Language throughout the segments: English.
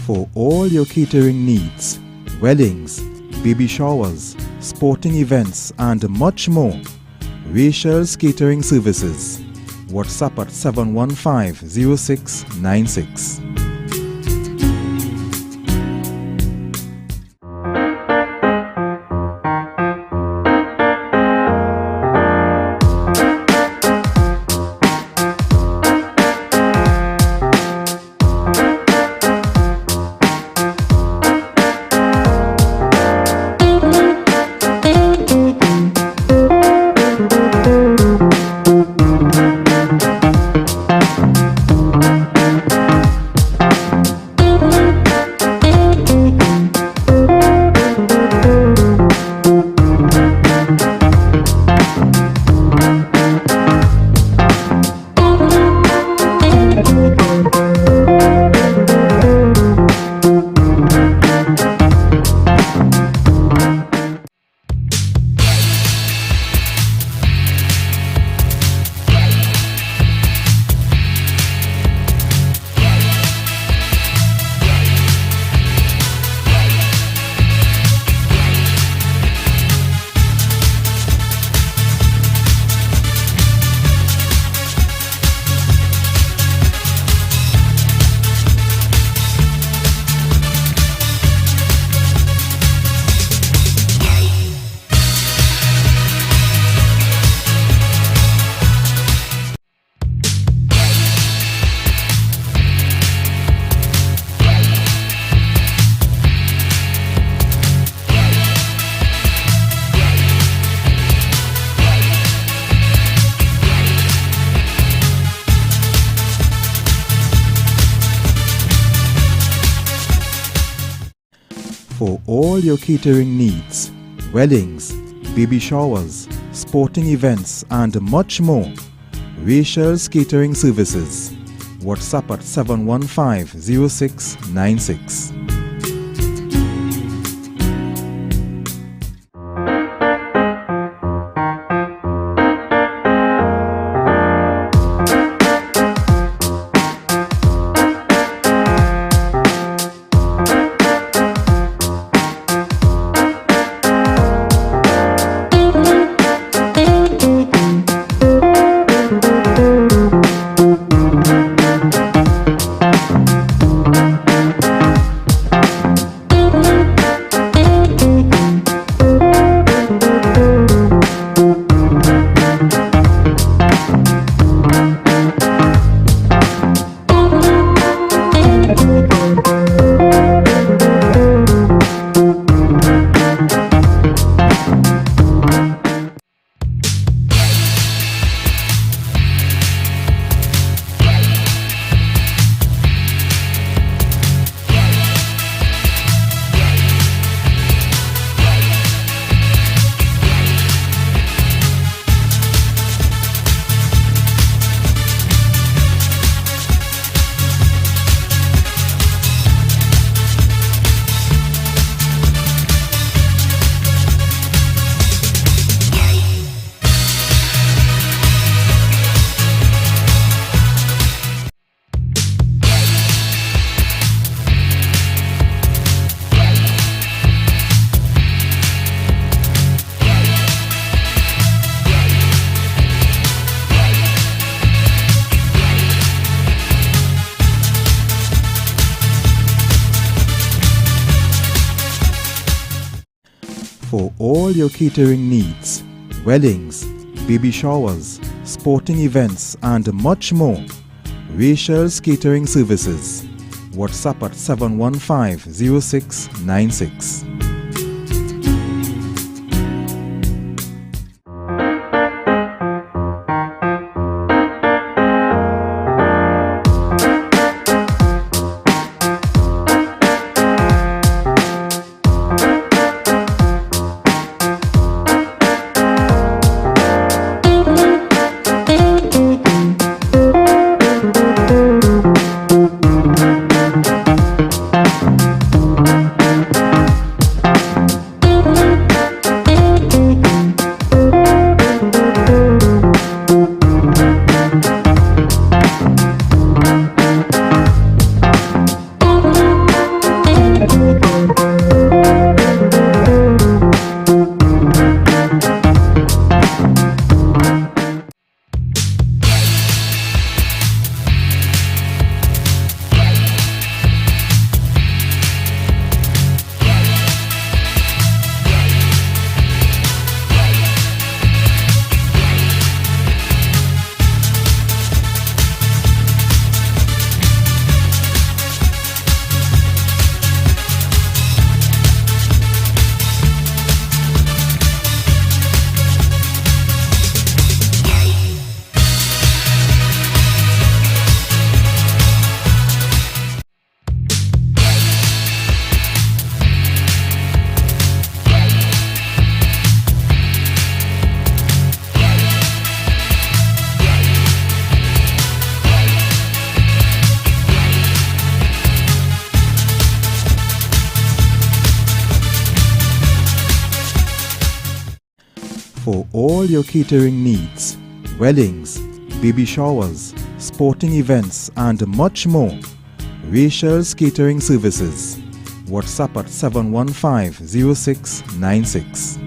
For all your catering needs, weddings, baby showers, sporting events and much more, Rachel's Catering Services. WhatsApp at 715-0696. For all your catering needs, weddings, baby showers, sporting events and much more, Rachel's Catering Services. WhatsApp at 715-0696. For all your catering needs, weddings, baby showers, sporting events and much more, Rachel's Catering Services. WhatsApp at 715-0696. your catering needs, weddings, baby showers, sporting events and much more, Rachel's Catering Services. WhatsApp at 715-0696.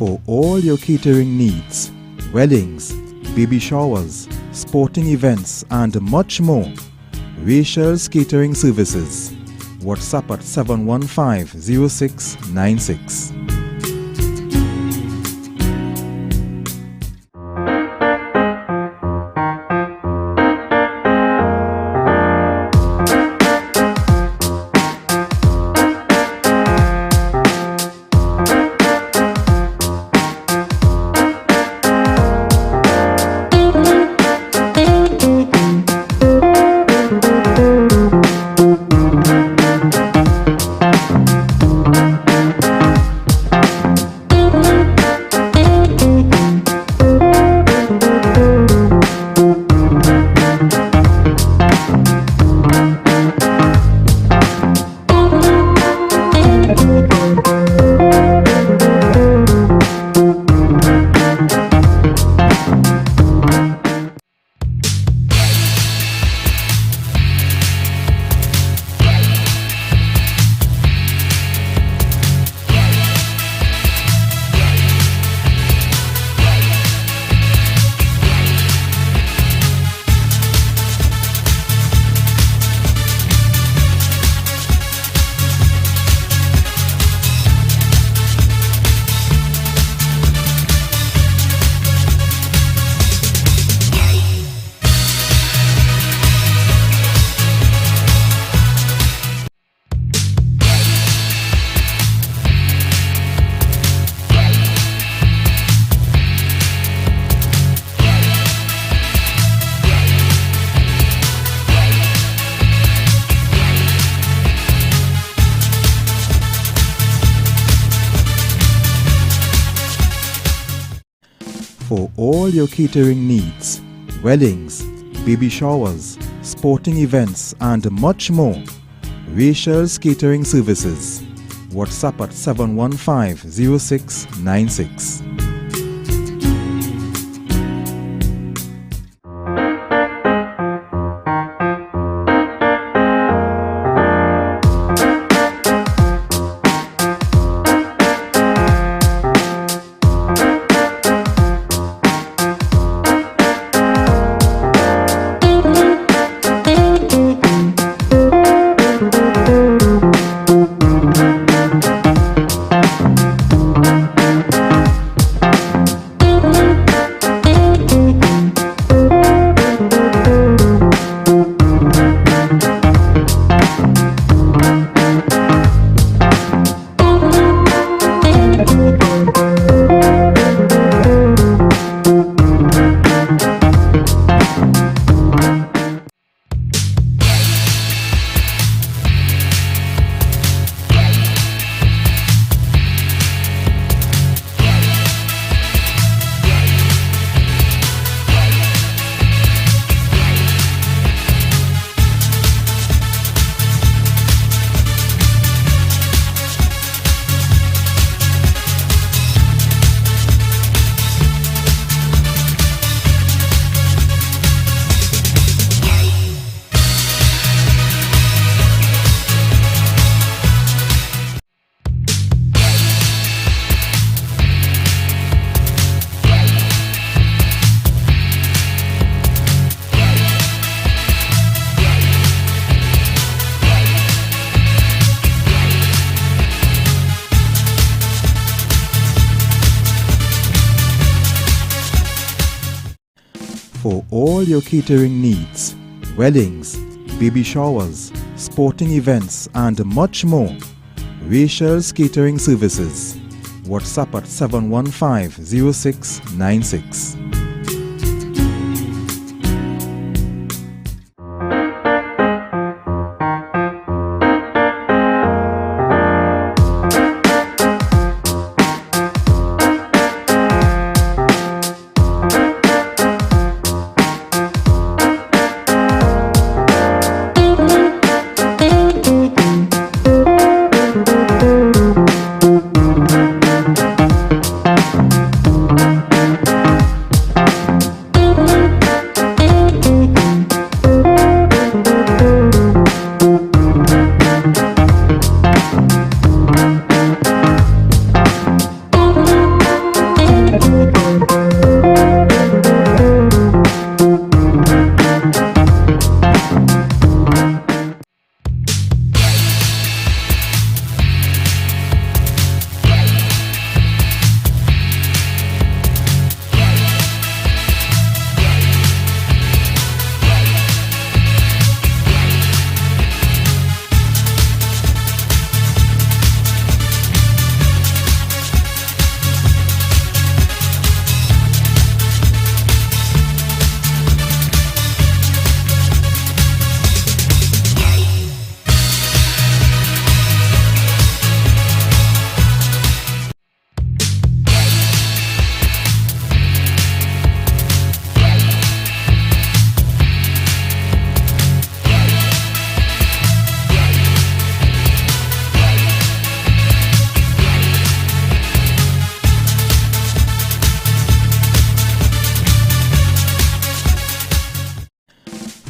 For all your catering needs, weddings, baby showers, sporting events and much more, Rachel's Catering Services. WhatsApp at 715-0696. For all your catering needs, weddings, baby showers, sporting events and much more, Rachel's Catering Services. WhatsApp at 715-0696. For all your catering needs, weddings, baby showers, sporting events and much more, Rachel's Catering Services. WhatsApp at 715-0696.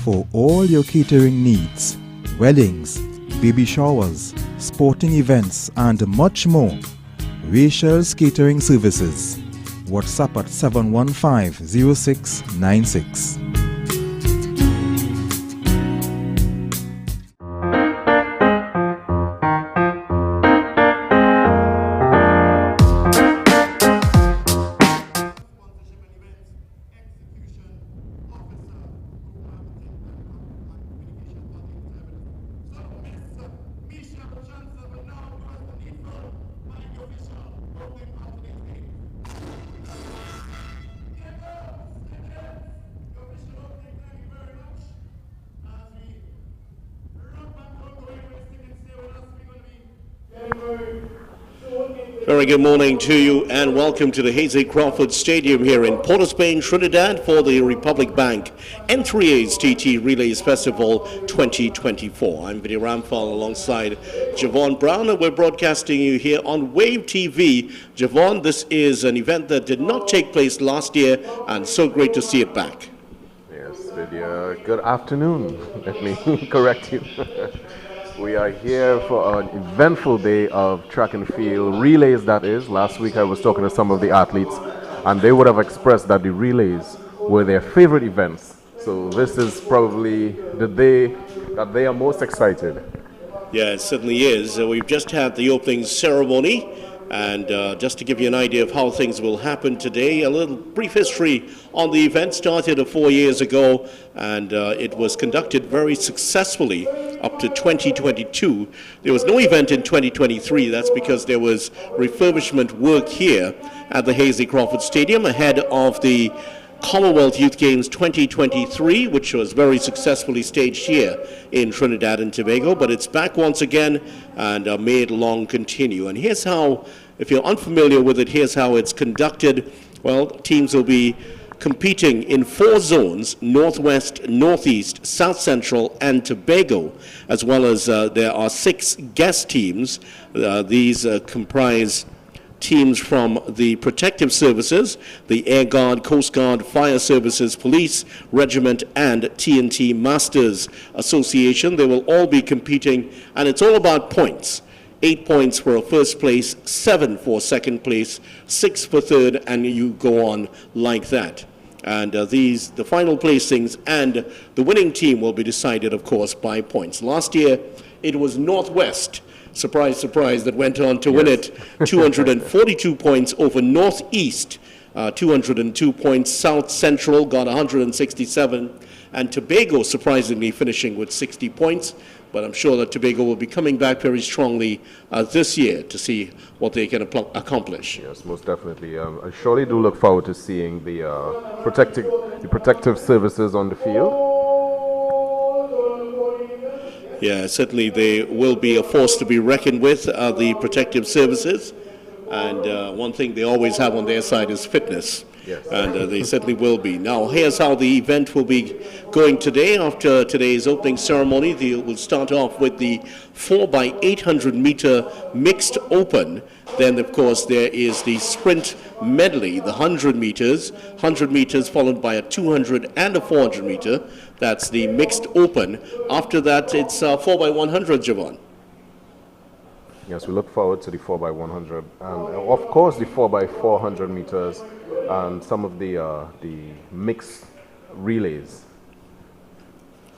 For all your catering needs, weddings, baby showers, sporting events and much more, Rachel's Catering Services. WhatsApp at 715-0696. Very good morning to you and welcome to the Hazy Crawford Stadium here in Port of Spain, Trinidad for the Republic Bank N3A's TT Relays Festival 2024. I'm Vinny Ramphal alongside Javon Brown and we're broadcasting you here on Wave TV. Javon, this is an event that did not take place last year and so great to see it back. Yes, Vidya. Good afternoon. Let me correct you. We are here for an eventful day of track and field relays, that is. Last week I was talking to some of the athletes and they would have expressed that the relays were their favorite events. So this is probably the day that they are most excited. Yeah, it certainly is. We've just had the opening ceremony. And just to give you an idea of how things will happen today, a little brief history on the event. Started 4 years ago, and it was conducted very successfully up to 2022. There was no event in 2023. That's because there was refurbishment work here at the Hazy Crawford Stadium ahead of the Commonwealth Youth Games 2023, which was very successfully staged here in Trinidad and Tobago, but it's back once again and made long continue. And here's how, if you're unfamiliar with it, here's how it's conducted. Well, teams will be competing in 4 zones: Northwest, Northeast, South Central, and Tobago, as well as there are 6 guest teams. These comprise teams from the Protective Services, the Air Guard, Coast Guard, Fire Services, Police, Regiment, and TNT Masters Association. They will all be competing, and it's all about points. 8 points for a first place, 7 for second place, 6 for third, and you go on like that. And the final placings and the winning team will be decided, of course, by points. Last year, it was Northwest, surprise, surprise, that went on to win it, 242 points over Northeast. 202 points. South Central got 167. And Tobago surprisingly finishing with 60 points. But I'm sure that Tobago will be coming back very strongly this year to see what they can accomplish. Yes, most definitely. I surely do look forward to seeing the protective services on the field. Yeah, certainly they will be a force to be reckoned with, the protective services. And one thing they always have on their side is fitness. Yes. And they certainly will be. Now, here's how the event will be going today. After today's opening ceremony, we'll start off with the 4x800 meter mixed open. Then, of course, there is the sprint medley, the 100 meters. 100 meters followed by a 200 and a 400 meter. That's the mixed open. After that, it's 4x100, Javon. Yes, we look forward to the 4x100 and of course the 4x400 meters and some of the mixed relays.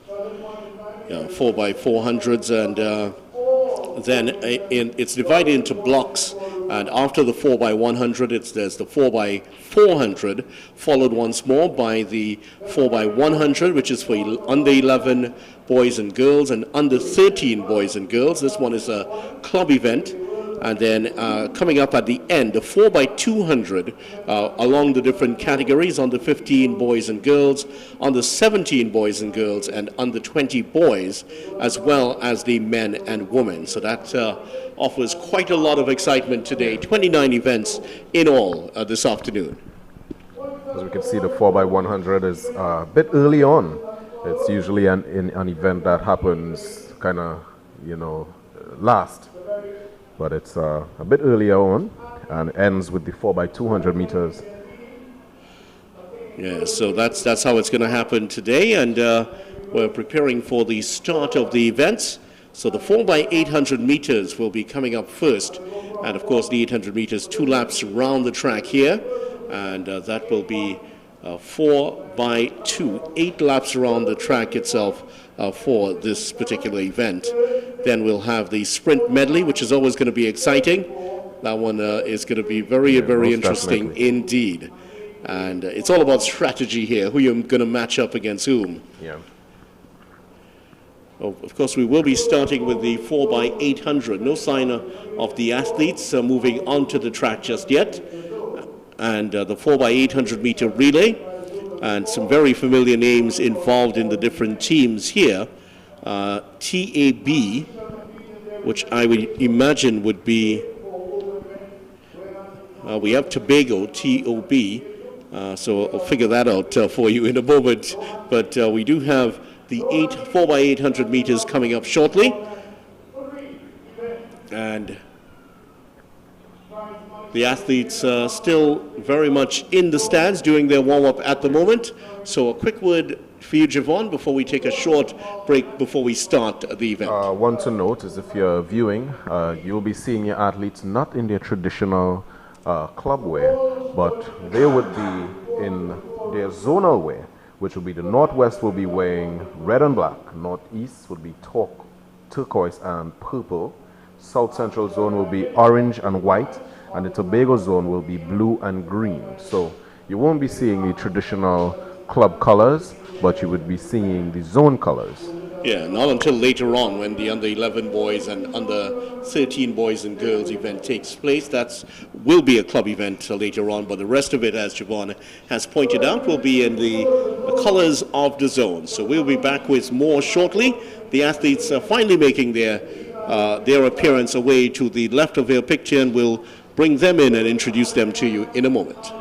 Yeah, 4x400s, and then it's divided into blocks. And after the 4x100, there's the 4x400, followed once more by the 4x100, which is for under 11 boys and girls and under 13 boys and girls. This one is a club event. And then coming up at the end, the 4x200 along the different categories, under 15 boys and girls, under 17 boys and girls, and under 20 boys, as well as the men and women. So that offers quite a lot of excitement today. 29 events in all this afternoon. As we can see, the 4x100 is a bit early on. It's usually an event that happens kind of, last. But it's a bit earlier on and ends with the 4x200 meters. Yeah, so that's how it's going to happen today, and we're preparing for the start of the events. So the 4x800 meters will be coming up first, and of course the 800 meters, 2 laps around the track here, and that will be 4x2, 8 laps around the track itself for this particular event. Then we'll have the sprint medley, which is always going to be exciting. That one is going to be very interesting indeed. And it's all about strategy here, who you're going to match up against whom. Yeah. Oh, of course, we will be starting with the 4x800. No sign of the athletes moving onto the track just yet. And the 4x800 meter relay. And some very familiar names involved in the different teams here. TAB, which I would imagine would be, we have Tobago, TOB, so I'll figure that out for you in a moment. But we do have the 4x800 meters coming up shortly. And the athletes still very much in the stands doing their warm-up at the moment. So a quick word for you, Javon, before we take a short break before we start the event. One to note is if you're viewing, you'll be seeing your athletes not in their traditional club wear, but they would be in their zonal wear, which will be the Northwest will be wearing red and black, Northeast would be turquoise and purple, South Central zone will be orange and white, and the Tobago zone will be blue and green. So you won't be seeing the traditional club colors, but you would be seeing the zone colors. Yeah, not until later on when the under 11 boys and under 13 boys and girls event takes place. That will be a club event later on, but the rest of it, as Javon has pointed out, will be in the colors of the zone. So we'll be back with more shortly. The athletes are finally making their appearance away to the left of your picture, and we'll bring them in and introduce them to you in a moment.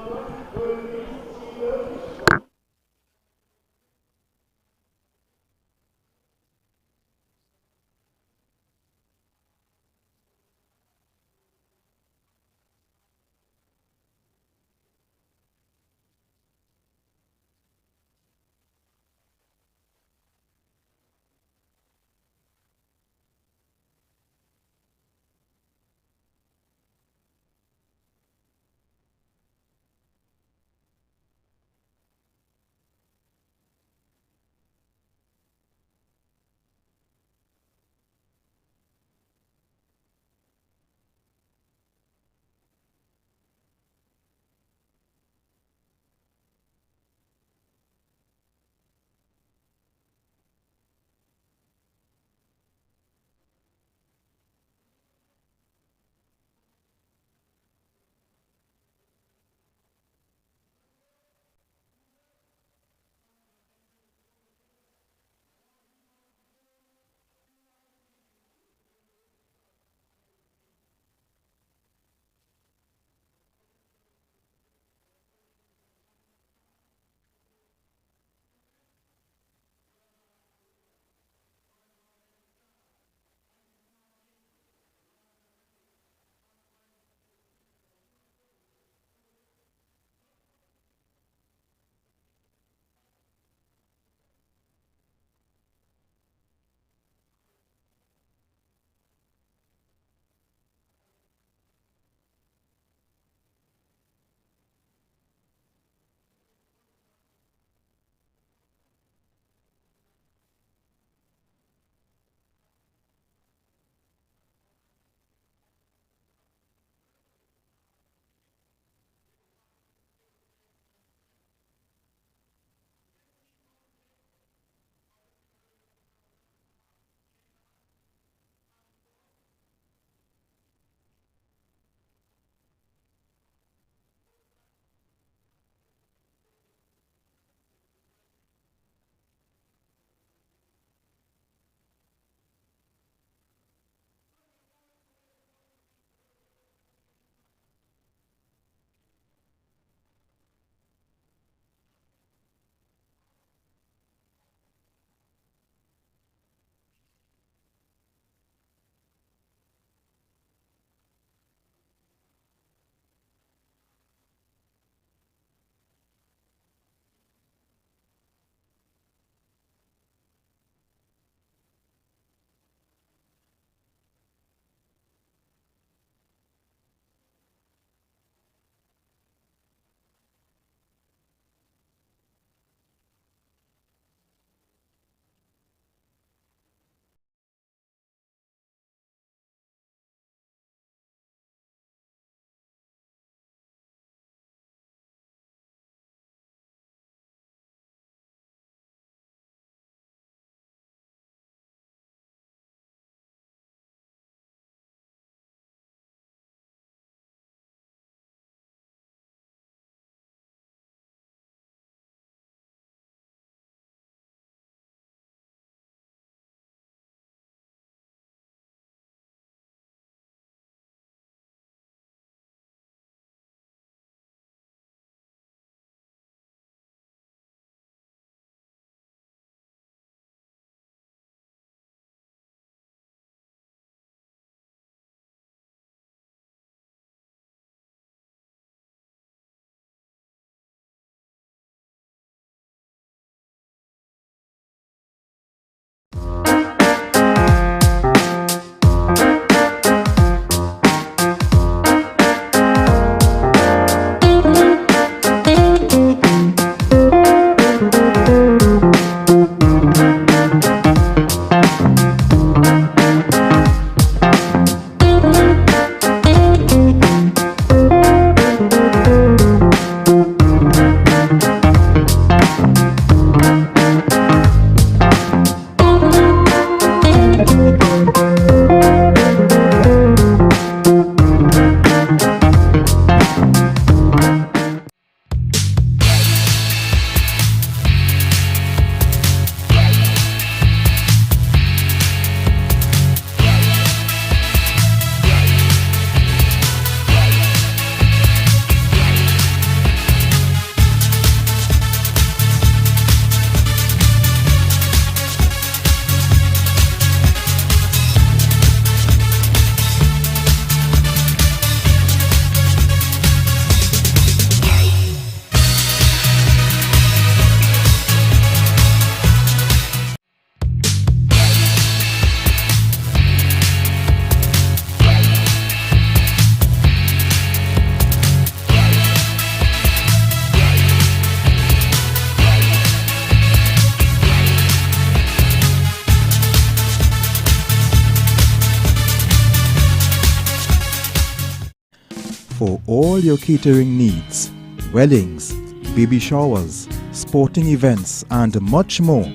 all your catering needs, weddings, baby showers, sporting events, and much more.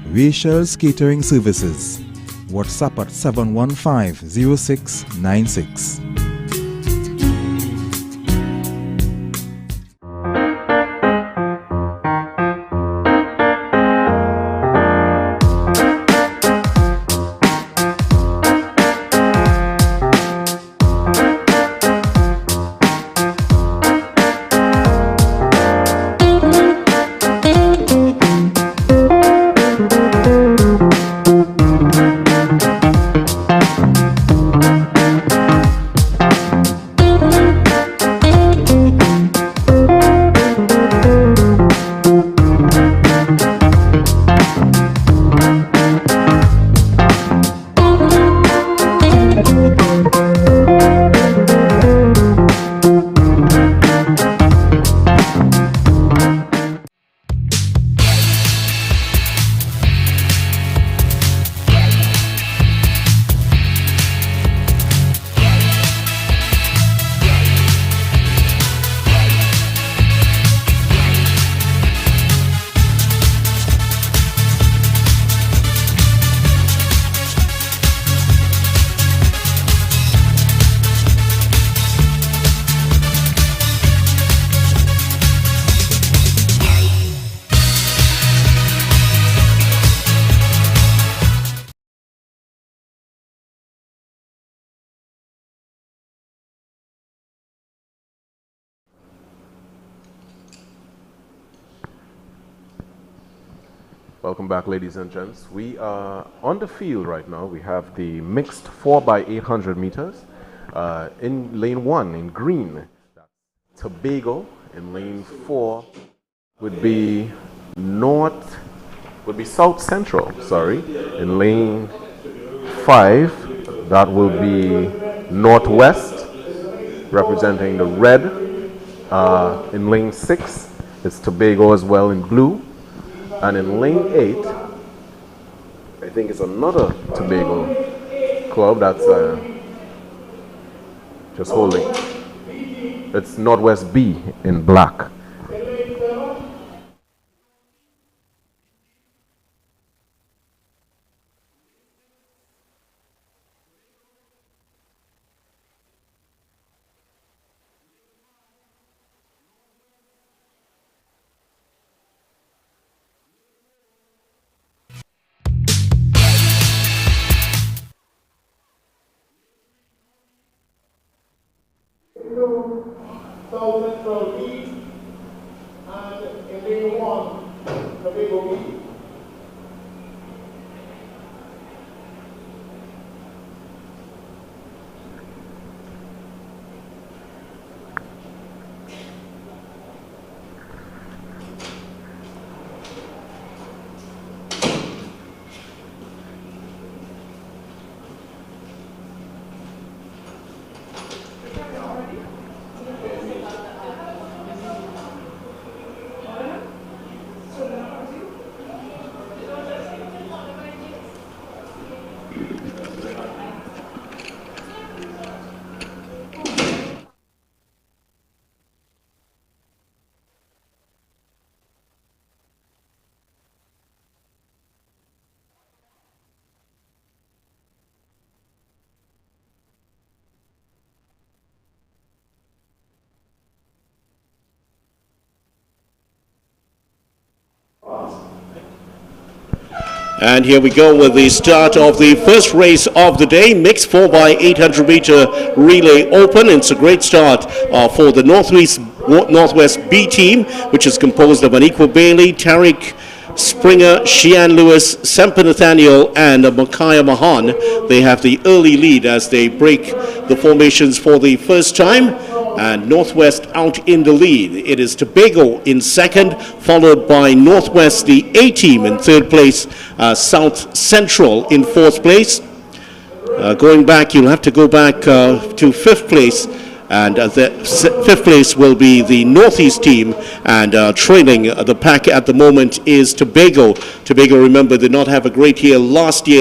Rachel's Catering Services. WhatsApp at 715-0696. Welcome back, ladies and gents. We are on the field right now. We have the mixed 4x800 meters. In lane 1, in green, Tobago. In lane 4 would be South Central, sorry. In lane 5, that will be Northwest, representing the red. In lane 6, it's Tobago as well in blue. And in lane 8, I think it's another Tobago club that's just holding. It's Northwest B in black. South Central B, and in lane 1, Tobago B. And here we go with the start of the first race of the day, mixed 4x800 meter relay open. It's a great start for the Northwest B team, which is composed of Aniqua Bailey, Tariq Springer, Shian Lewis, Semper Nathaniel, and Makaya Mahan. They have the early lead as they break the formations for the first time. And Northwest out in the lead. It is Tobago in second, followed by Northwest, the A team, in third place, South Central in fourth place. Going back, you'll have to go back to fifth place, and the fifth place will be the Northeast team, and trailing the pack at the moment is Tobago. Tobago, remember, did not have a great year last 2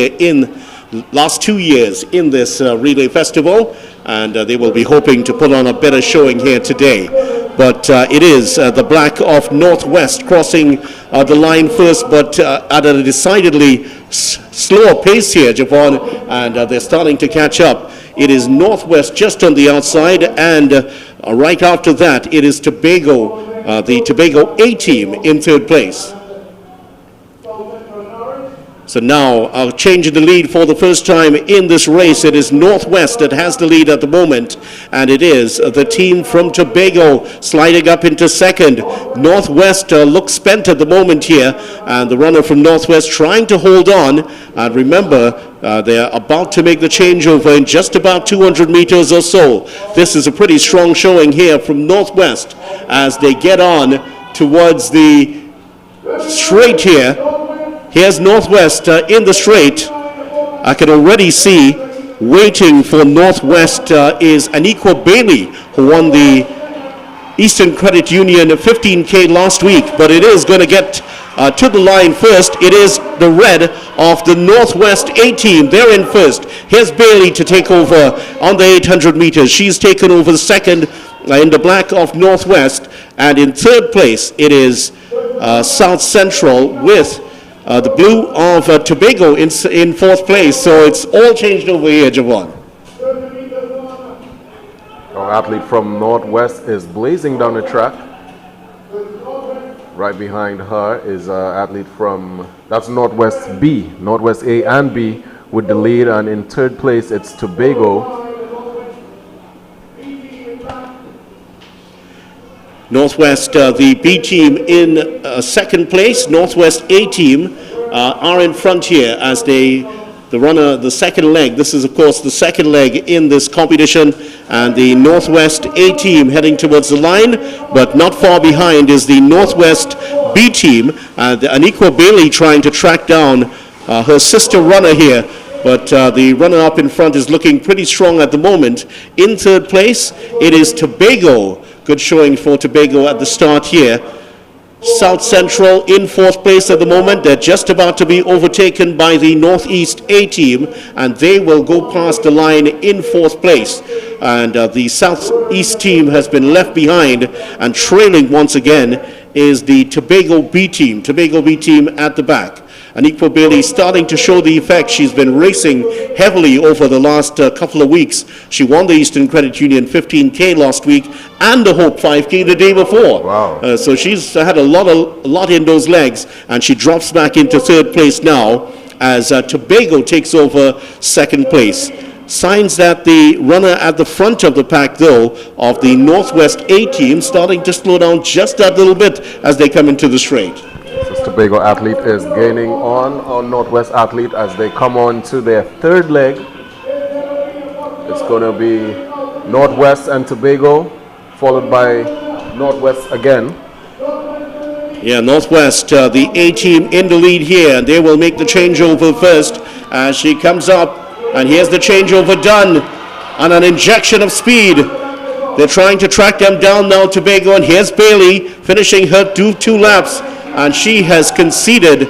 years in this relay festival, and they will be hoping to put on a better showing here today. But it is the Black of Northwest crossing the line first, but at a decidedly slower pace here, Javon, and they're starting to catch up. It is Northwest just on the outside, and right after that, it is Tobago, the Tobago A team in third place. So now, changing the lead for the first time in this race. It is Northwest that has the lead at the moment, and it is the team from Tobago sliding up into second. Northwest looks spent at the moment here, and the runner from Northwest trying to hold on. And remember, they're about to make the changeover in just about 200 meters or so. This is a pretty strong showing here from Northwest as they get on towards the straight here. Here's Northwest in the straight. I can already see waiting for Northwest is Aniqua Bailey, who won the Eastern Credit Union 15K last week, but it is going to get to the line first. It is the red of the Northwest A team. They're in first. Here's Bailey to take over on the 800 meters. She's taken over the second in the Black of Northwest, and in third place it is South Central with the blue of Tobago in fourth place. So it's all changed over here, Javon. Our athlete from Northwest is blazing down the track. Right behind her is an athlete from, that's Northwest B, Northwest A and B with the lead, and in third place it's Tobago. Northwest, the B team in second place. Northwest A team are in front here as the runner, the second leg. This is, of course, the second leg in this competition, and the Northwest A team heading towards the line, but not far behind is the Northwest B team. Aniqua Bailey trying to track down her sister runner here, but the runner up in front is looking pretty strong at the moment. In third place, it is Tobago. Good showing for Tobago at the start here. South Central in fourth place at the moment. They're just about to be overtaken by the Northeast A team, and they will go past the line in fourth place. And the Southeast team has been left behind, and trailing once again is the Tobago B team. Tobago B team at the back. Aniqua Bailey starting to show the effect. She's been racing heavily over the last couple of weeks. She won the Eastern Credit Union 15K last week and the Hope 5K the day before. Wow. So she's had a lot in those legs, and she drops back into third place now as Tobago takes over second place. Signs that the runner at the front of the pack, though, of the Northwest A team starting to slow down just that little bit as they come into the straight. This Tobago athlete is gaining on Northwest athlete as they come on to their third leg. It's going to be Northwest and Tobago, followed by Northwest again. Yeah, Northwest, the A team in the lead here, and they will make the changeover first as she comes up. And here's the changeover done, and an injection of speed. They're trying to track them down now, Tobago, and here's Bailey finishing her two laps, and she has conceded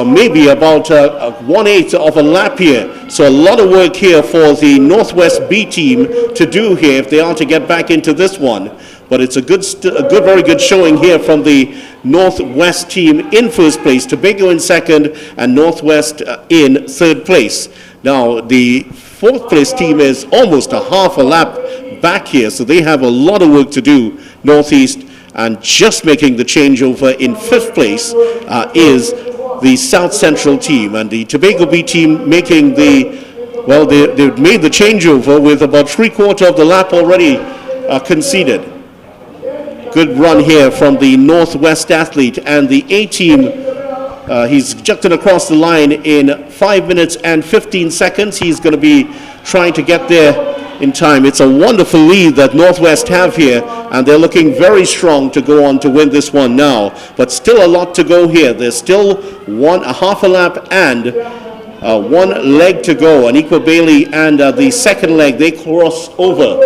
maybe about 1/8 of a lap here. So a lot of work here for the Northwest B team to do here if they are to get back into this one. But it's a very good showing here from the Northwest team in first place, Tobago in second, and Northwest in third place. Now, the fourth place team is almost a half a lap back here, so they have a lot of work to do, Northeast, and just making the changeover in fifth place is the South Central team, and the Tobago B team making they've made the changeover with about 3/4 of the lap already conceded. Good run here from the Northwest athlete, and the A team, he's jumping across the line in 5 minutes and 15 seconds. He's going to be trying to get there in time. It's a wonderful lead that Northwest have here, and they're looking very strong to go on to win this one now. But still a lot to go here. There's still a half a lap and one leg to go. Aniqua Bailey and the second leg, they cross over.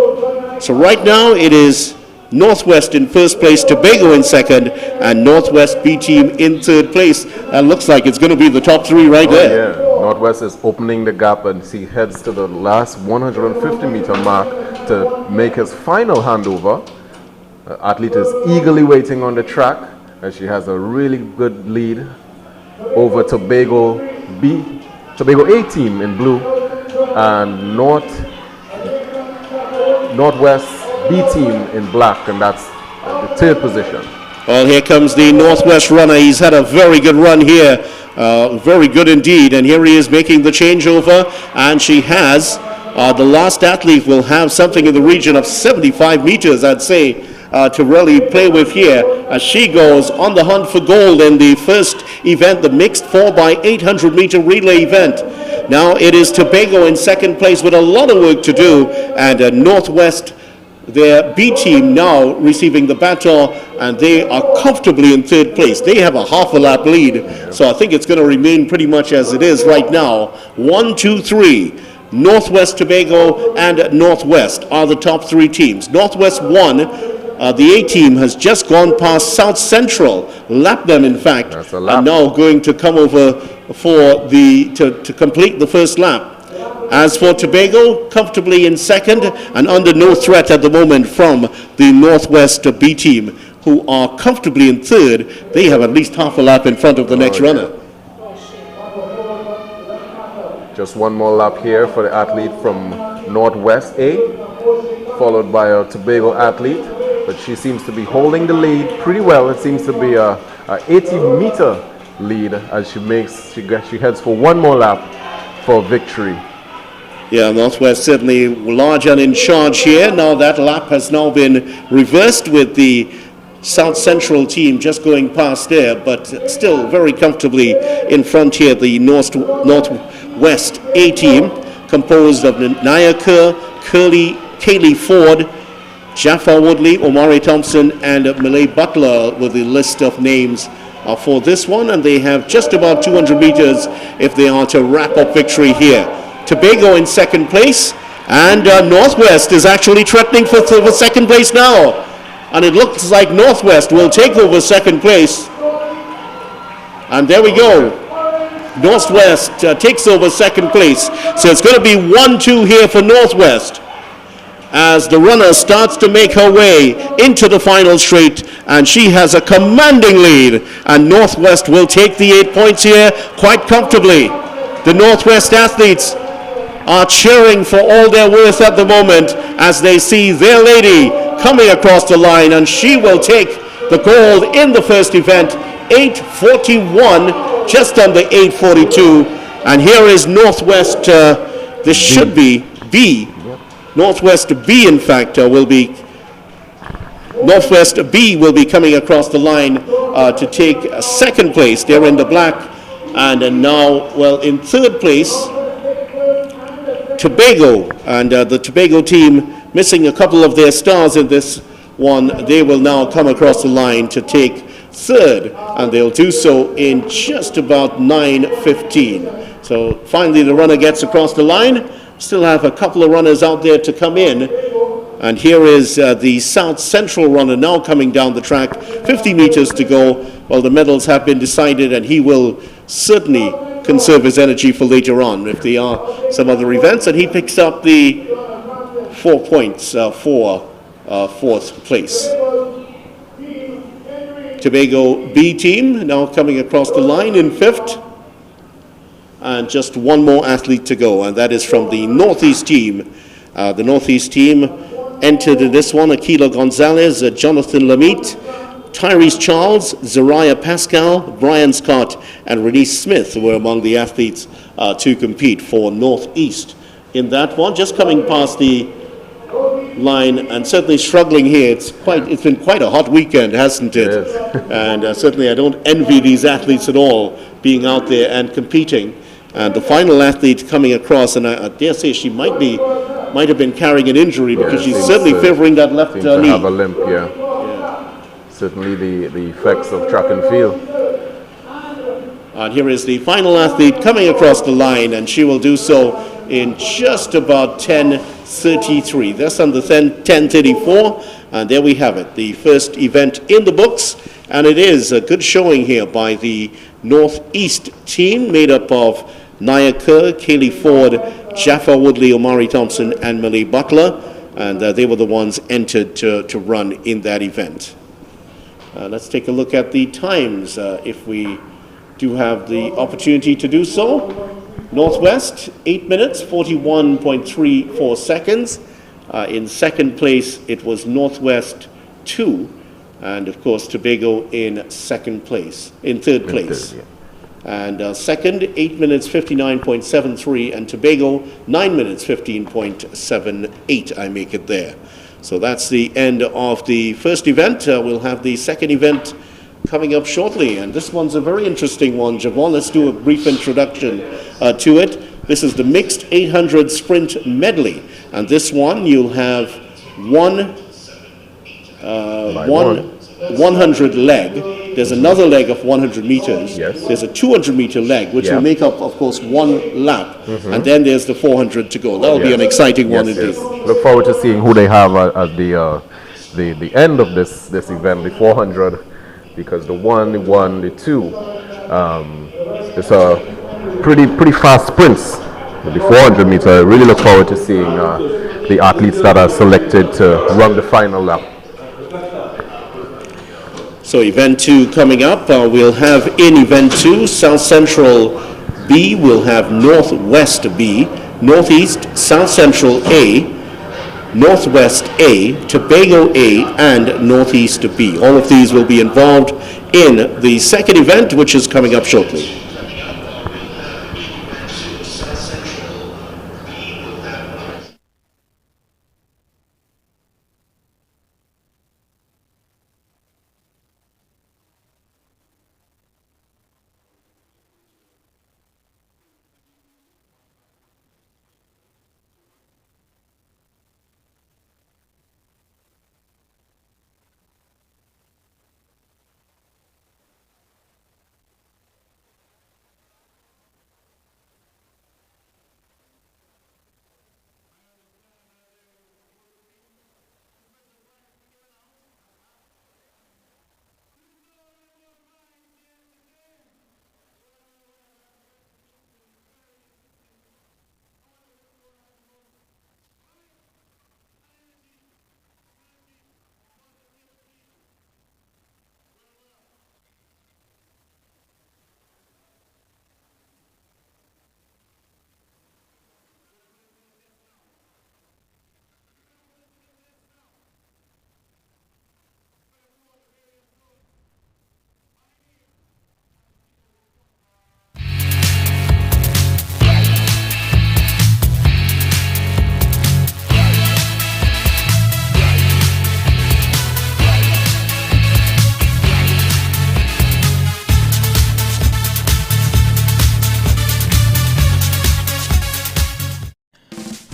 So right now it is Northwest in first place, Tobago in second, and Northwest B team in third place. That looks like it's going to be the top three right there. Yeah. Northwest is opening the gap, and he heads to the last 150-meter mark to make his final handover. Athlete is eagerly waiting on the track, and she has a really good lead over Tobago A team in blue, and Northwest B team in black, and that's the third position. Well, here comes the Northwest runner. He's had a very good run here. Very good indeed. And here he is making the changeover. And she has, the last athlete will have something in the region of 75 meters, I'd say, to really play with here as she goes on the hunt for gold in the first event, the mixed 4x800 meter relay event. Now it is Tobago in second place with a lot of work to do, and Northwest, their B team, now receiving the baton, and they are comfortably in third place. They have a half a lap lead, so I think it's going to remain pretty much as it is right now. 1, 2, 3. Northwest, Tobago, and Northwest are the top three teams. Northwest won. The A team has just gone past South Central, lapped them in fact, and now going to come over for to complete the first lap. As for Tobago, comfortably in second and under no threat at the moment from the Northwest B team, who are comfortably in third. They have at least half a lap in front of the next runner. Just one more lap here for the athlete from Northwest A, followed by a Tobago athlete, but she seems to be holding the lead pretty well. It seems to be a 80-meter lead as she heads for one more lap for victory. Yeah, Northwest certainly large and in charge here. Now that lap has now been reversed with the South Central team just going past there, but still very comfortably in front here. The Northwest A team, composed of Naya Kerr, Kaylee Ford, Jaffa Woodley, Omari Thompson, and Malay Butler with the list of names for this one, and they have just about 200 meters if they are to wrap up victory here. Tobago in second place, and Northwest is actually threatening for second place now, and it looks like Northwest will take over second place, and there we go. Northwest takes over second place, so it's going to be 1-2 here for Northwest as the runner starts to make her way into the final straight, and she has a commanding lead, and Northwest will take the 8 points here quite comfortably. The Northwest athletes are cheering for all their worth at the moment as they see their lady coming across the line, and she will take the gold in the first event, 8:41, just under 8:42. And here is Northwest, this should be B. Northwest B, in fact, Northwest B will be coming across the line to take second place. They're in the black, and now, well, in third place, Tobago, and the Tobago team missing a couple of their stars in this one. They will now come across the line to take third, and they'll do so in just about 9:15. So finally the runner gets across the line. Still have a couple of runners out there to come in, and here is the South Central runner now coming down the track. 50 meters to go. Well, the medals have been decided, and he will certainly conserve his energy for later on if there are some other events, and he picks up the 4 points for fourth place. Tobago B team now coming across the line in fifth, and just one more athlete to go, and that is from the Northeast team. The Northeast team entered in this one: Aquila Gonzalez, Jonathan Lamite, Tyrese Charles, Zariah Pascal, Brian Scott, and Renee Smith were among the athletes to compete for Northeast in that one. Just coming past the line and certainly struggling here. It's been quite a hot weekend, hasn't it? Yes. And certainly I don't envy these athletes at all being out there and competing. And the final athlete coming across, and I dare say she might have been carrying an injury, because she's certainly favoring that left knee. To have a limp, yeah. Certainly the effects of track and field. And here is the final athlete coming across the line, and she will do so in just about 10:33. That's under 10:34, and there we have it, the first event in the books, and it is a good showing here by the Northeast team, made up of Nia Kerr, Kaylee Ford, Jaffa Woodley, Omari Thompson, and Millie Butler. And they were the ones entered to run in that event. Let's take a look at the times if we do have the opportunity to do so. Northwest, 8 minutes, 41.34 seconds. In second place, it was Northwest 2. And of course, Tobago in third place. And second, 8 minutes, 59.73. And Tobago, 9 minutes, 15.78. I make it there. So that's the end of the first event. We'll have the second event coming up shortly, and this one's a very interesting one. Javon, let's do a brief introduction to it. This is the mixed 800 sprint medley, and this one you'll have 100 leg. There's another leg of 100 meters. Yes. There's a 200-meter leg, which will make up, of course, one lap, and then there's the 400 to go. That'll be an exciting one indeed. Look forward to seeing who they have at the end of this event, the 400. Because the 1, the 2, it's a pretty fast sprints. With the 400 meter, I really look forward to seeing the athletes that are selected to run the final lap. So event 2 coming up, we'll have in event 2, South Central B, we'll have Northwest B, Northeast, South Central A, Northwest A, Tobago A, and Northeast B. All of these will be involved in the second event, which is coming up shortly.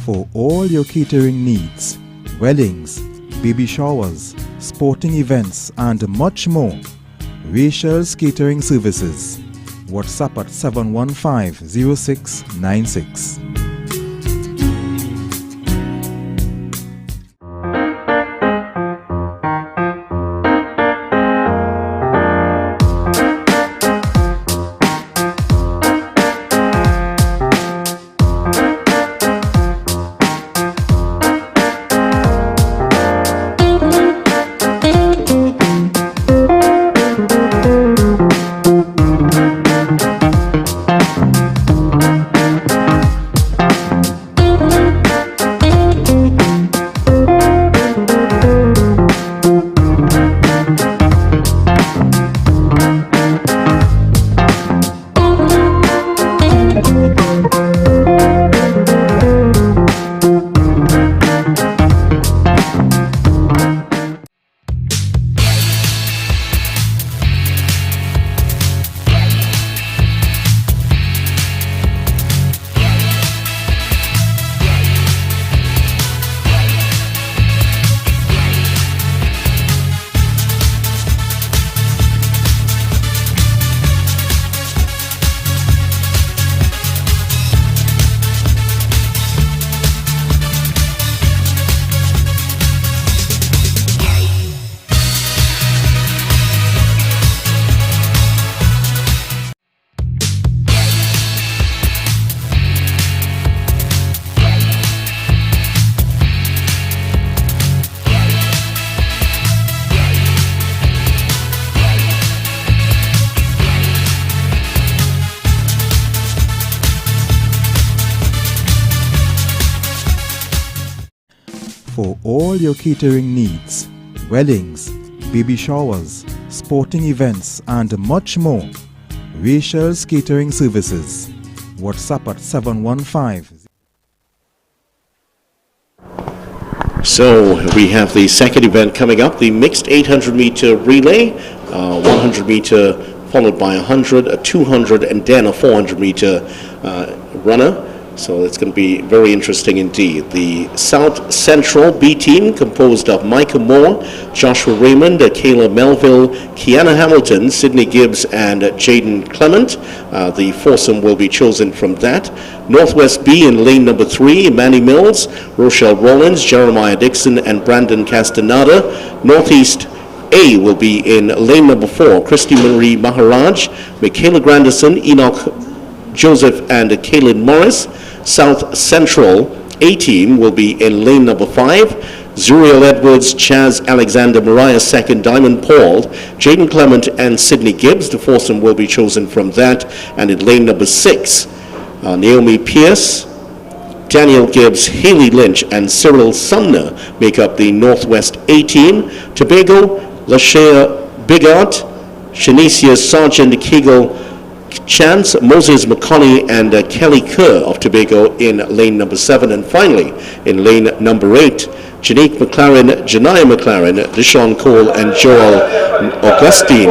For all your catering needs, weddings, baby showers, sporting events, and much more, Rachel's Catering Services. WhatsApp at 715-0696. all your catering needs, weddings, baby showers, sporting events, and much more. Rachel's Catering Services. WhatsApp at 715. So we have the second event coming up, the mixed 800-meter relay, 100-meter followed by 100, a 200, and then a 400-meter runner. So it's going to be very interesting indeed. The South Central B team, composed of Micah Moore, Joshua Raymond, Kayla Melville, Kiana Hamilton, Sydney Gibbs, and Jaden Clement. The foursome will be chosen from that. Northwest B in lane number 3, Manny Mills, Rochelle Rollins, Jeremiah Dixon, and Brandon Castaneda. Northeast A will be in lane number 4, Christy Marie Maharaj, Michaela Grandison, Enoch Joseph, and Kaylin Morris. South Central A team will be in lane number 5, Zuriel Edwards, Chaz Alexander, Mariah Second, Diamond Paul, Jaden Clement, and Sydney Gibbs. The foursome will be chosen from that. And in lane number 6, Naomi Pierce, Daniel Gibbs, Haley Lynch, and Cyril Sumner make up the Northwest A team. Tobago, Lashea Bigart, Shanicia Sargent, Kegel Chance, Moses McConney, and Kelly Kerr of Tobago in lane number 7. And finally, in lane number 8, Janique McLaren, Janiyah McLaren, Deshaun Cole, and Joel Augustine.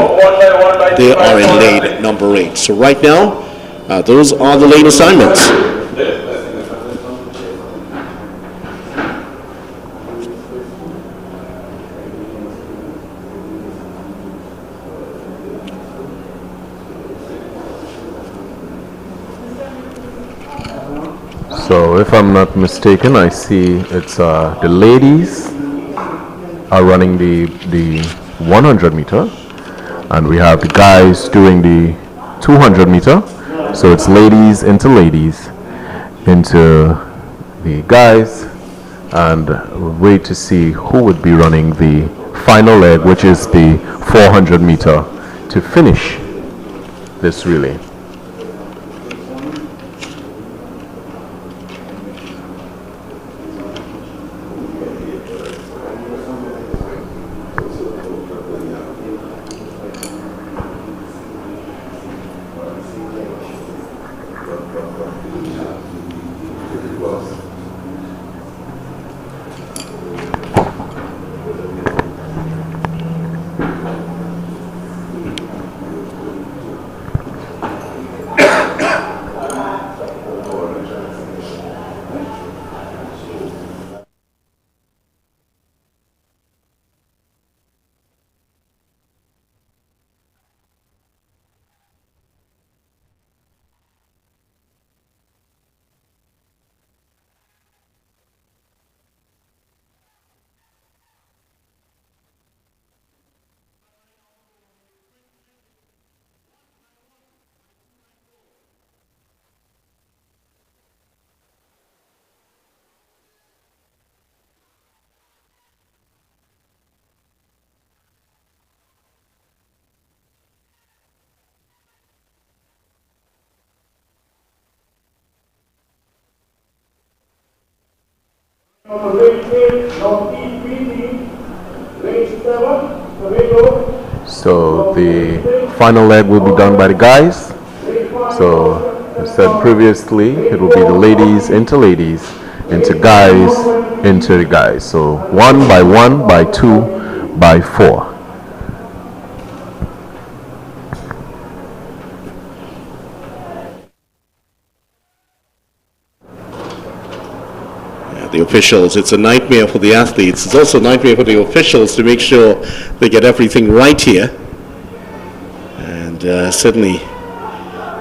They are in lane number 8. So right now, those are the lane assignments. So if I'm not mistaken, I see it's the ladies are running the 100 meter, and we have the guys doing the 200 meter. So it's ladies into the guys, and we'll wait to see who would be running the final leg, which is the 400 meter, to finish this relay. So the final leg will be done by the guys. So I said previously, it will be the ladies, into guys, into the guys. So 1 by 1 by 2 by 4. The officials, it's a nightmare for the athletes. It's also a nightmare for the officials to make sure they get everything right here. And certainly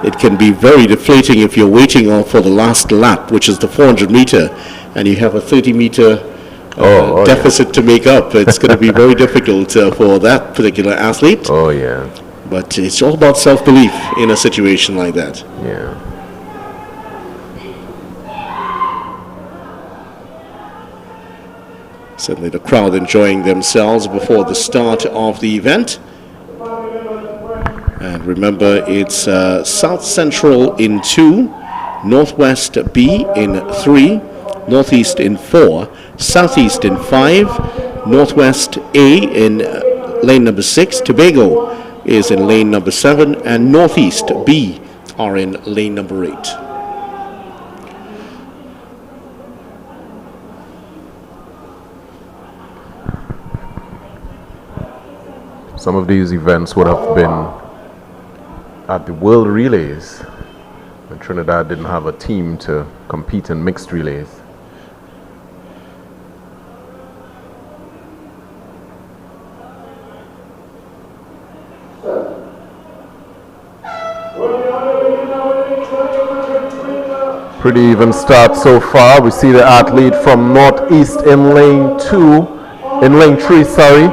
it can be very deflating if you're waiting for the last lap, which is the 400 meter, and you have a 30 meter deficit to make up. It's going to be very difficult for that particular athlete. Oh yeah. But it's all about self-belief in a situation like that. Yeah. Certainly the crowd enjoying themselves before the start of the event. And remember, it's South Central in 2, Northwest B in 3, Northeast in 4, Southeast in 5, Northwest A in lane number 6, Tobago is in lane number 7, and Northeast B are in lane number 8. Some of these events would have been at the World Relays, when Trinidad didn't have a team to compete in mixed relays. Pretty even start so far. We see the athlete from Northeast in lane 3, sorry.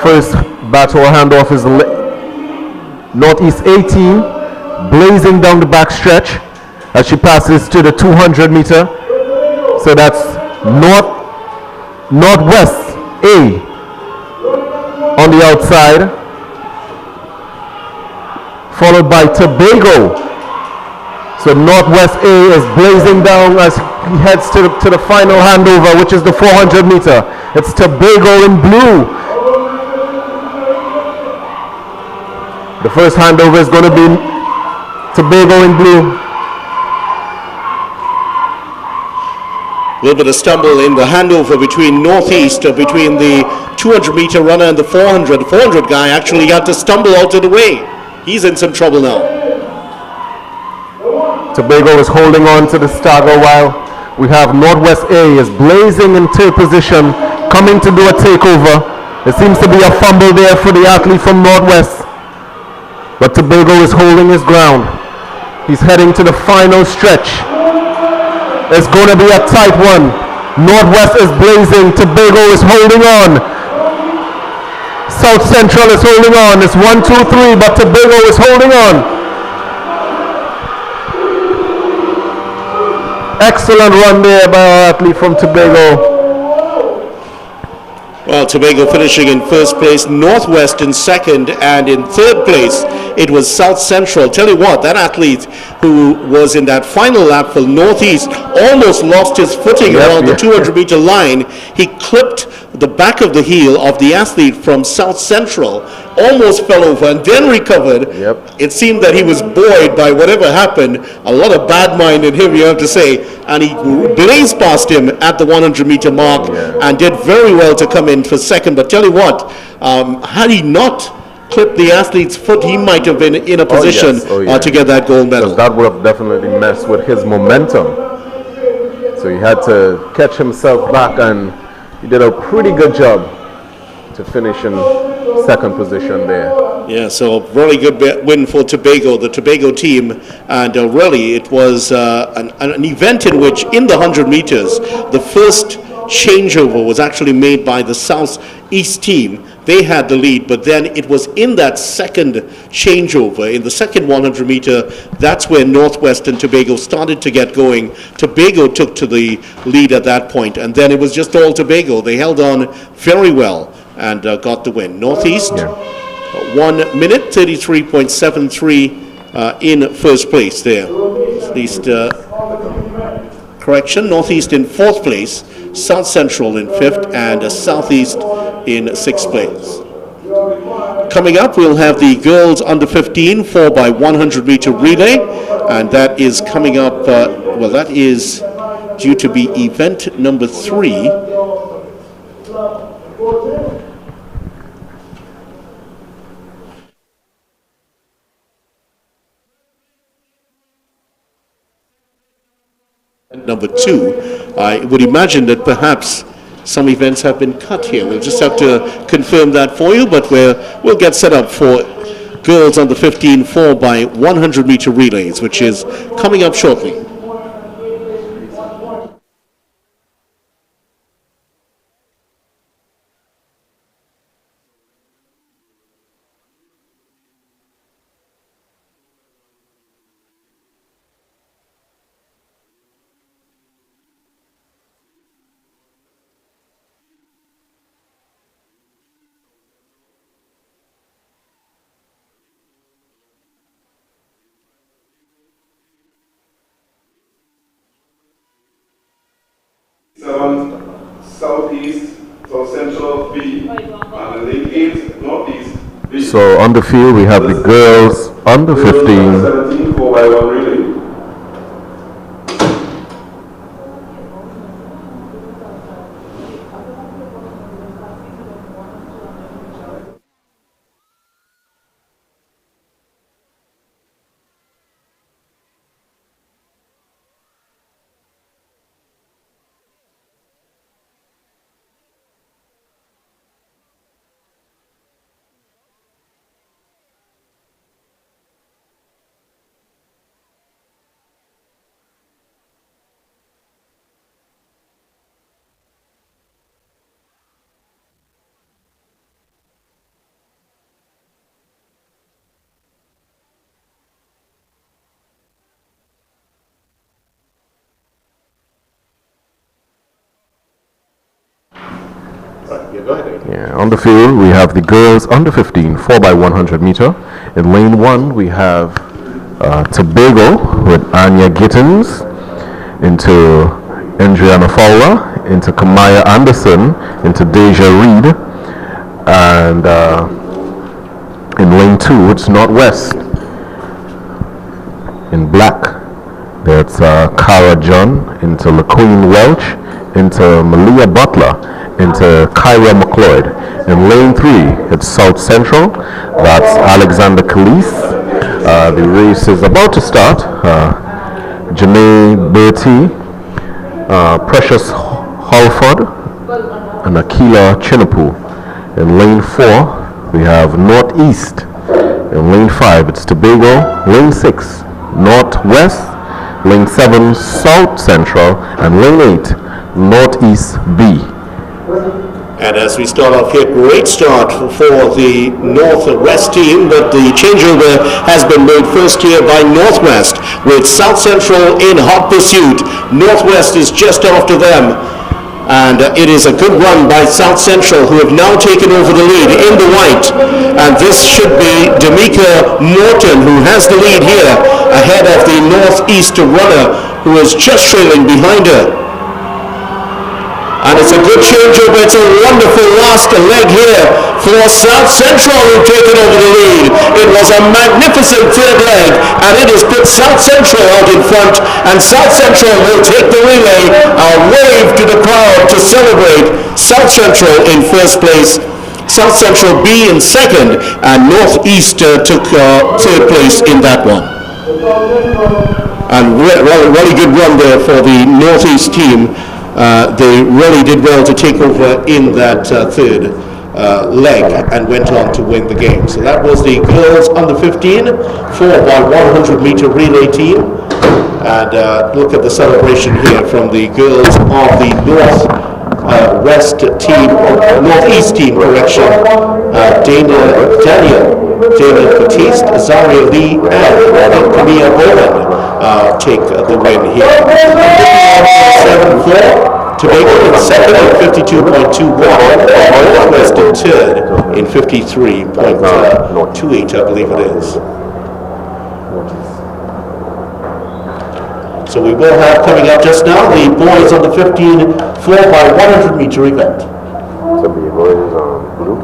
First battle handoff is Northeast 18, blazing down the back stretch as she passes to the 200 meter. So that's Northwest A on the outside, followed by Tobago. So Northwest A is blazing down as he heads to the final handover, which is the 400 meter. It's Tobago in blue. The first handover is going to be Tobago in blue. A little bit of stumble in the handover between Northeast, between the 200-meter runner and the 400. The 400 guy actually got to stumble out of the way. He's in some trouble now. Tobago is holding on to the stagger while we have Northwest A is blazing in tail position, coming to do a takeover. There seems to be a fumble there for the athlete from Northwest, but Tobago is holding his ground. He's heading to the final stretch. It's going to be a tight one. Northwest is blazing. Tobago is holding on. South Central is holding on. It's 1, 2, 3, but Tobago is holding on. Excellent run there by our athlete from Tobago. Well, Tobago finishing in first place, Northwest in second, and in third place it was South Central. Tell you what, that athlete who was in that final lap for Northeast almost lost his footing around the 200-meter line. He clipped the back of the heel of the athlete from South Central, almost fell over and then recovered. It seemed that he was buoyed by whatever happened. A lot of bad mind in him, you have to say, and he blazed past him at the 100-meter mark and did very well to come in for second. But tell you what, had he not clipped the athlete's foot, he might have been in a position to get that gold medal. That would have definitely messed with his momentum. So he had to catch himself back, and he did a pretty good job to finish in second position there. Yeah, so really good win for Tobago, the Tobago team, and really it was an event in which in the 100 meters the first changeover was actually made by the Southeast team. They had the lead, but then it was in that second changeover, in the second 100 meter, that's where Northwest and Tobago started to get going. Tobago took to the lead at that point, and then it was just all Tobago. They held on very well and got the win. Northeast, 1 minute 33.73 in first place there. At least, correction, Northeast in fourth place, South Central in fifth, and Southeast in sixth place. Coming up, we'll have the girls under 15 4x100 meter relay, and that is coming up, well, that is due to be event number 3. Number 2, I would imagine that perhaps some events have been cut here. We'll just have to confirm that for you, but we'll get set up for girls under 15 4x100 meter relays, which is coming up shortly. 7 southeast, south central B, and lane 8 northeast B. So on the field we have the girls under 15. 17 4x1 relay. Yeah, on the field we have the girls under 15 4x100 meter. In lane 1 we have Tobago with Anya Gittins into Andriana Fowler, into Kamaya Anderson, into Deja Reed, and in lane 2 it's Northwest. In black there's Cara John into LaQueen Welch, into Malia Butler, into Kyra McLeod. In lane 3 it's South Central, that's Alexander Calise. The race is about to start. Janae Bertie, Precious Holford, and Akila Chinapu. In lane 4 we have Northeast. In lane 5 it's Tobago. Lane 6 Northwest. Lane 7 South Central, and lane 8 Northeast B. And as we start off here, great start for the Northwest team, but the changeover has been made first here by Northwest, with South Central in hot pursuit. Northwest is just after them, and it is a good run by South Central, who have now taken over the lead in the white. And this should be D'Amica Morton, who has the lead here, ahead of the Northeast runner, who is just trailing behind her. And it's a good changeover. It's a wonderful last leg here for South Central, who've taken over the lead. It was a magnificent third leg, and it has put South Central out in front, and South Central will take the relay. A wave to the crowd to celebrate South Central in first place, South Central B in second, and Northeast took third place in that one. And really good run there for the Northeast team. They really did well to take over in that third leg and went on to win the game. So that was the girls under 15 4x100 meter relay team. And look at the celebration here from the girls of the Northwest team, Northeast team, correction. Dana Batiste, Zaria Lee, and Camilla Bowman take the win here. 7-4. Tobago in second at 52.21, Northwest in third in 53.28, I believe it is. So we will have coming up just now the boys on the 15 4x100 meter event. Tobago is blue.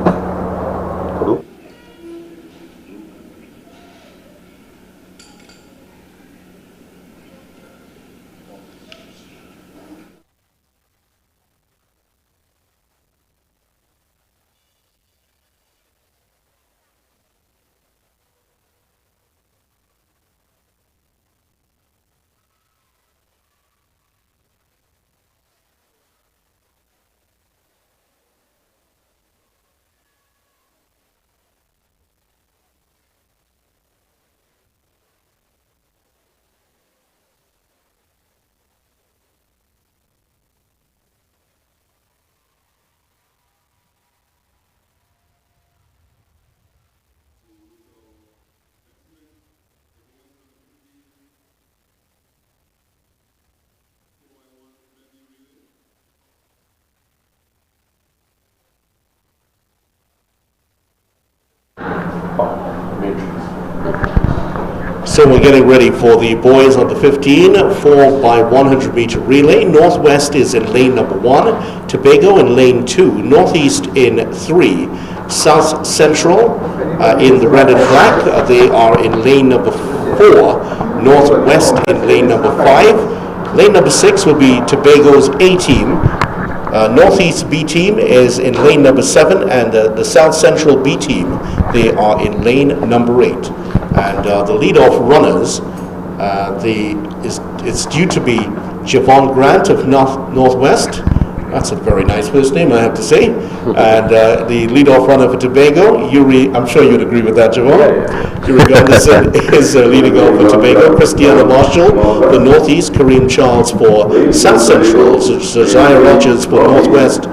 So we're getting ready for the boys on the 15, 4 by 100 meter relay. Northwest is in lane number 1, Tobago in lane 2, Northeast in 3, South Central in the red and black. They are in lane number 4, Northwest in lane number 5. Lane number 6 will be Tobago's A team. Northeast B team is in lane number 7, and the South Central B team, they are in lane number 8. And the leadoff runners, it's due to be Javon Grant of Northwest. That's a very nice first name, I have to say. And the leadoff runner for Tobago, Yuri, I'm sure you'd agree with that, Javon. Yuri Gunderson is leading off for Tobago. Christiana Marshall for Northeast, Kareem Charles for South Central, Josiah Rogers for Northwest,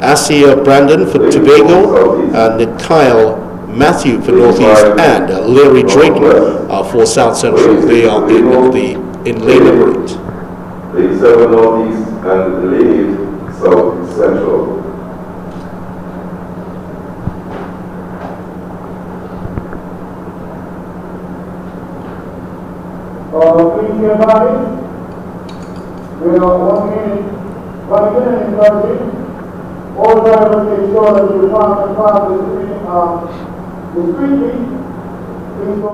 Asia Brandon for Tobago, and Kyle Matthew for Northeast, and Larry Drayton for South Central. They are in lane number 8. Lane 7 Northeast and lane 8 South Central. Please stand by. We are 1 minute. 1 minute and 30. All drivers make sure that you park the car discreetly. Please go.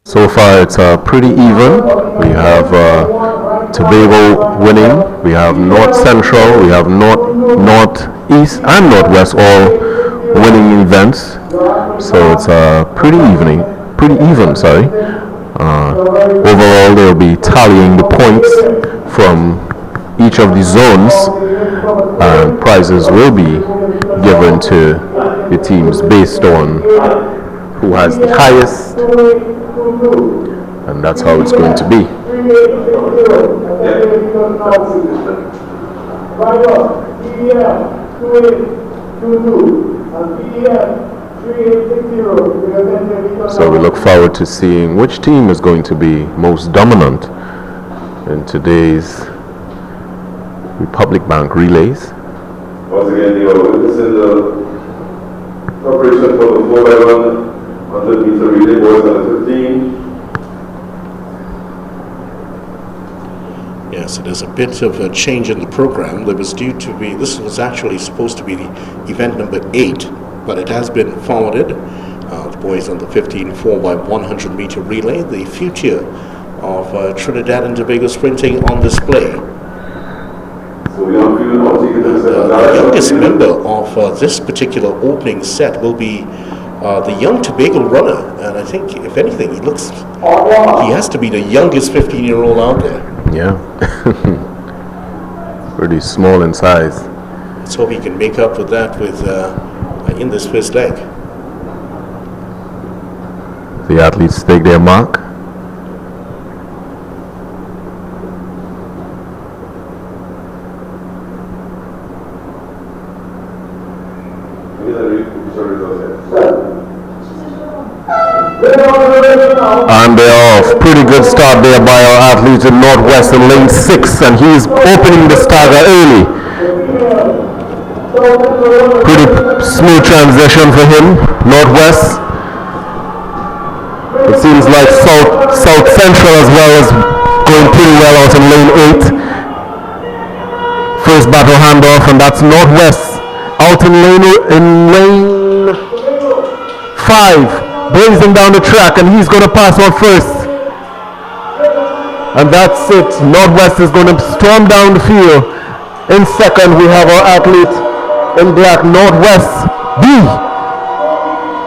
So far it's pretty even. We have Tobago winning, we have North Central, we have Northeast and Northwest all winning events. So it's pretty even, sorry. Overall they'll be tallying the points from each of the zones, and prizes will be given to the teams based on who has the highest, and that's how it's going to be. So we look forward to seeing which team is going to be most dominant in today's Republic Bank relays. Once again, you are witnessing the preparation for the 4 by 100 meter relay, boys under 15. Yes, it is a bit of a change in the program. There was due to be, this was actually supposed to be the event number 8, but it has been forwarded. The boys on the 15 4 by 100 meter relay, the future of Trinidad and Tobago sprinting on display. So we are feeling all the youngest member of this particular opening set will be the young Tobago runner, and I think, if anything, he has to be the youngest 15-year-old out there. Yeah. Pretty small in size. Let's hope he can make up for that in this first leg. The athletes take their mark. And they're off. Pretty good start there by our athletes in Northwest in lane 6, and he's opening the stagger early. Pretty smooth transition for him. Northwest. It seems like South Central as well is going pretty well out in lane 8. First battle handoff, and that's Northwest out in lane 5. Brings him down the track, and he's going to pass on first. And that's it. Northwest is going to storm down the field. In second, we have our athlete in black, Northwest B.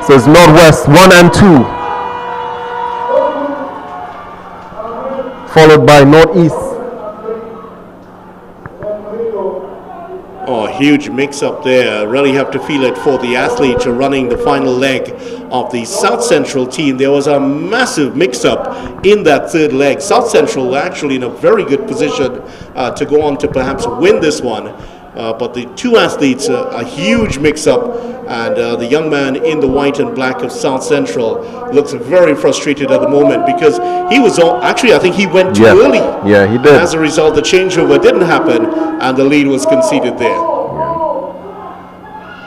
So it's Northwest 1 and 2. Followed by Northeast. Oh, huge mix-up there. Really have to feel it for the athlete running the final leg of the South Central team. There was a massive mix-up in that third leg. South Central actually in a very good position to go on to perhaps win this one. But the two athletes, a huge mix-up, and the young man in the white and black of South Central looks very frustrated at the moment because he was actually, I think he went too early. Yeah, he did. And as a result, the changeover didn't happen, and the lead was conceded there.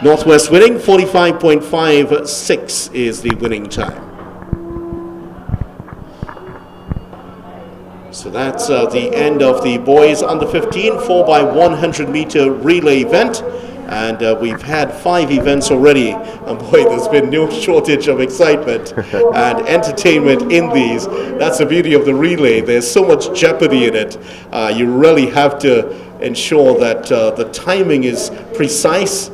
Northwest winning 45.56 is the winning time. So that's the end of the boys under 15 4x100 meter relay event. And we've had 5 events already, and boy, there's been no shortage of excitement and entertainment in these. That's the beauty of the relay. There's so much jeopardy in it. You really have to ensure that the timing is precise.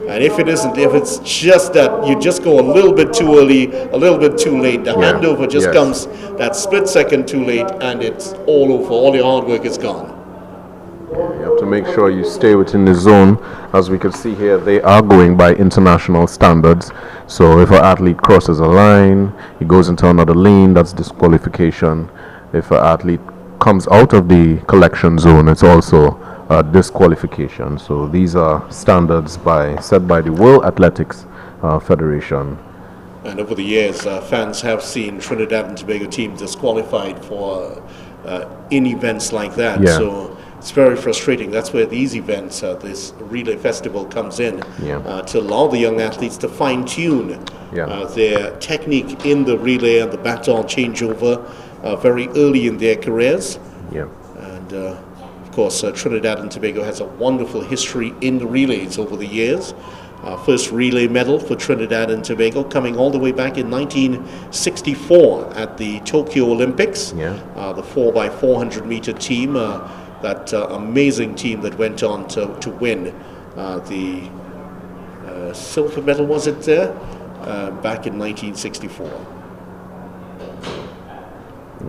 And if it isn't, if it's just that you just go a little bit too early, a little bit too late, the handover just comes that split second too late, and it's all over. All your hard work is gone. You have to make sure you stay within the zone. As we can see here, they are going by international standards. So if an athlete crosses a line, he goes into another lane, that's disqualification. If an athlete comes out of the collection zone, it's also disqualification. So these are standards set by the World Athletics Federation. And over the years, fans have seen Trinidad and Tobago teams disqualified for in events like that. Yeah. So it's very frustrating. That's where these events, this relay festival comes in, to allow the young athletes to fine-tune their technique in the relay and the baton changeover very early in their careers. Yeah. And of course, Trinidad and Tobago has a wonderful history in the relays over the years. First relay medal for Trinidad and Tobago coming all the way back in 1964 at the Tokyo Olympics. The 4x400 meter team, that amazing team that went on to win the silver medal, was it there, back in 1964.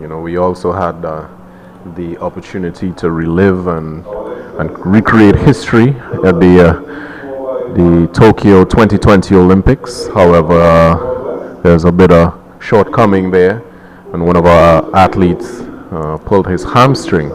You know, we also had the opportunity to relive and recreate history at the Tokyo 2020 Olympics. However, there's a bit of shortcoming there, and one of our athletes pulled his hamstring.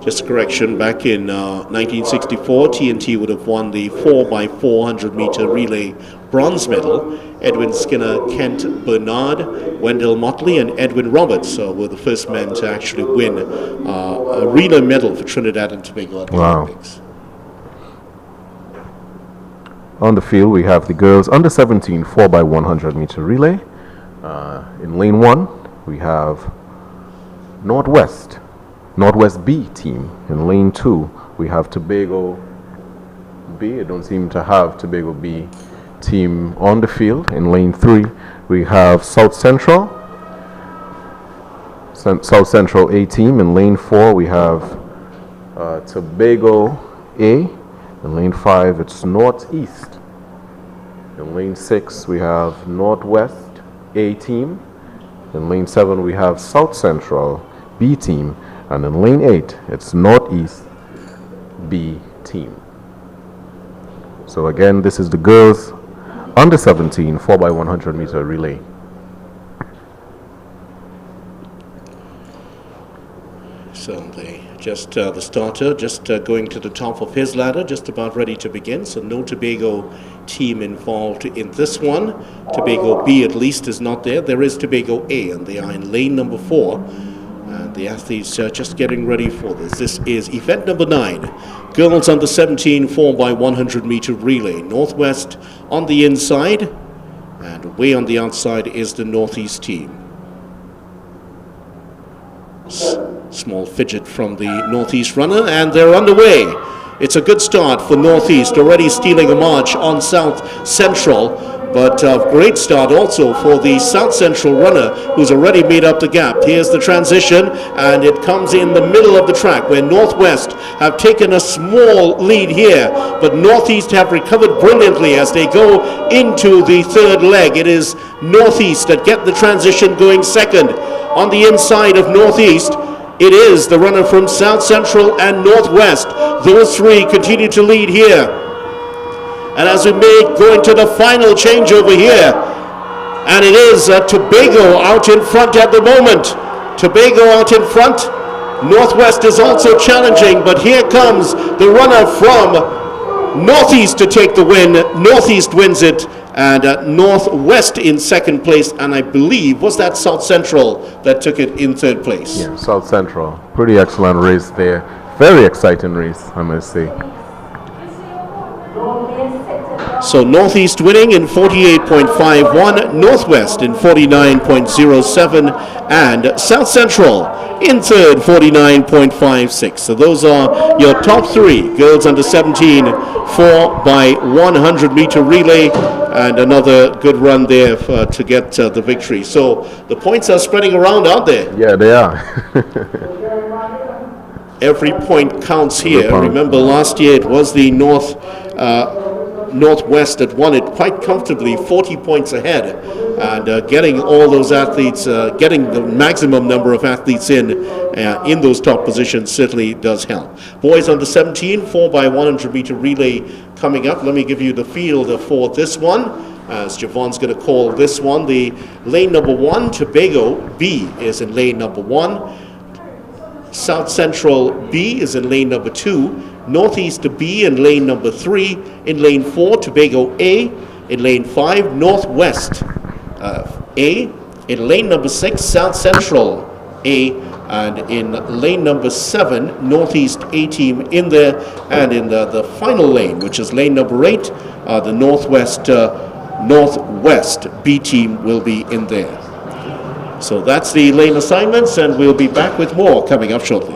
Just a correction, back in 1964, TNT would have won the 4x400 meter relay bronze medal. Edwin Skinner, Kent Bernard, Wendell Motley, and Edwin Roberts were the first men to actually win a relay medal for Trinidad and Tobago at the Olympics. On the field, we have the girls under 17 4x100 meter relay. In lane 1, we have Northwest B team. In lane 2, we have Tobago B. I don't seem to have Tobago B team on the field. In lane 3, we have South Central A team. In lane 4, we have Tobago A. In lane 5, it's Northeast. In lane 6, we have Northwest A team. In lane 7, we have South Central B team. And in lane 8, it's Northeast B team. So again, this is the girls under 17 4x100 meter relay. So the starter just going to the top of his ladder, just about ready to begin. So no Tobago team involved in this one. Tobago B at least is not there. There is Tobago A, and they are in lane number 4. And the athletes are just getting ready for this. This is event number 9. Girls under 17 4x100 meter relay. Northwest on the inside, and way on the outside is the Northeast team. Small fidget from the Northeast runner, and they're underway. It's a good start for Northeast, already stealing a march on South Central, but a great start also for the South Central runner, who's already made up the gap. Here's the transition, and it comes in the middle of the track, where Northwest have taken a small lead here, but Northeast have recovered brilliantly as they go into the third leg. It is Northeast that get the transition going second. On the inside of Northeast, it is the runner from South Central and Northwest. Those three continue to lead here. And as we go into the final changeover here, and it is Tobago out in front at the moment. Tobago out in front. Northwest is also challenging, but here comes the runner from Northeast to take the win. Northeast wins it, and Northwest in second place, and I believe, was that South Central that took it in third place? Yeah, South Central. Pretty excellent race there. Very exciting race, I must say. So Northeast winning in 48.51, Northwest in 49.07, and South Central in third, 49.56. So those are your top three. Girls under 17, 4 by 100 meter relay, and another good run there to get the victory. So the points are spreading around, aren't they? Yeah, they are. Every point counts here. Remember, last year it was the Northwest that won it quite comfortably, 40 points ahead, and getting all those athletes, getting the maximum number of athletes in those top positions certainly does help. Boys under 17, 4 by 100 meter relay coming up. Let me give you the field for this one, as Javon's going to call this one. The lane number 1, Tobago B is in lane number 1. South Central B is in lane number 2. Northeast B in lane number 3. In lane 4, Tobago A. In lane 5, Northwest A. In lane number 6, South Central A. And in lane number 7, Northeast A team in there. And in the final lane, which is lane number 8, the Northwest B team will be in there. So that's the lane assignments, and we'll be back with more coming up shortly.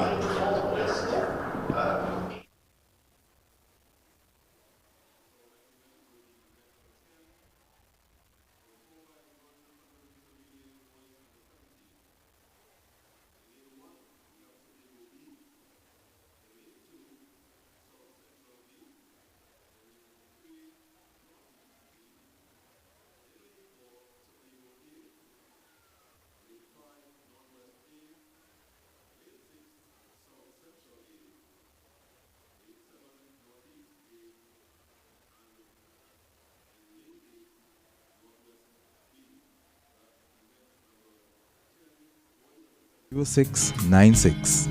Zero 696.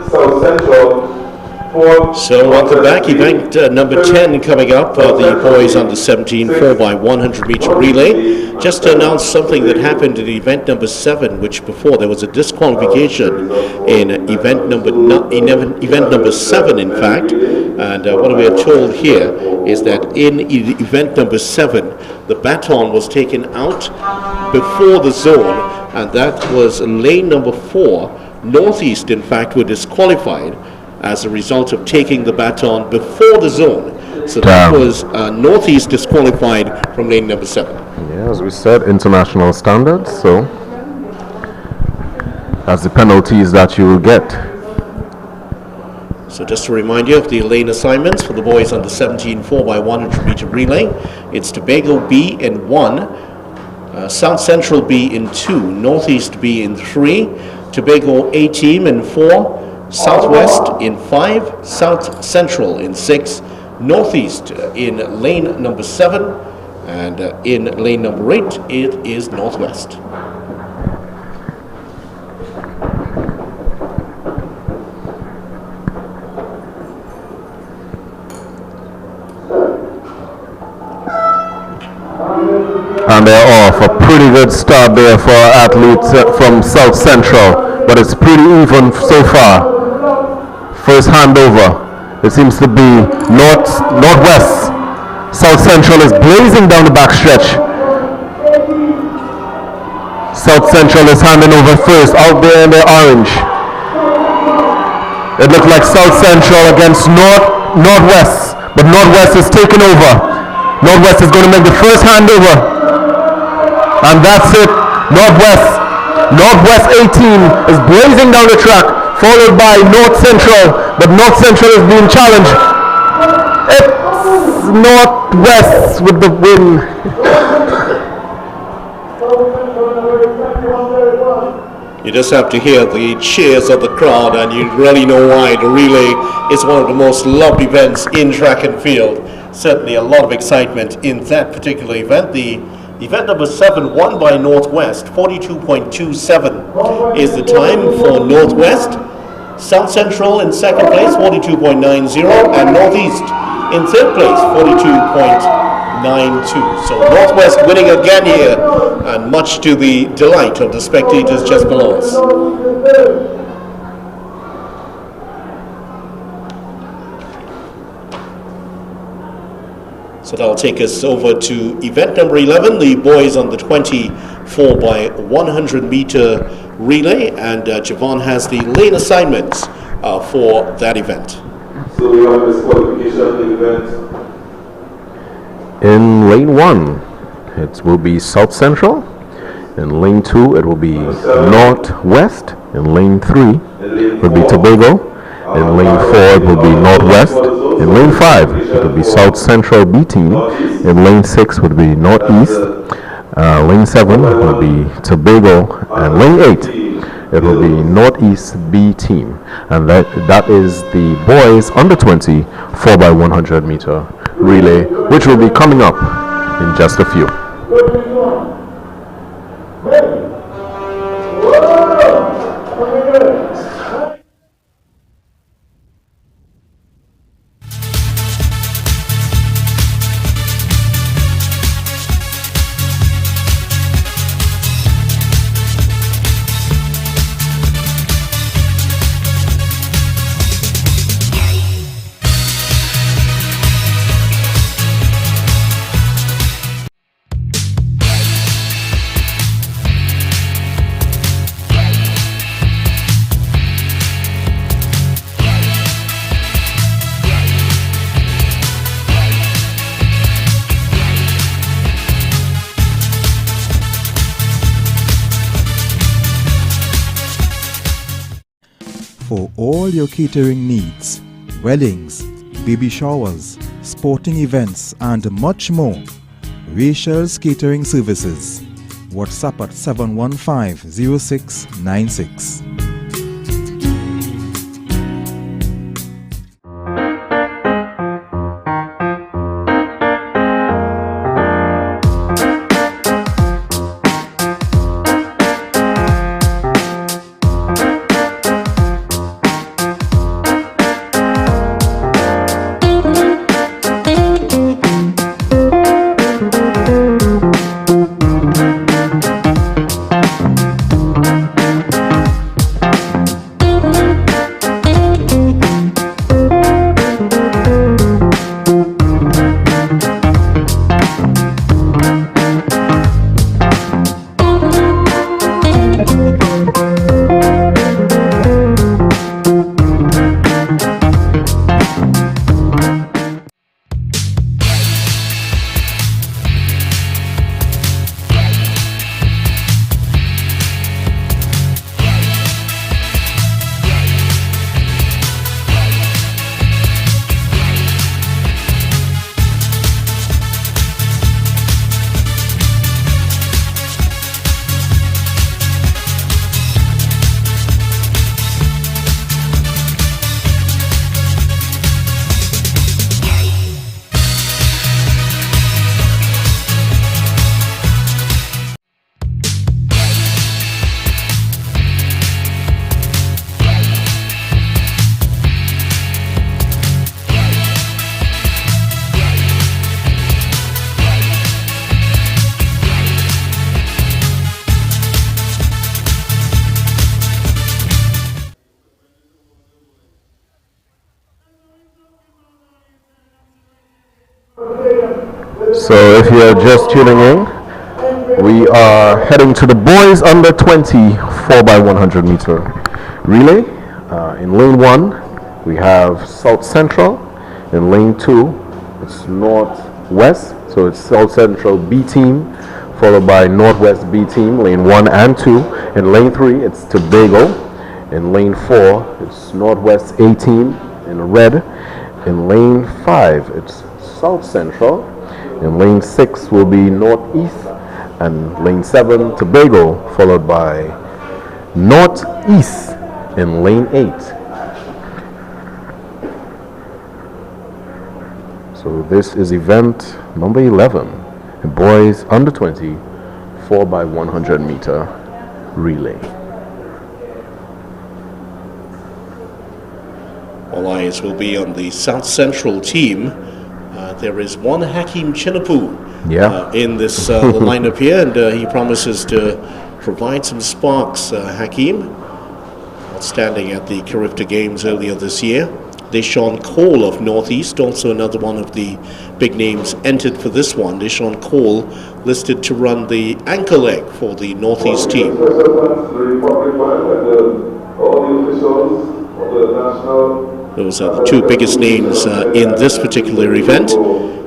South Central. So welcome back. Event number 10 coming up, the boys under 17 4 by 100 meter relay. Just to announce something that happened in event number 7, which before there was a disqualification in event number 7, in fact. And what we are told here is that in event number 7, the baton was taken out before the zone, and that was lane number 4. Northeast, in fact, were disqualified as a result of taking the baton before the zone. So that was Northeast disqualified from lane number 7. Yeah, as we said, international standards, so that's the penalties that you will get. So just to remind you of the lane assignments for the boys under 17 4x100 meter relay. It's Tobago B in 1, South Central B in 2, Northeast B in 3, Tobago A team in 4, Southwest in 5, South Central in 6, Northeast in lane number 7, and in lane number 8 it is Northwest. And they're off. A pretty good start there for our athletes from South Central, but it's pretty even so far. First handover, it seems to be northwest. South Central is blazing down the backstretch. South Central is handing over first, out there in the orange. It looked like South Central against Northwest, but Northwest is taking over. Northwest is going to make the first handover. And that's it. Northwest 18 is blazing down the track, followed by North Central, but North Central is being challenged. It's Northwest with the win. You just have to hear the cheers of the crowd and you really know why. The relay is one of the most loved events in track and field. Certainly a lot of excitement in that particular event. The event number 7 won by Northwest. 42.27 is the time for Northwest. South Central in second place, 42.90, and Northeast in third place, 42.92. So Northwest winning again here, and much to the delight of the spectators just below us. So that'll take us over to event number 11, the boys on the 24x100 meter relay, and Javon has the lane assignments for that event. So we have this qualification of the event. In lane 1, it will be South Central. In lane 2, it will be Northwest. In lane 3, it will be Tobago. In lane 4, it will be Northwest. In lane 5, it will be South Central B team. In lane 6 would be Northeast. Lane 7 will be Tobago. And lane 8, it will be Northeast B team. And that is the boys under 20 4x100 meter relay, which will be coming up in just a few. For all your catering needs, weddings, baby showers, sporting events and much more, Rachel's Catering Services. WhatsApp at 715-0696. So if you're just tuning in, we are heading to the boys under 20 4x100 meter relay. In lane 1, we have South Central. In lane 2, it's Northwest. So it's South Central B team, followed by Northwest B team, lane 1 and 2. In lane 3, it's Tobago. In lane 4, it's Northwest A team in red. In lane 5, it's South Central. In lane 6 will be Northeast. And lane 7, Tobago, followed by Northeast in lane 8. So this is event number 11, boys under 20 4x100 meter relay. All eyes will be on the South Central team. There is one Hakeem Chinapu in this lineup here, and he promises to provide some sparks. Hakeem, outstanding at the Carifta Games earlier this year. Deshaun Cole of Northeast, also another one of the big names entered for this one. Deshaun Cole listed to run the anchor leg for the Northeast team. Those are the two biggest names in this particular event.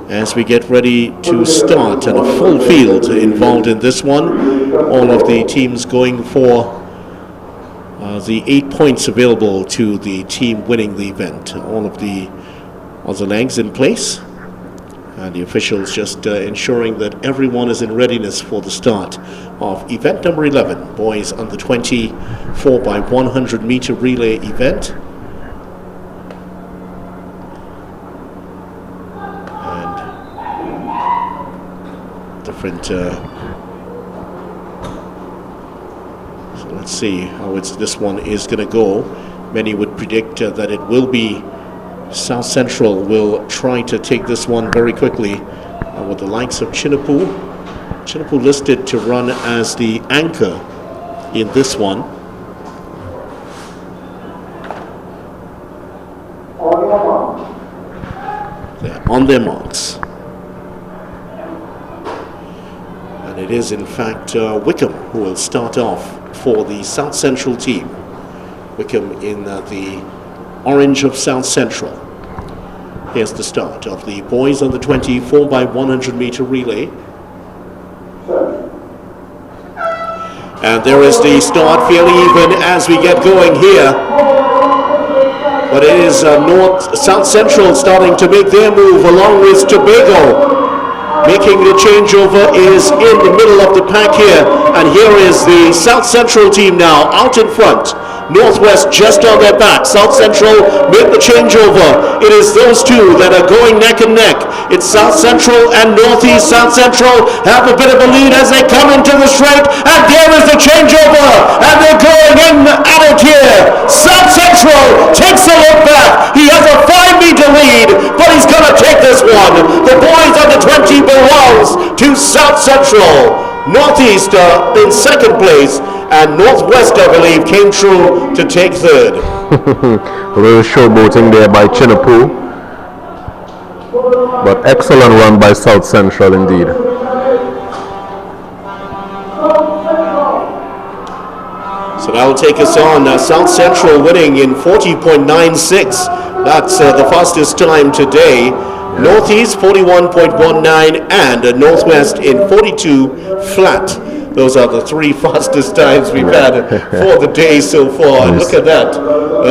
As we get ready to start, and a full field involved in this one, all of the teams going for the 8 points available to the team winning the event. All of the other legs in place, and the officials just ensuring that everyone is in readiness for the start of event number 11, boys under 20 4x100 meter relay event. Different. So let's see how this one is going to go. Many would predict that it will be South Central will try to take this one very quickly with the likes of Chinapu. Chinapu listed to run as the anchor in this one. They're on their marks. It is in fact Wickham who will start off for the South Central team. Wickham in the orange of South Central. Here's the start of the boys under 20 4x100 meter relay. And there is the start, fairly even as we get going here. But it is South Central starting to make their move along with Tobago. Making the changeover is in the middle of the pack here, and here is the South Central team now out in front. Northwest just on their back. South Central make the changeover. It is those two that are going neck and neck. It's South Central and Northeast. South Central have a bit of a lead as they come into the straight, and there is the changeover, and they're going in at it here. South Central takes a look back. He has a 5-meter lead, but he's going to take this one. The boys under 20 belongs to South Central. Northeast in second place, and Northwest, I believe, came through to take third. A little showboating there by Chinapu, but excellent run by South Central indeed. So that will take us on. South Central winning in 40.96. That's the fastest time today. Northeast 41.19 and Northwest in 42 flat. Those are the three fastest times we've had for the day so far. Look at that.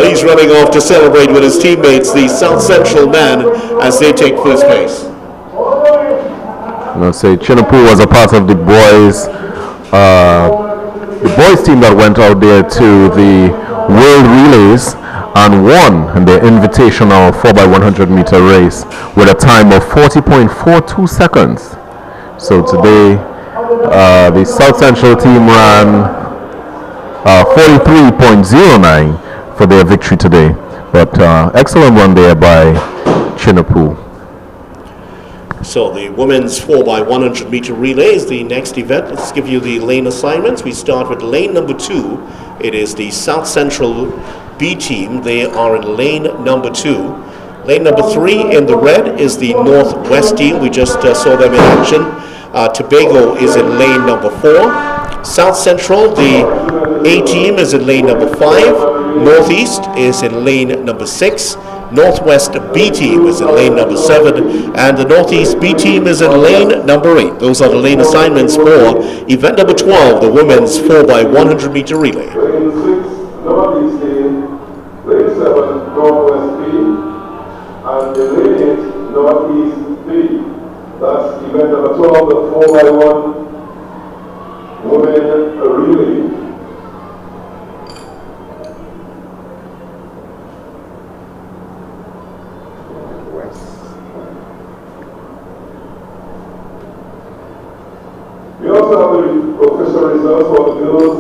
He's running off to celebrate with his teammates, the South Central man, as they take first place. I'll say Chinapu was a part of the boys team that went out there to the World Relays and won the invitational 4x100 meter race with a time of 40.42 seconds. So today the South Central team ran 43.09 for their victory today. But excellent run there by Chinapu. So the women's 4x100 meter relay is the next event. Let's give you the lane assignments. We start with lane number 2. It is the South Central B team. They are in lane number 2. Lane number 3 in the red is the Northwest team. We just saw them in action. Tobago is in lane number 4. South Central, the A team, is in lane number 5. Northeast is in lane number 6. Northwest B team is in lane number 7, and the Northeast B team is in lane number 8. Those are the lane assignments for event number 12, the women's 4x100 meter relay. Lane 6, Northeast A, lane 7, Northwest B, and the lane 8, Northeast B. That's event number 12, the 4x1 women relay. We also have the official results for the girls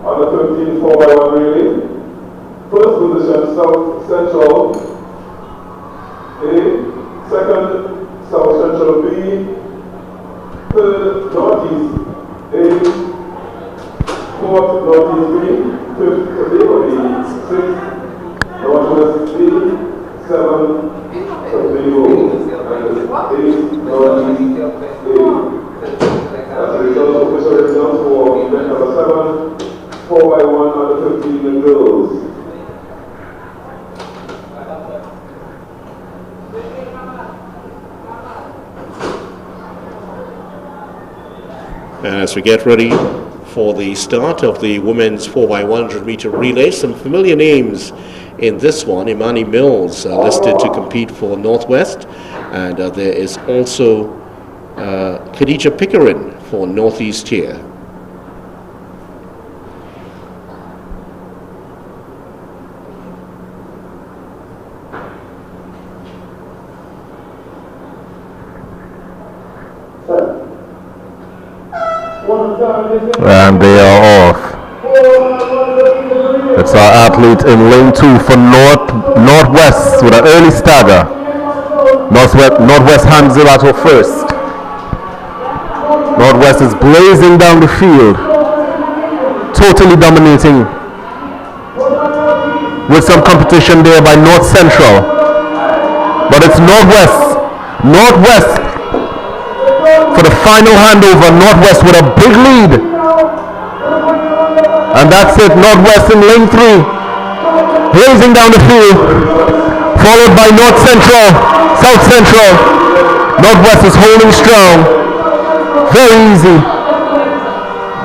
on the 13 4x1 relay. First position, South Central A. Second, South Central B. Third, Northeast A. Fourth, Northeast B. Fifth, Tobago B. Sixth, Northwest B. Seventh, Tobago. And eighth, Northeast A. As a result, official results for event number 7, 4x1 under 15 girls. As we get ready for the start of the women's 4x100 meter relay, some familiar names in this one. Imani Mills listed to compete for Northwest, and there is also Khadija Pickering for Northeast here. And they are off. It's our athlete in lane 2 for Northwest with an early stagger. Northwest hands it at her first. Northwest is blazing down the field, totally dominating, with some competition there by North Central. But it's Northwest for the final handover. Northwest with a big lead. And that's it, Northwest in lane 3, blazing down the field, followed by North Central, South Central. Northwest is holding strong. Very easy.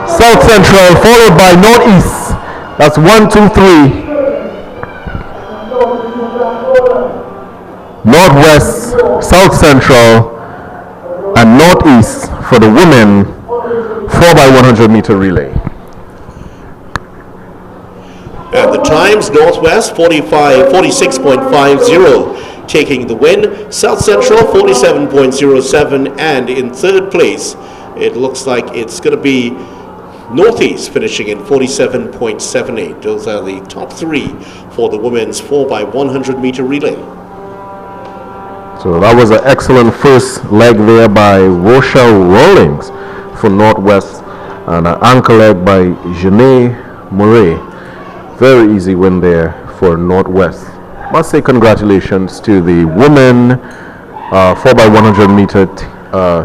South Central followed by Northeast. That's 1, 2, 3. Northwest, South Central, and Northeast for the women 4x100 meter relay. At the times, Northwest 46.50 taking the win, South Central 47.07, and in third place it looks like it's going to be Northeast finishing in 47.78. Those are the top 3 for the women's 4x100 meter relay. So that was an excellent first leg there by Rochelle Rawlings for Northwest, and an anchor leg by Janae Murray. Very easy win there for Northwest. Must say congratulations to the women 4x100 meter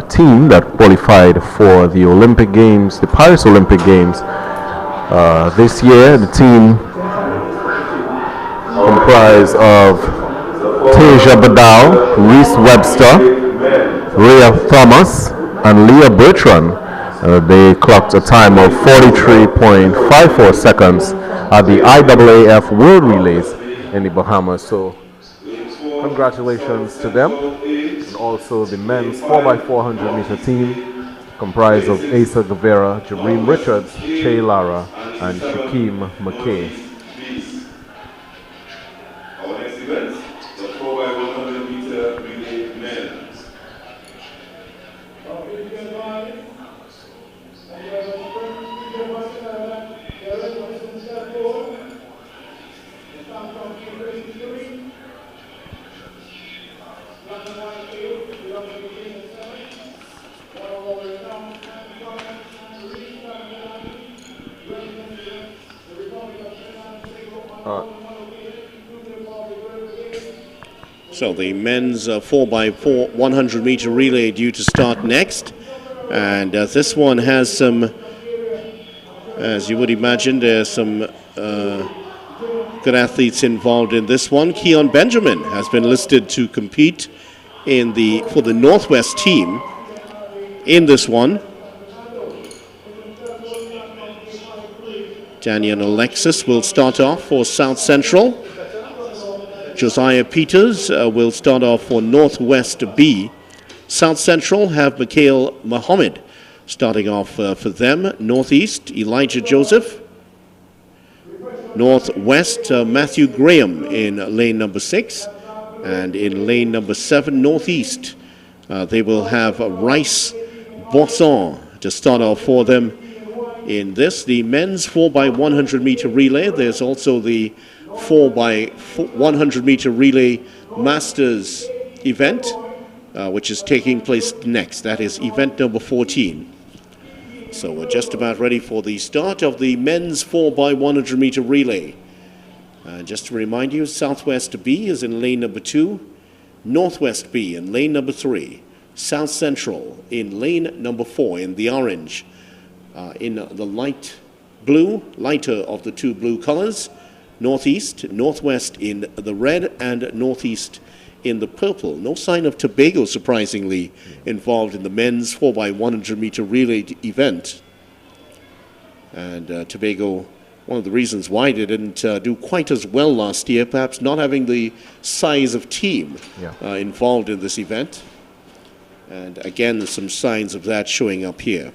team that qualified for the Olympic Games, the Paris Olympic Games. This year, the team comprised of Tasia Badal, Reese Webster, Rhea Thomas, and Leah Bertrand. They clocked a time of 43.54 seconds at the IAAF World Relays in the Bahamas. So congratulations to them. And also the men's 4x400 meter team comprised of Asa Guevara, Jabreem Richards, Che Lara, and Shaquem McKay. Our next event, the 4x100 meter relay men. So the men's 4x4 100-meter relay due to start next. And this one has some, as you would imagine, there's some good athletes involved in this one. Keon Benjamin has been listed to compete for the Northwest team in this one. Daniel Alexis will start off for South Central. Josiah Peters will start off for Northwest B. South Central have Mikhail Mohammed starting off for them. Northeast, Elijah Joseph. Northwest, Matthew Graham in lane number 6. And in lane number 7, Northeast, they will have Rice Bosson to start off for them in this. The men's 4x100-meter relay. There's also the 4x100-meter relay Masters event, which is taking place next. That is event number 14. So we're just about ready for the start of the men's 4x100-meter relay. Just to remind you, Southwest B is in lane number 2, Northwest B in lane number 3, South Central in lane number 4 in the orange, in the light blue, lighter of the two blue colors, Northeast, Northwest in the red, and Northeast in the purple. No sign of Tobago, surprisingly, involved in the men's 4x100-meter relay event. And Tobago, one of the reasons why they didn't do quite as well last year, perhaps not having the size of team involved in this event. And again, there's some signs of that showing up here.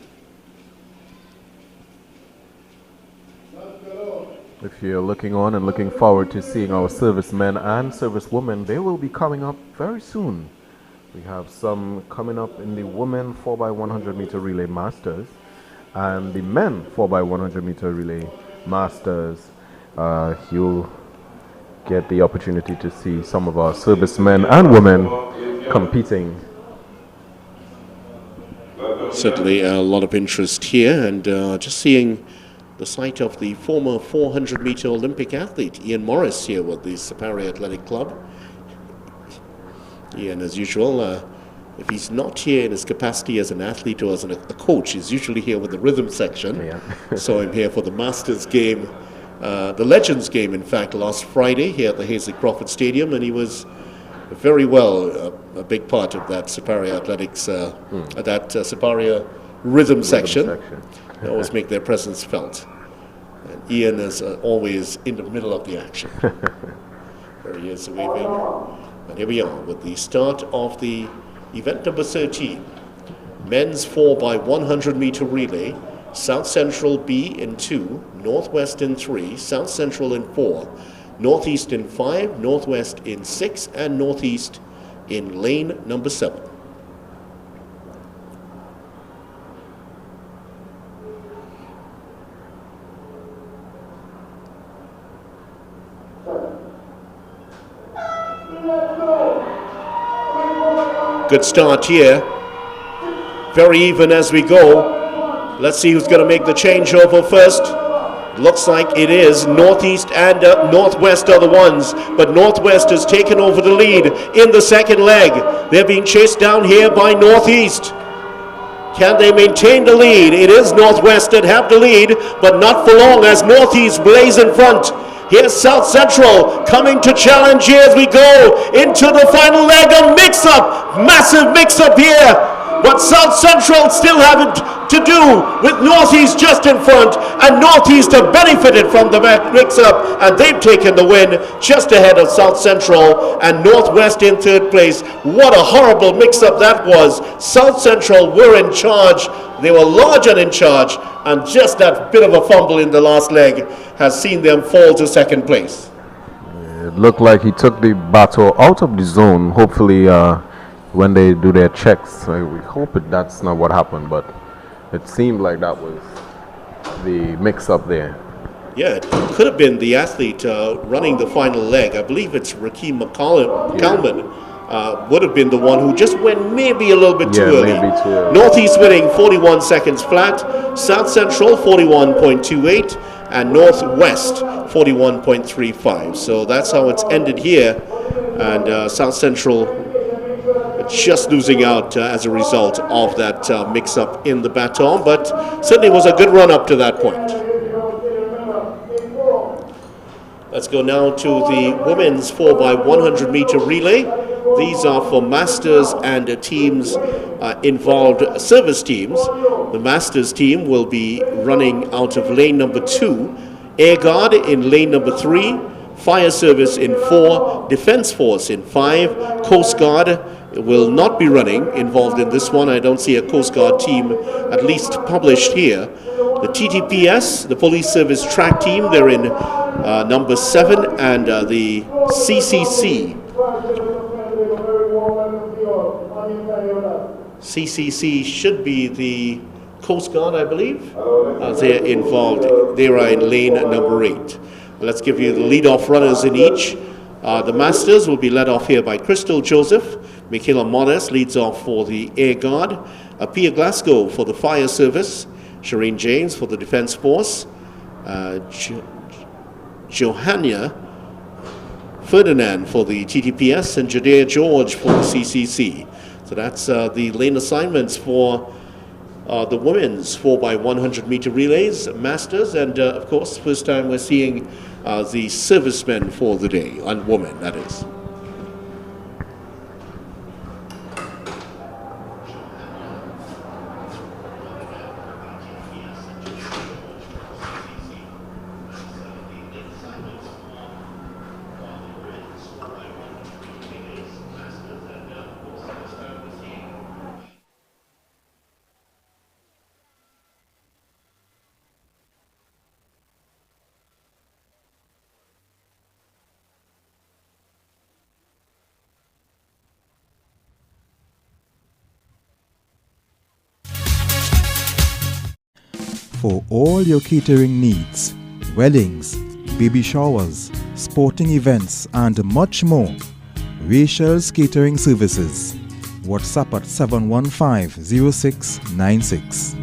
If you're looking on and looking forward to seeing our servicemen and servicewomen, they will be coming up very soon. We have some coming up in the women 4x100-meter relay masters and the men 4x100-meter relay masters. You'll get the opportunity to see some of our servicemen and women competing. Certainly a lot of interest here, and just seeing the sight of the former 400-meter Olympic athlete, Ian Morris, here with the Sapari Athletic Club. Ian, as usual, if he's not here in his capacity as an athlete or as a coach, he's usually here with the rhythm section. Yeah. Saw him here for the Masters game, the Legends game, in fact, last Friday here at the Hazley Crawford Stadium, and he was very well a big part of that Sapari Athletics, that Sapari rhythm section. They always make their presence felt. And Ian is always in the middle of the action. There he is waving. And here we are with the start of the event number 13. Men's 4x100-meter relay. South Central B in 2, Northwest in 3, South Central in 4, Northeast in 5, Northwest in 6, and Northeast in lane number 7. Good start here. Very even as we go. Let's see who's going to make the changeover first. Looks like it is Northeast and Northwest are the ones, but Northwest has taken over the lead in the second leg. They're being chased down here by Northeast. Can they maintain the lead? It is Northwest that have the lead, but not for long as Northeast blaze in front. Here's South Central coming to challenge here as we go into the final leg. A mix-up, massive mix-up here. But South Central still have it to do with Northeast just in front, and Northeast have benefited from the mix-up, and they've taken the win just ahead of South Central and Northwest in third place. What a horrible mix-up that was. South Central were in charge. They were large and in charge, and just that bit of a fumble in the last leg has seen them fall to second place. It looked like he took the battle out of the zone. Hopefully, when they do their checks, we hope that's not what happened, but it seemed like that was the mix-up there. Yeah, it could have been the athlete running the final leg. I believe it's Rakeem McCallum would have been the one who just went maybe a little bit too early. Maybe too early. Northeast winning 41 seconds flat, South Central 41.28, and Northwest 41.35. So that's how it's ended here. and South Central just losing out as a result of that mix-up in the baton, but certainly was a good run up to that point. Let's go now to the women's 4x100 meter relay. These are for masters and teams involved, service teams. The masters team will be running out of lane number 2, Air Guard in lane number 3, Fire Service in 4, Defense Force in 5, Coast Guard will not be running involved in this one. I don't see a Coast Guard team at least published here. The TTPS, the Police Service Track Team, they're in number 7, and the CCC. CCC should be the Coast Guard, I believe. They're involved. They are in lane number 8. Let's give you the lead-off runners in each. The Masters will be led off here by Crystal Joseph. Michaela Modest leads off for the Air Guard. Pia Glasgow for the Fire Service. Shireen James for the Defense Force. Johanna Ferdinand for the TTPS, and Judea George for the CCC. So that's the lane assignments for the women's 4x100 meter relays, masters, and of course, first time we're seeing the servicemen for the day, and women, that is. For all your catering needs, weddings, baby showers, sporting events, and much more, Rachel's Catering Services. WhatsApp at 715-0696.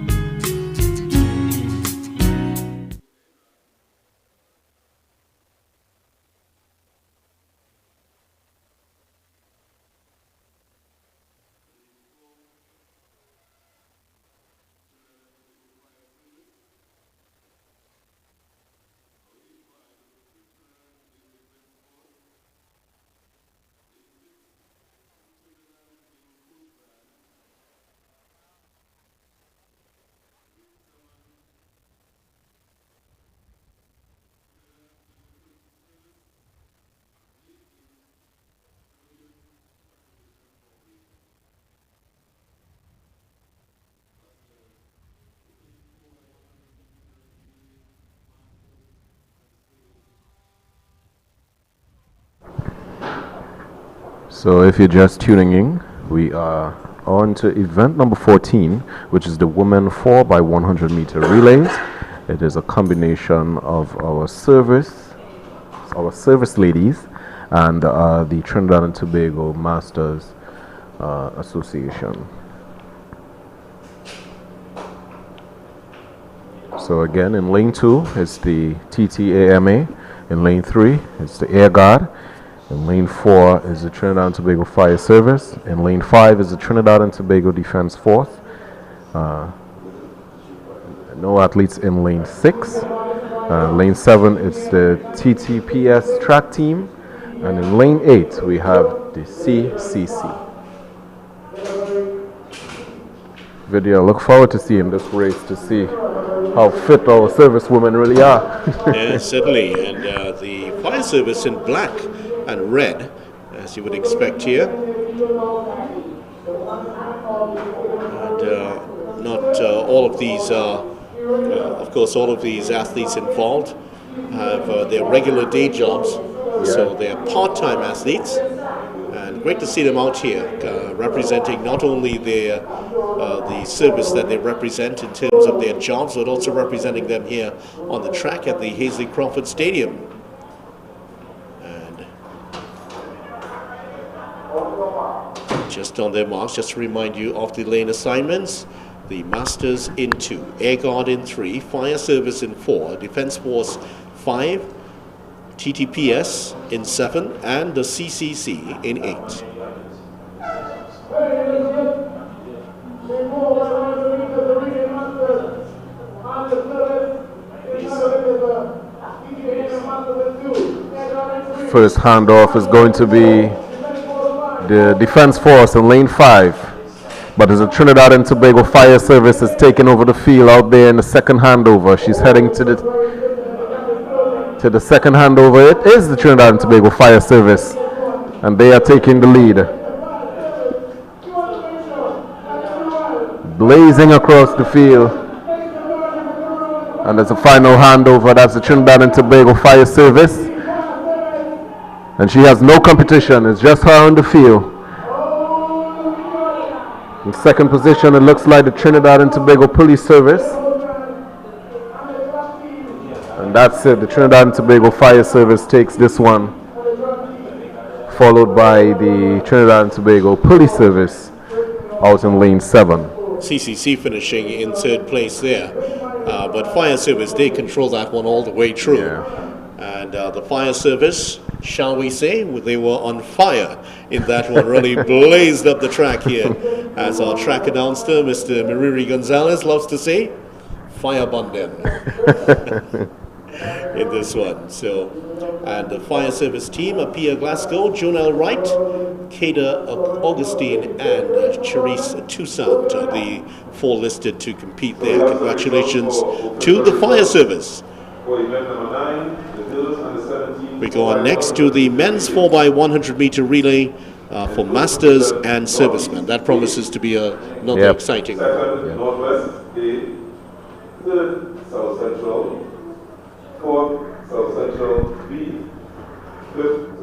So if you're just tuning in, we are on to event number 14, which is the women 4x100 meter relays. It is a combination of our service ladies, and the Trinidad and Tobago Masters Association. So again, in lane 2 is the TTAMA. In lane 3 is the Air Guard. In lane 4 is the Trinidad and Tobago Fire Service. In lane 5 is the Trinidad and Tobago Defense Force. No athletes in lane 6. Lane 7 is the TTPS track team. And in lane 8 we have the CCC. Video, look forward to seeing this race to see how fit our servicewomen really are. Yeah, certainly. And the Fire Service in black and red, as you would expect here. And not all of these, of course, all of these athletes involved have their regular day jobs, so they're part-time athletes. And great to see them out here, representing not only their the service that they represent in terms of their jobs, but also representing them here on the track at the Hazley Crawford Stadium. Just on their marks, just to remind you of the lane assignments. The Masters in 2, Air Guard in 3, Fire Service in 4, Defense Force 5, TTPS in 7, and the CCC in 8. First handoff is going to be the Defense Force in lane 5. But as the Trinidad and Tobago Fire Service is taking over the field out there in the second handover, she's heading to the second handover. It is the Trinidad and Tobago Fire Service, and they are taking the lead. Blazing across the field. And there's a final handover. That's the Trinidad and Tobago Fire Service. And she has no competition. It's just her on the field. In second position, it looks like the Trinidad and Tobago Police Service. And that's it. The Trinidad and Tobago Fire Service takes this one, followed by the Trinidad and Tobago Police Service out in lane 7. CCC finishing in 3rd place there. But Fire Service, they control that one all the way through. Yeah. And the Fire Service, shall we say, they were on fire in that one, really blazed up the track here. As our track announcer, Mr. Miriri Gonzalez, loves to say, fire bundle in this one. So, and the Fire Service team, Pia Glasgow, Jonelle Wright, Kada Augustine, and Charisse Toussaint, the 4 listed to compete there. Congratulations to the Fire Service. For event number 9, the Hills under 17. We go on next to the men's 4x100 meter relay for masters and servicemen. That promises to be another exciting one. 2nd, Northwest A, 3rd, South Central, 4th, South Central B, 5th,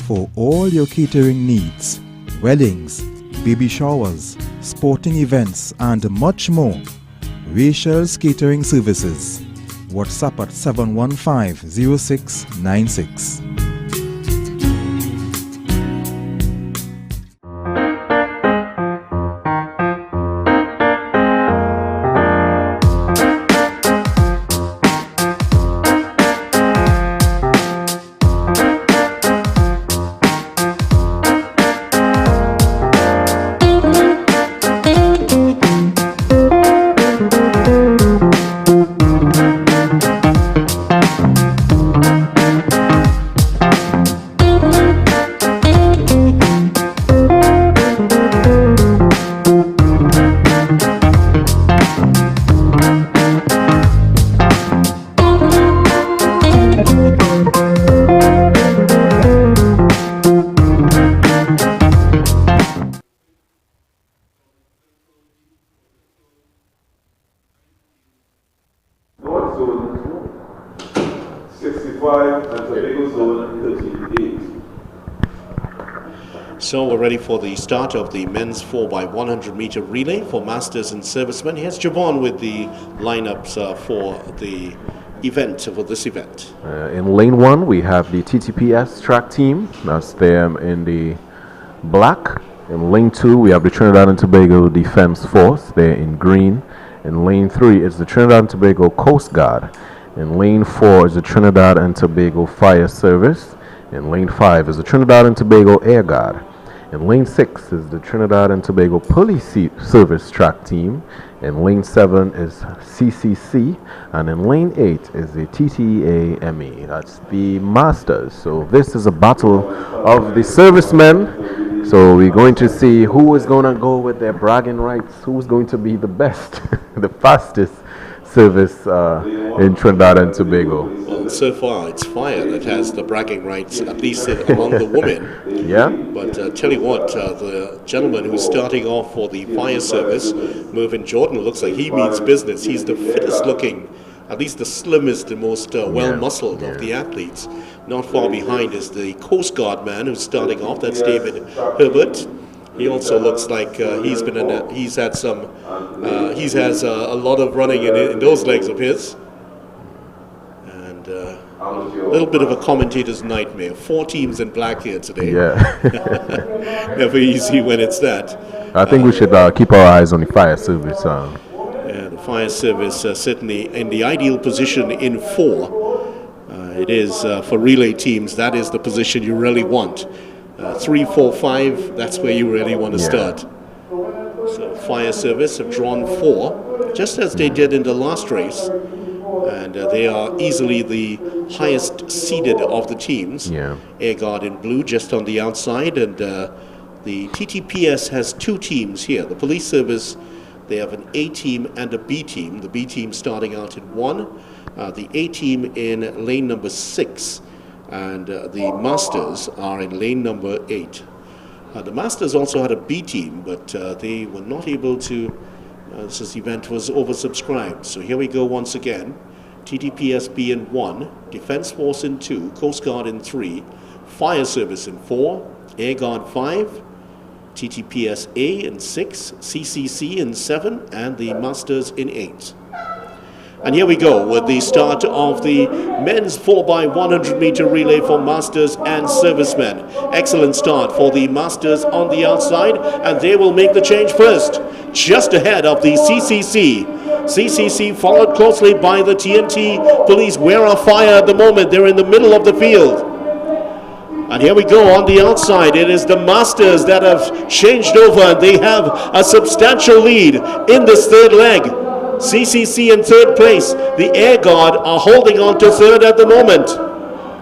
For all your catering needs, weddings, baby showers, sporting events and much more, Rachel's Catering Services. WhatsApp at 715-0696. 65 and Tobago Zone 38. So we're ready for the start of the men's 4x100 meter relay for masters and servicemen. Here's Javon with the lineups for the event, for this event. In lane 1, we have the TTPS track team. That's them in the black. In lane 2, we have the Trinidad and Tobago Defense Force. They're in green. In lane 3, it's the Trinidad and Tobago Coast Guard. In lane 4 is the Trinidad and Tobago Fire Service. In lane 5 is the Trinidad and Tobago Air Guard. In lane 6 is the Trinidad and Tobago Police Service track team. In lane 7 is CCC. And in lane 8 is the TTAME. That's the Masters. So this is a battle of the servicemen. So we're going to see who is going to go with their bragging rights, who's going to be the best, the fastest service in Trinidad and Tobago. Well, so far it's Fire that has the bragging rights, at least among the women. Yeah. But tell you what, the gentleman who's starting off for the Fire Service, Mervyn Jordan, looks like he means business. He's the fittest looking, at least the slimmest, the most well-muscled of the athletes. Not far behind is the Coast Guard man who's starting off. That's David Herbert. He also looks like he has a lot of running in those legs of his. And a little bit of a commentator's nightmare. 4 teams in black here today. Yeah. Never easy when it's that. I think we should keep our eyes on the fire service. Yeah, the fire service certainly in the ideal position in 4. It is for relay teams, that is the position you really want. 3, 4, 5, that's where you really want to start. So fire service have drawn 4, just as they did in the last race. And they are easily the highest seeded of the teams. Yeah. Air Guard in blue just on the outside, and the TTPS has 2 teams here. The police service, they have an A team and a B team. The B team starting out in 1, the A team in lane number 6, and the Masters are in lane number 8. The Masters also had a B team, but they were not able to, this event was oversubscribed. So here we go once again. TTPS B in 1, Defense Force in 2, Coast Guard in 3, Fire Service in 4, Air Guard 5, TTPS A in 6, CCC in 7, and the Masters in 8. And here we go with the start of the men's 4x100 meter relay for masters and servicemen. Excellent start for the masters on the outside, and they will make the change first, just ahead of the CCC. CCC followed closely by the TNT Police. We're on fire at the moment. They're in the middle of the field. And here we go on the outside. It is the masters that have changed over. They have a substantial lead in this third leg. CCC in 3rd place. The Air Guard are holding on to 3rd at the moment.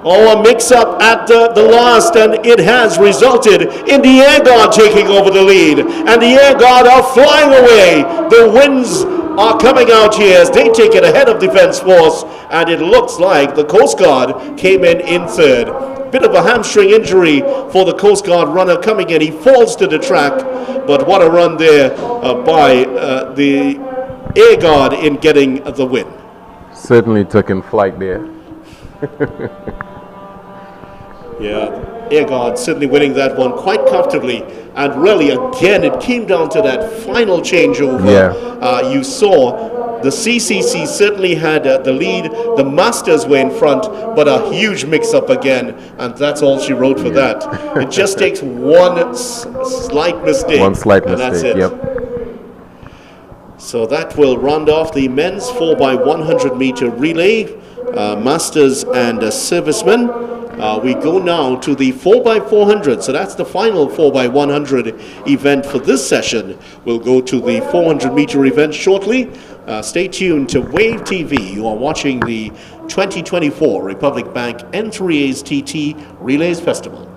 Oh, a mix-up at the last, and it has resulted in the Air Guard taking over the lead. And the Air Guard are flying away. The winds are coming out here as they take it ahead of Defense Force, and it looks like the Coast Guard came in 3rd. Bit of a hamstring injury for the Coast Guard runner coming in. He falls to the track, but what a run there by the Air Guard in getting the win. Certainly took in flight there. Yeah, Air Guard certainly winning that one quite comfortably. And really, again, it came down to that final changeover. Yeah. You saw the CCC certainly had the lead. The Masters were in front, but a huge mix-up again. And that's all she wrote for that. It just takes one slight mistake. One slight and mistake, that's it. yep. So that will round off the men's 4x100 meter relay, masters and servicemen. We go now to the 4x400, so that's the final 4x100 event for this session. We'll go to the 400 meter event shortly. Stay tuned to Wave TV. You are watching the 2024 Republic Bank N3A's TT Relays Festival.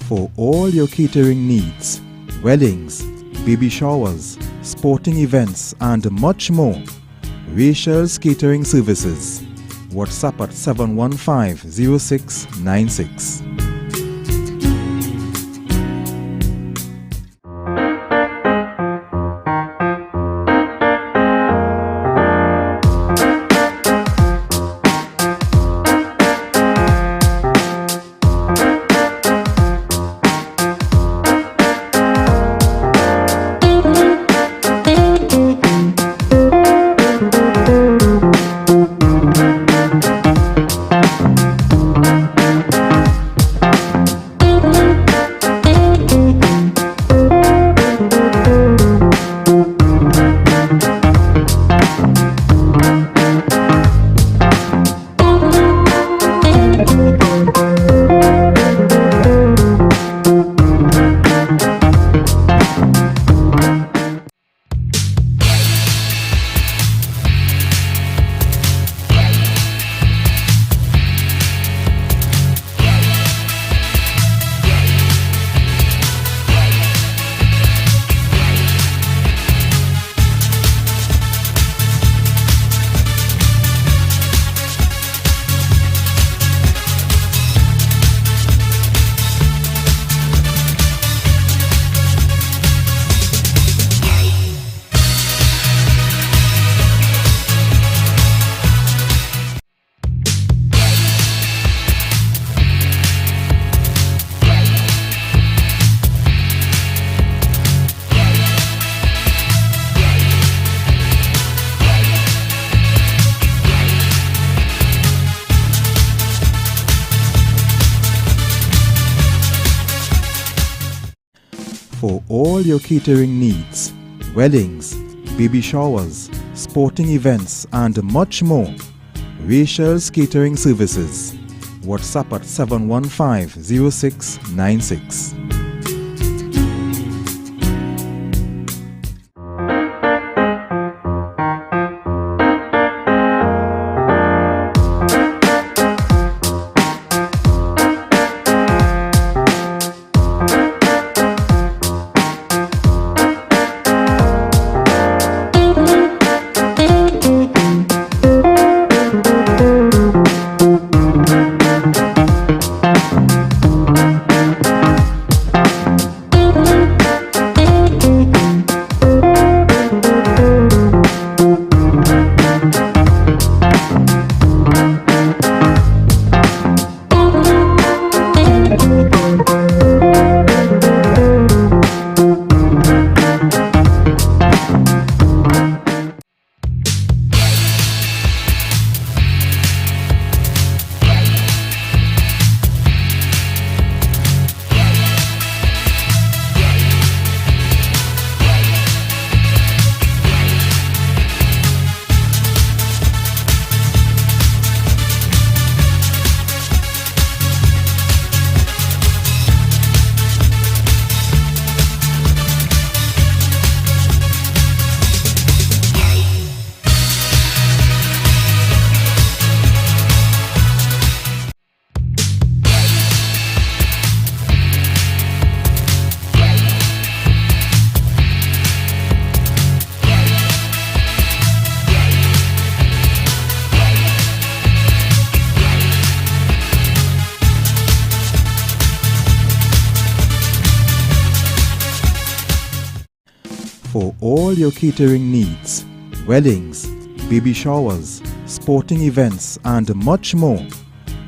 For all your catering needs, weddings, baby showers, sporting events and much more, Rachel's Catering Services. WhatsApp at 715-0696. For all your catering needs, weddings, baby showers, sporting events and much more, Rachel's Catering Services. WhatsApp at 715-0696. For all your catering needs, weddings, baby showers, sporting events, and much more,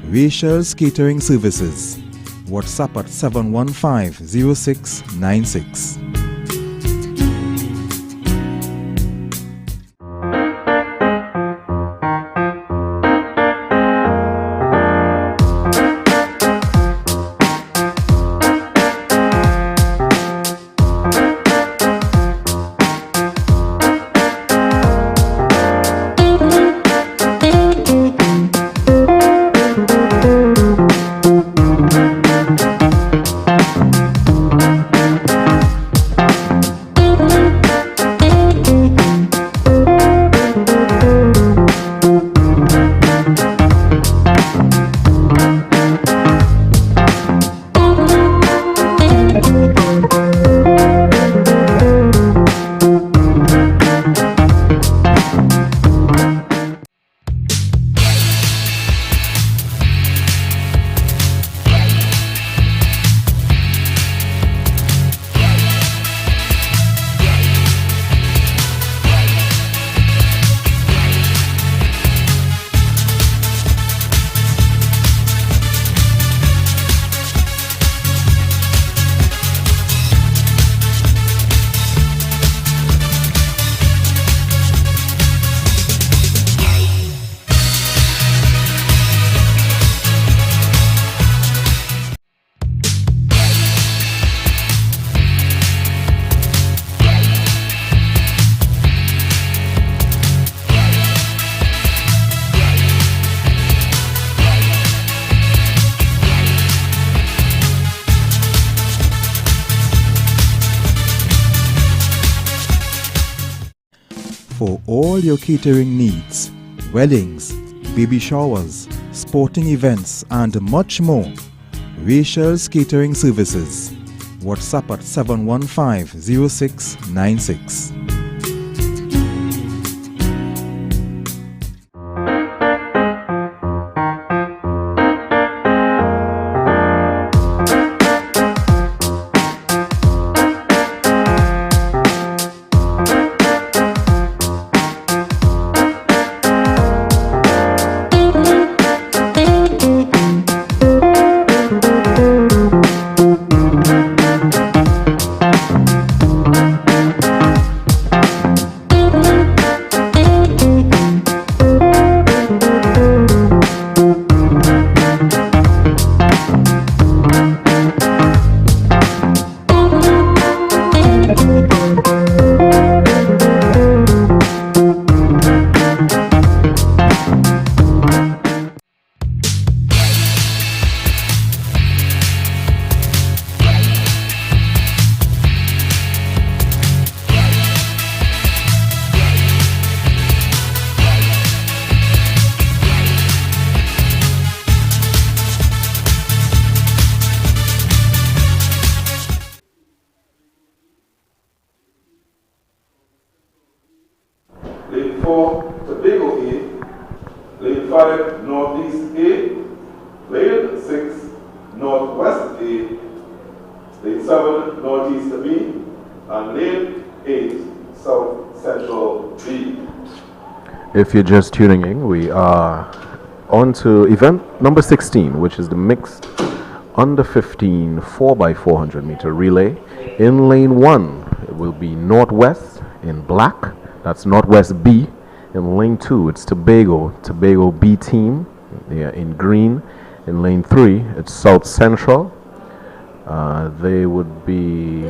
Rachel's Catering Services. WhatsApp at 715-0696. For all your catering needs, weddings, baby showers, sporting events, and much more, Rachel's Catering Services. WhatsApp at 715-0696. Lane 4, TOBAGO A. Lane 5, Northeast A. Lane 6, Northwest A. Lane 7, Northeast B. And Lane 8, South Central B. If you're just tuning in, we are on to event number 16, which is the mixed under 15 4x400 meter relay. In lane 1, it will be Northwest in black. That's Northwest B. In lane 2, it's TOBAGO B team. They are in green. In lane 3, it's South Central. They would be,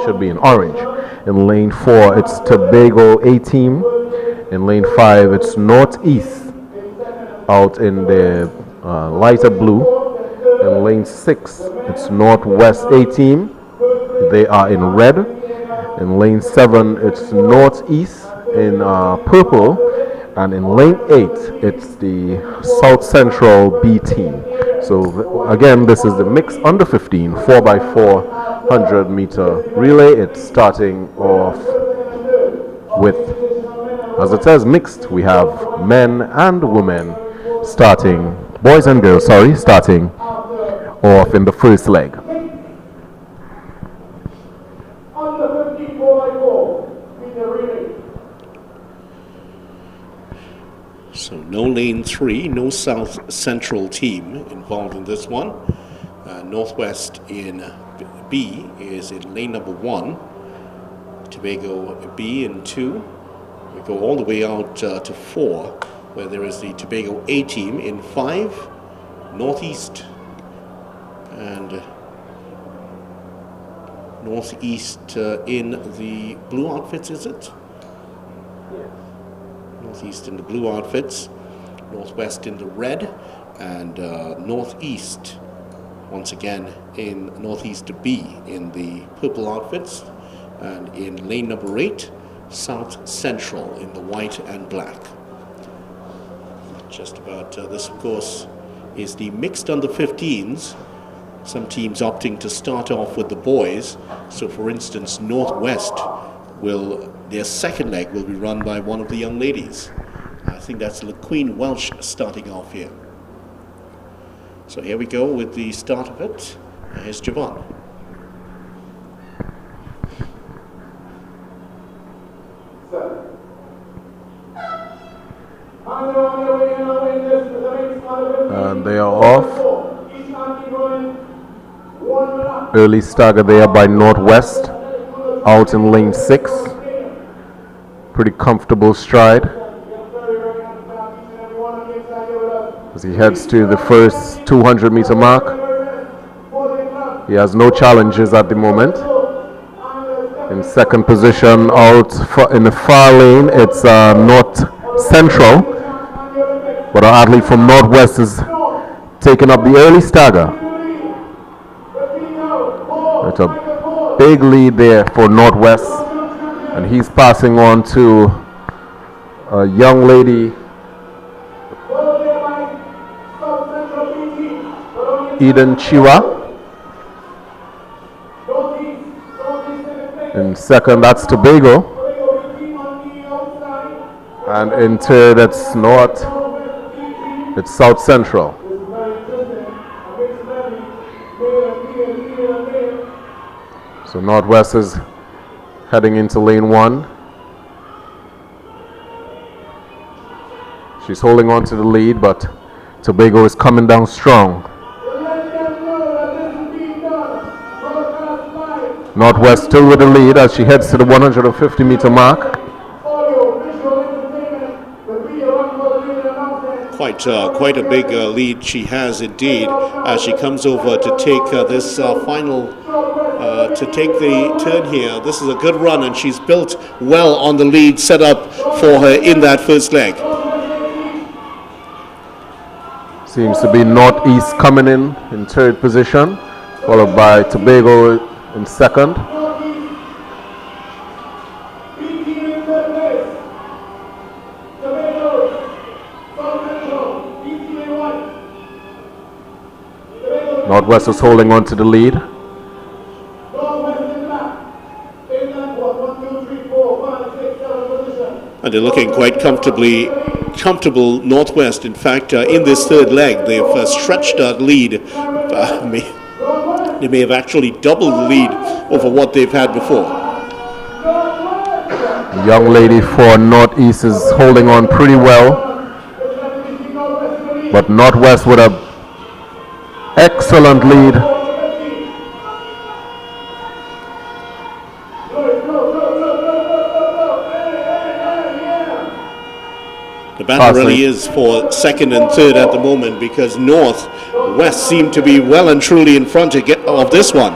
should be in orange. In lane 4, it's TOBAGO A team. In lane 5, it's Northeast out in the lighter blue. In lane 6, it's Northwest A team. They are in red. In lane 7, it's Northeast in purple. And in lane 8, it's the South Central B team. So again, this is the mixed under 15 4x400 meter relay. It's starting off with, as it says, mixed. We have men and women starting, boys and girls, starting off in the first leg. On the 15 4x4 in the relay. So no lane 3, no South Central team involved in this one. Northwest in B is in lane number 1. Tobago B in 2. We go all the way out to 4, where there is the Tobago A team in 5. Northeast and Northeast in the blue outfits, is it? Yes. Northeast in the blue outfits, Northwest in the red, and Northeast once again in Northeast B in the purple outfits, and in lane number 8, South Central in the white and black. Just about this, of course, is the mixed under 15s. Some teams opting to start off with the boys. So, for instance, Northwest their second leg will be run by one of the young ladies. I think that's LaQueen Welsh starting off here. So here we go with the start of it. Here's Javon. And they are off. Early stagger there by Northwest, out in lane 6. Pretty comfortable stride as he heads to the first 200-meter mark. He has no challenges at the moment. In second position, out in the far lane, it's North Central, but our athlete from Northwest is taking up the early stagger. It's a big lead there for Northwest, and he's passing on to a young lady, Eden Chiwa. In second, that's Tobago. And in third, it's South Central. So Northwest is heading into lane 1. She's holding on to the lead, but Tobago is coming down strong. Northwest still with the lead as she heads to the 150-meter mark. Quite a big lead she has indeed as she comes over to take this to take the turn here. This is a good run, and she's built well on the lead set up for her in that first leg. Seems to be Northeast coming in third position, followed by Tobago in second. Northwest is holding on to the lead. And they're looking quite comfortable, Northwest. In fact, in this third leg, they've stretched that lead. They may have actually doubled the lead over what they've had before. The young lady for Northeast is holding on pretty well, but Northwest with an excellent lead. The battle really is for second and third at the moment, because Northwest seem to be well and truly in front of this one.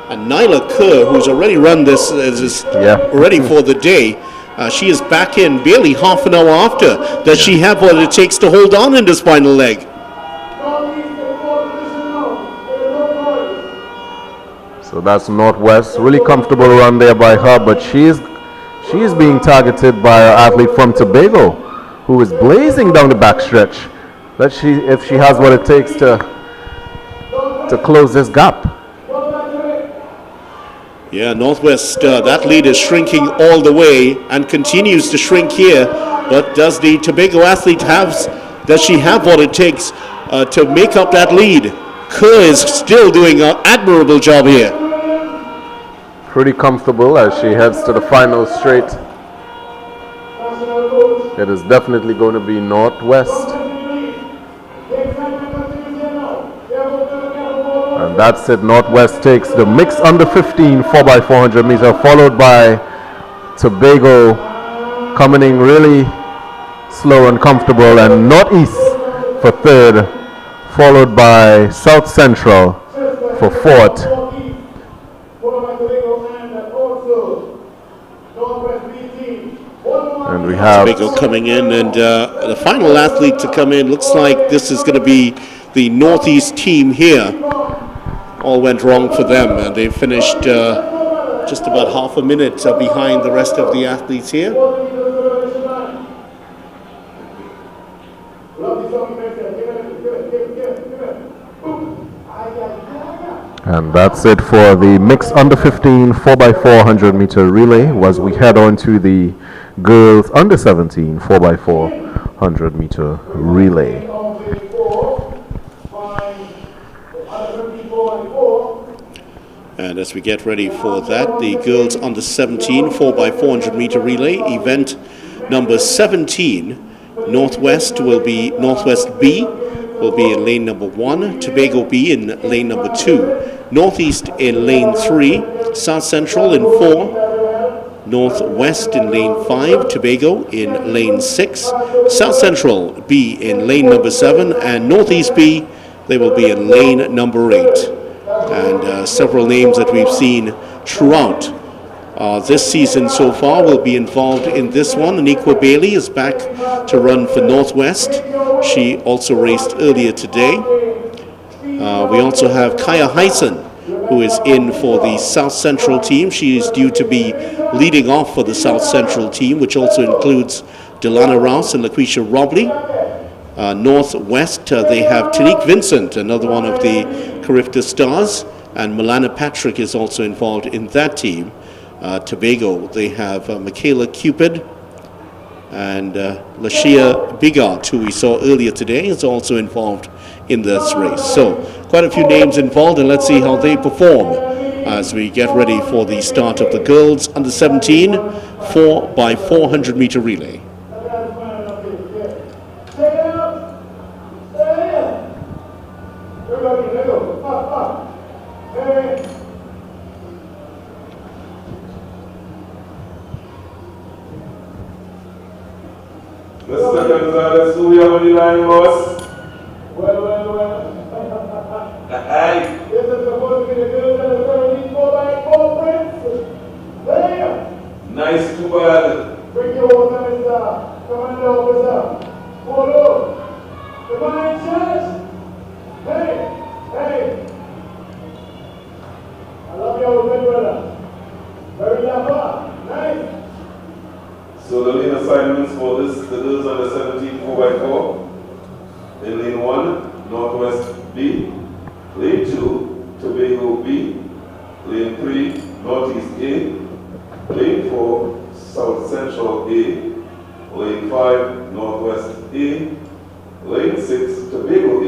And Nyla Kerr, who's already run this, is ready for the day. She is back in barely half an hour after. Does she have what it takes to hold on in this final leg? So that's Northwest. Really comfortable run there by her, but she's being targeted by an athlete from Tobago, who is blazing down the backstretch. Let's see if she has what it takes to close this gap. Yeah, Northwest, that lead is shrinking all the way and continues to shrink here. But does the Tobago athlete does she have what it takes to make up that lead? Kerr is still doing an admirable job here. pretty comfortable as she heads to the final straight. It is definitely going to be Northwest. And that's it. Northwest takes the mixed under 15 4x400 meter, followed by Tobago coming in really slow and comfortable, and Northeast for third, followed by South Central for fourth. And we have Tobago coming in, and the final athlete to come in looks like this is going to be the Northeast team here. All went wrong for them, and they finished just about half a minute behind the rest of the athletes here. And that's it for the mixed under 15 4x400 meter relay, as we head on to the girls under 17 4x400 meter relay. And as we get ready for that, the girls under 17 4x400 meter relay, event number 17, Northwest B will be in lane number 1, Tobago B in lane number 2, Northeast in lane 3, South Central in 4, Northwest in lane 5, Tobago in lane 6, South Central B in lane number 7, and Northeast B, they will be in lane number 8. And several names that we've seen throughout this season so far will be involved in this one. Aniqua Bailey is back to run for Northwest. She also raced earlier today. We also have Kaya Hyson, who is in for the South Central team. She is due to be leading off for the South Central team, which also includes Delana Rouse and LaQuisha Robley. Northwest, they have Tanique Vincent, another one of the Carifta stars, and Milana Patrick is also involved in that team. Tobago, they have Michaela Cupid, and Lashia Bigart, who we saw earlier today, is also involved in this race. So quite a few names involved, and let's see how they perform as we get ready for the start of the girls under 17 4x400 meter relay. Mr. Gonzalez, who we have on the line, boss? Well. Aye. This is supposed to be the girls and the 17 4x4 prince. There. Nice to bad. Bring your water, Mr. Commander Officer. Follow. The man in charge. Hey. I love you, good brother. Very dapper. Nice. So the lane assignments for this, the girls under 17 4x4. In lane 1, Northwest B. Lane 2, Tobago B. Lane 3, Northeast A. Lane 4, South Central A. Lane 5, Northwest A. Lane 6, Tobago A.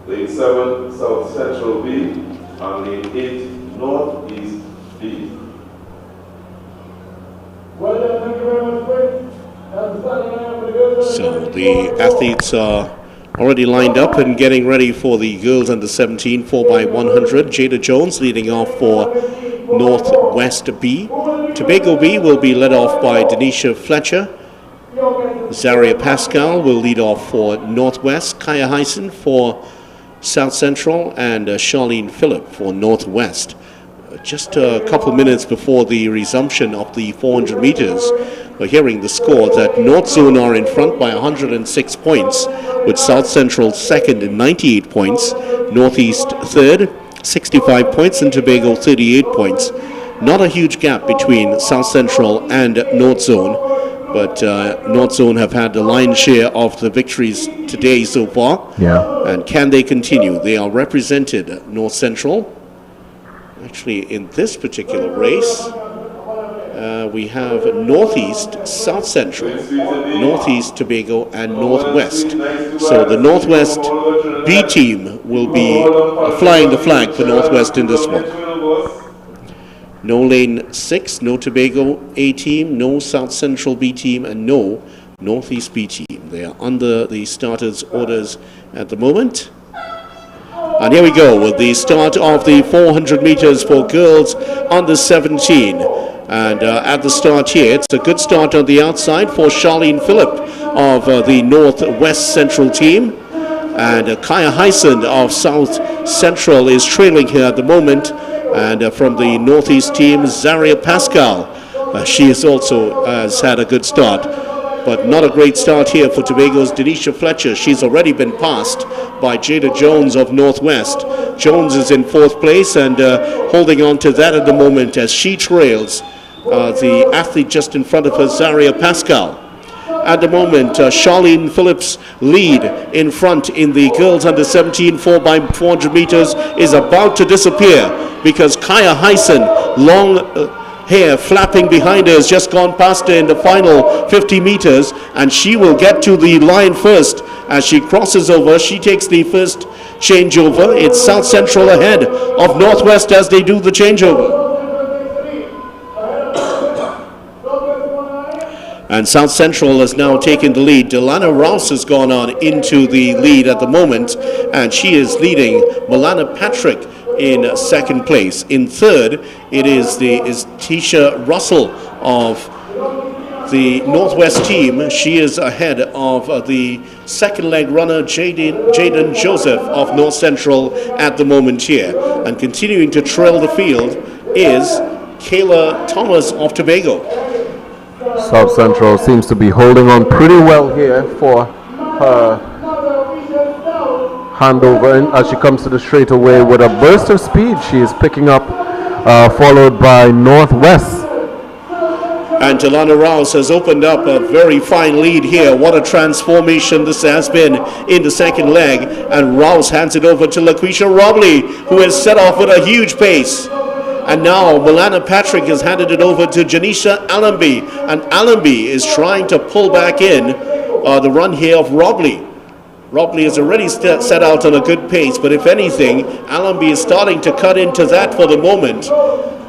Lane 7, South Central B. And lane 8, Northeast B. Well done, thank you very much, Prince. So the athletes are already lined up and getting ready for the girls under 17 4x100. Jada Jones leading off for Northwest B. Tobago B will be led off by Denisha Fletcher. Zaria Pascal will lead off for Northwest. Kaya Hyson for South Central, and Charlene Phillip for Northwest. Just a couple minutes before the resumption of the 400 meters, we're hearing the score that North Zone are in front by 106 points, with South Central second in 98 points, Northeast third, 65 points, and Tobago 38 points. Not a huge gap between South Central and North Zone, but North Zone have had the lion's share of the victories today so far. Yeah. And can they continue? They are represented, North Central. Actually, in this particular race, we have Northeast, South Central, Northeast, Tobago, and Northwest. So the Northwest B team will be flying the flag for Northwest in this one. No lane 6, no Tobago A team, no South Central B team, and no Northeast B team. They are under the starters' orders at the moment. And here we go with the start of the 400 meters for girls under 17. And at the start here, it's a good start on the outside for Charlene Phillip of the Northwest Central team. And Kaya Hyson of South Central is trailing here at the moment. And from the Northeast team, Zaria Pascal. She is also has had a good start. But not a great start here for Tobago's Denisha Fletcher. She's already been passed by Jada Jones of Northwest. Jones is in 4th place and holding on to that at the moment as she trails the athlete just in front of her, Zaria Pascal. At the moment, Charlene Phillips' lead in front in the girls under 17 4x400 meters is about to disappear because Kaya Hyson, long hair flapping behind her, has just gone past her in the final 50 meters, and she will get to the line first. As she crosses over, she takes the first changeover. It's South Central ahead of Northwest as they do the changeover. And South Central has now taken the lead. Delana Rouse has gone on into the lead at the moment, and she is leading Milana Patrick in 2nd place. In 3rd, it is Tisha Russell of the Northwest team. She is ahead of the 2nd leg runner, Jaden Joseph of North Central at the moment here. And continuing to trail the field is Kayla Thomas of Tobago. South Central seems to be holding on pretty well here for her handover, and as she comes to the straightaway with a burst of speed, she is picking up, followed by Northwest. And Delana Rouse has opened up a very fine lead here. What a transformation this has been in the 2nd leg. And Rouse hands it over to LaQuisha Robley, who has set off with a huge pace. And now Milana Patrick has handed it over to Janisha Allenby. And Allenby is trying to pull back in the run here of Robley. Robley has already set out on a good pace, but if anything, Allenby is starting to cut into that for the moment.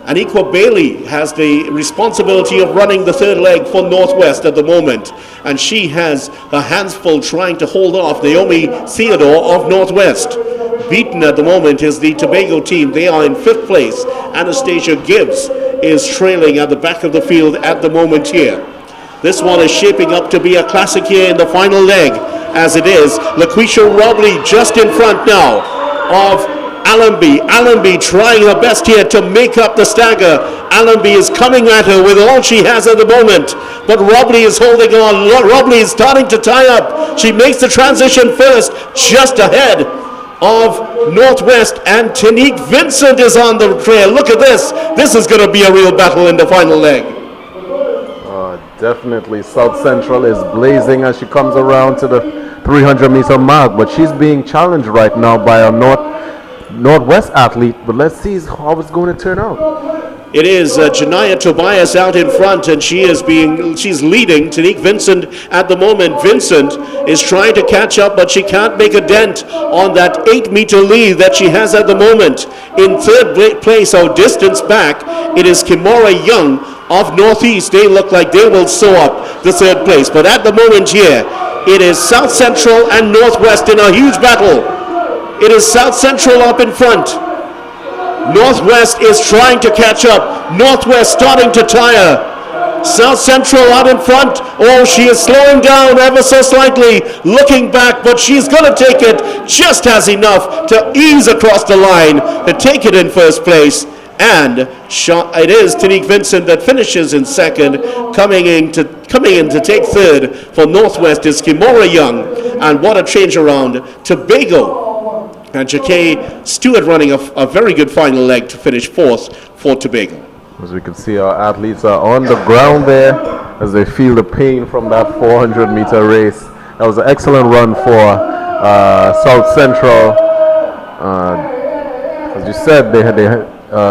Anikwa Bailey has the responsibility of running the 3rd leg for Northwest at the moment, and she has her hands full trying to hold off Naomi Theodore of Northwest. Beaten at the moment is the Tobago team. They are in 5th place. Anastasia Gibbs is trailing at the back of the field at the moment here. This one is shaping up to be a classic here in the final leg, as it is. LaQuisha Robley just in front now of Allenby. Allenby trying her best here to make up the stagger. Allenby is coming at her with all she has at the moment, but Robley is holding on. Robley is starting to tie up. She makes the transition first, just ahead of Northwest, and Tanique Vincent is on the trail. Look at this. This is going to be a real battle in the final leg. Definitely South Central is blazing as she comes around to the 300-meter mark, but she's being challenged right now by a Northwest athlete, but let's see how it's going to turn out. It is Janiyah Tobias out in front, and she's leading Tanique Vincent at the moment. Vincent is trying to catch up, but she can't make a dent on that 8-meter lead that she has at the moment. In 3rd place, or distance back, it is Kimora Young of Northeast. They look like they will sew up the 3rd place, but at the moment here, it is South Central and Northwest in a huge battle. It is South Central up in front. Northwest is trying to catch up. Northwest starting to tire. South Central out in front. Oh, she is slowing down ever so slightly, looking back, but she's going to take it. Just has enough to ease across the line to take it in 1st place. And it is Tanique Vincent that finishes in 2nd. Coming in to take 3rd for Northwest is Kimora Young. And what a change around. Tobago and Jacquet Stewart running a very good final leg to finish 4th for Tobago. As we can see, our athletes are on the ground there as they feel the pain from that 400-meter race. That was an excellent run for South Central. As you said,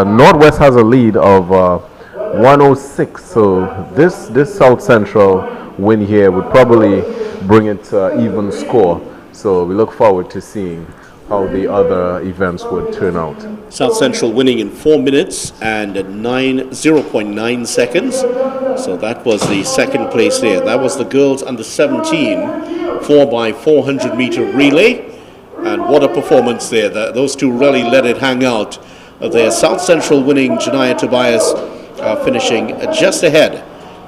Northwest has a lead of 106. So this South Central win here would probably bring it to an even score. So we look forward to seeing how the other events would turn out. South Central winning in 4 minutes and 0.9 seconds. So that was the second place there. That was the girls under 17 4x400 meter relay. And what a performance there. Those two really let it hang out there. South Central winning, Janaya Tobias finishing just ahead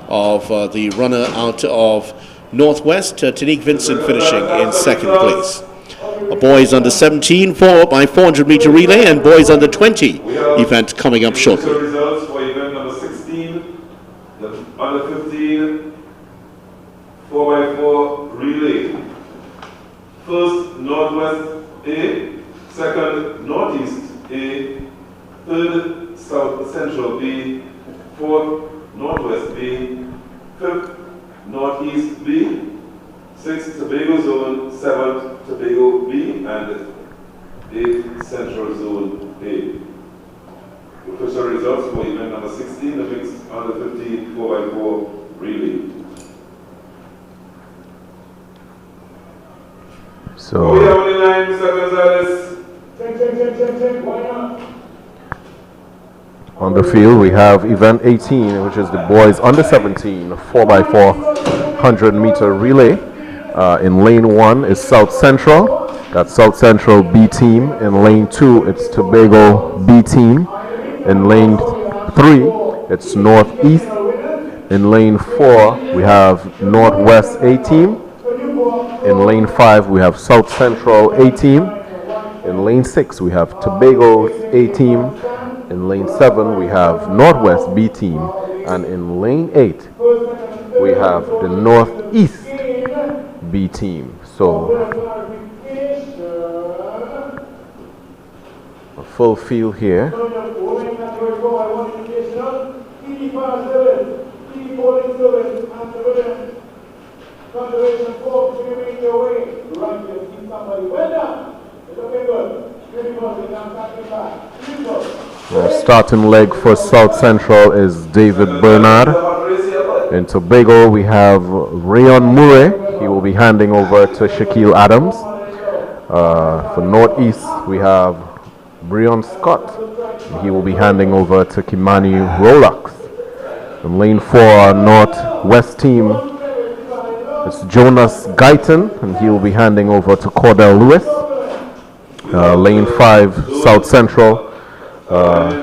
of the runner out of Northwest, Tanique Vincent finishing in second place. Boys under 17 4x400 meter relay and boys under 20 event coming up shortly. Results for event number 16, the under 15 4x4 relay. First, Northwest A, second, Northeast A, third, South Central B, fourth, Northwest B, fifth, Northeast B, sixth, Tobago Zone, seventh, Tobago B, and eighth, Central Zone A. Official results for event number 16, the mixed under 15 4x4 relay. So we have only 9 seconds, Alice. Check. Why not? on the field we have event 18, which is the boys under 17 4x400 meter relay. In lane 1 is South Central. That's South Central B team. In lane 2 it's Tobago B team. In lane 3 it's Northeast. In lane 4 we have Northwest A team. In lane 5 we have South Central A team. In lane 6 we have Tobago A team. In lane 7 we have Northwest B team. And in lane 8 we have the Northeast B team. So a full field here. The starting leg for South Central is David Bernard. In Tobago we have Rayon Murray. He will be handing over to Shaquille Adams. For Northeast we have Breon Scott. He will be handing over to Kimani Rolex. In lane 4 Northwest team, it's Jonas Guyton, and he will be handing over to Cordell Lewis. Lane 5 South Central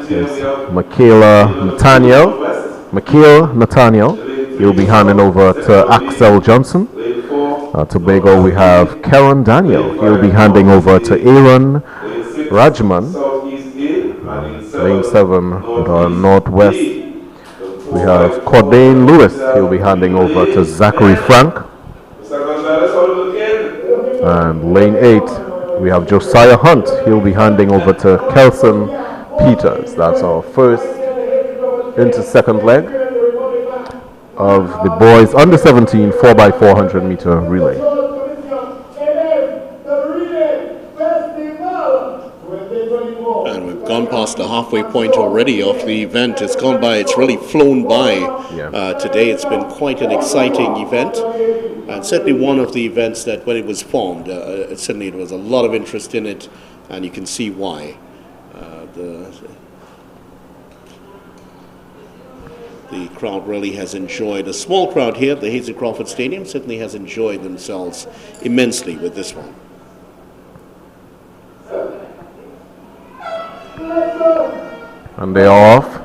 is Michael Nathaniel. He will be handing over to Axel Johnson. Tobago we have Karen Daniel. He will be handing over to Aaron Rajman. Lane 7 Northwest we have Cordain Lewis. He will be handing over to Zachary Frank. And lane 8 we have Josiah Hunt. He will be handing over to Kelson Peters. That's our first into second leg of the boys under 17 4x400 meter relay. And we've gone past the halfway point already of the event. It's gone by, it's really flown by today. It's been quite an exciting event. And certainly one of the events that when it was formed, certainly there was a lot of interest in it, and you can see why. The crowd really has enjoyed, a small crowd here at the Hazel Crawford Stadium certainly has enjoyed themselves immensely with this one. And they are off.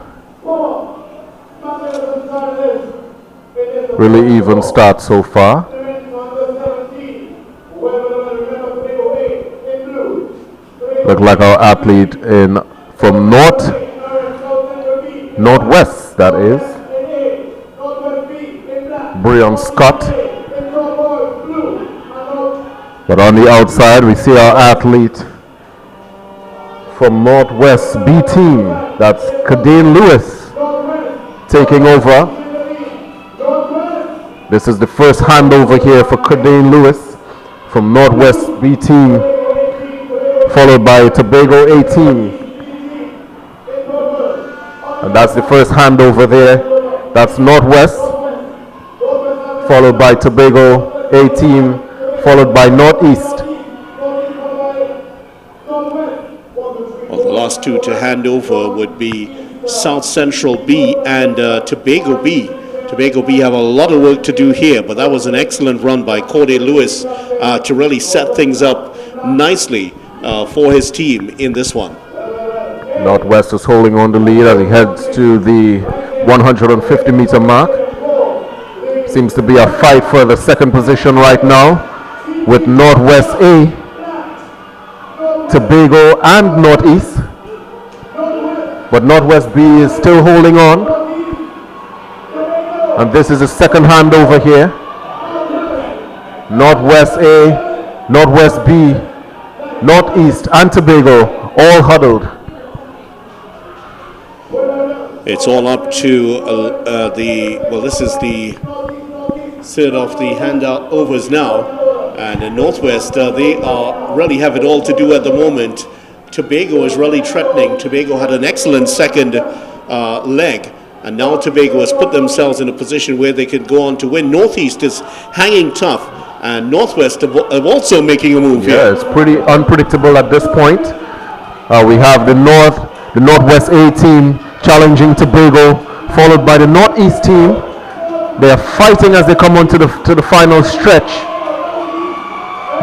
Really even start so far. Look like our athlete from Northwest, that is Breon Scott. But on the outside we see our athlete from Northwest B team, that's Kadane Lewis, taking over. This is the first handover here for Kadane Lewis from Northwest B team, followed by Tobago A team. And that's the first handover there. That's Northwest, followed by Tobago A team, followed by Northeast. next two to hand over would be South Central B and Tobago B. Tobago B have a lot of work to do here, but that was an excellent run by Corday Lewis to really set things up nicely for his team in this one. Northwest is holding on the lead as he heads to the 150-meter mark. Seems to be a fight for the second position right now with Northwest A, Tobago, and Northeast. But Northwest B is still holding on. And this is the second handover here. Northwest A, Northwest B, Northeast, and Tobago all huddled. It's all up to this is the third of the handovers now. And in Northwest, they really have it all to do at the moment. Tobago is really threatening. Tobago had an excellent second leg. And now Tobago has put themselves in a position where they can go on to win. Northeast is hanging tough. And Northwest are also making a move here. Yeah, it's pretty unpredictable at this point. We have the Northwest A team challenging Tobago, followed by the Northeast team. They are fighting as they come on to the final stretch.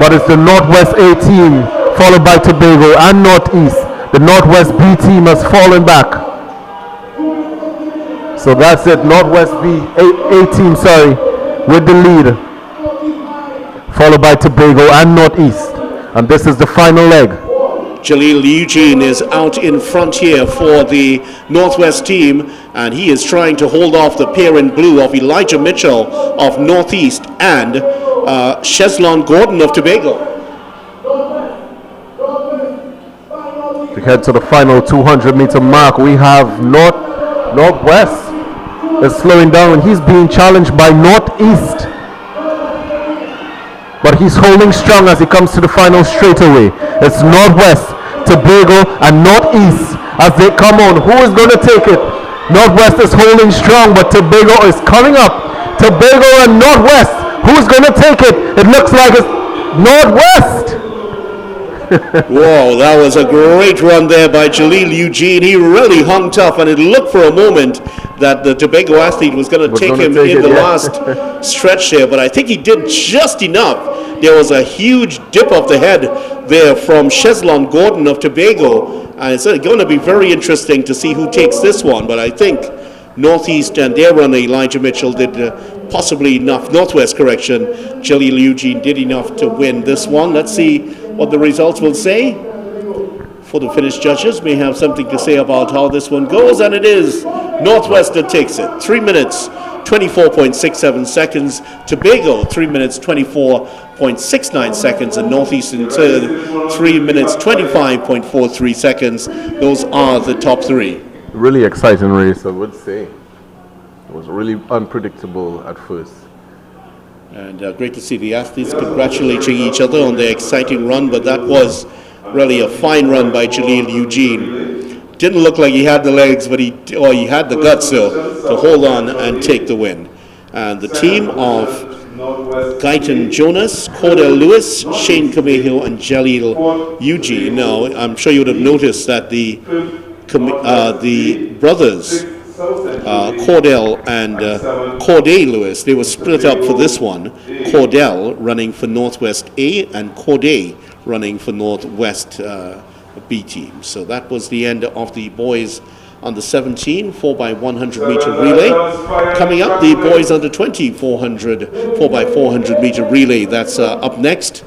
But it's the Northwest A team, followed by Tobago and Northeast. The Northwest B team has fallen back. So that's it, Northwest A team, with the lead, followed by Tobago and Northeast. And this is the final leg. Jaleel Eugene is out in front here for the Northwest team, and he is trying to hold off the pair in blue of Elijah Mitchell of Northeast and Cheslon Gordon of Tobago. To head to the final 200-meter mark, we have Northwest is slowing down, and he's being challenged by Northeast. But he's holding strong as he comes to the final straightaway. It's Northwest, Tobago, and Northeast as they come on. Who is going to take it? Northwest is holding strong, but Tobago is coming up. Tobago and Northwest. Who's going to take it? It looks like it's Northwest. Whoa, that was a great run there by Jaleel Eugene. He really hung tough, and it looked for a moment that the Tobago athlete was going to take him in the last stretch here, but I think he did just enough. There was a huge dip of the head there from Cheslon Gordon of Tobago, and it's going to be very interesting to see who takes this one, but I think Northeast and their runner Elijah Mitchell did possibly enough. Northwest, correction, Jaleel Eugene did enough to win this one. Let's see what the results will say. For the finished judges may have something to say about how this one goes, and it is Northwest that takes it. 3 minutes 24.67 seconds. Tobago 3 minutes 24.69 seconds, and Northeast in third 3 minutes 25.43 seconds. Those are the top three. Really exciting race, I would say. It was really unpredictable at first. And great to see the athletes congratulating each other on their exciting run, but that was really a fine run by Jaleel Eugene. Didn't look like he had the legs, but he had the guts to hold on and take the win. And the team of Guyton Jonas, Cordell Lewis, Shane Camejo, and Jaleel Eugene. Now, I'm sure you would have noticed that the brothers, Cordell and Corday Lewis, they were split up for this one. Cordell running for Northwest A and Corday running for Northwest B team. So that was the end of the boys under 17 4x100 meter relay. Coming up, the boys under 20 4x400 meter relay. That's up next.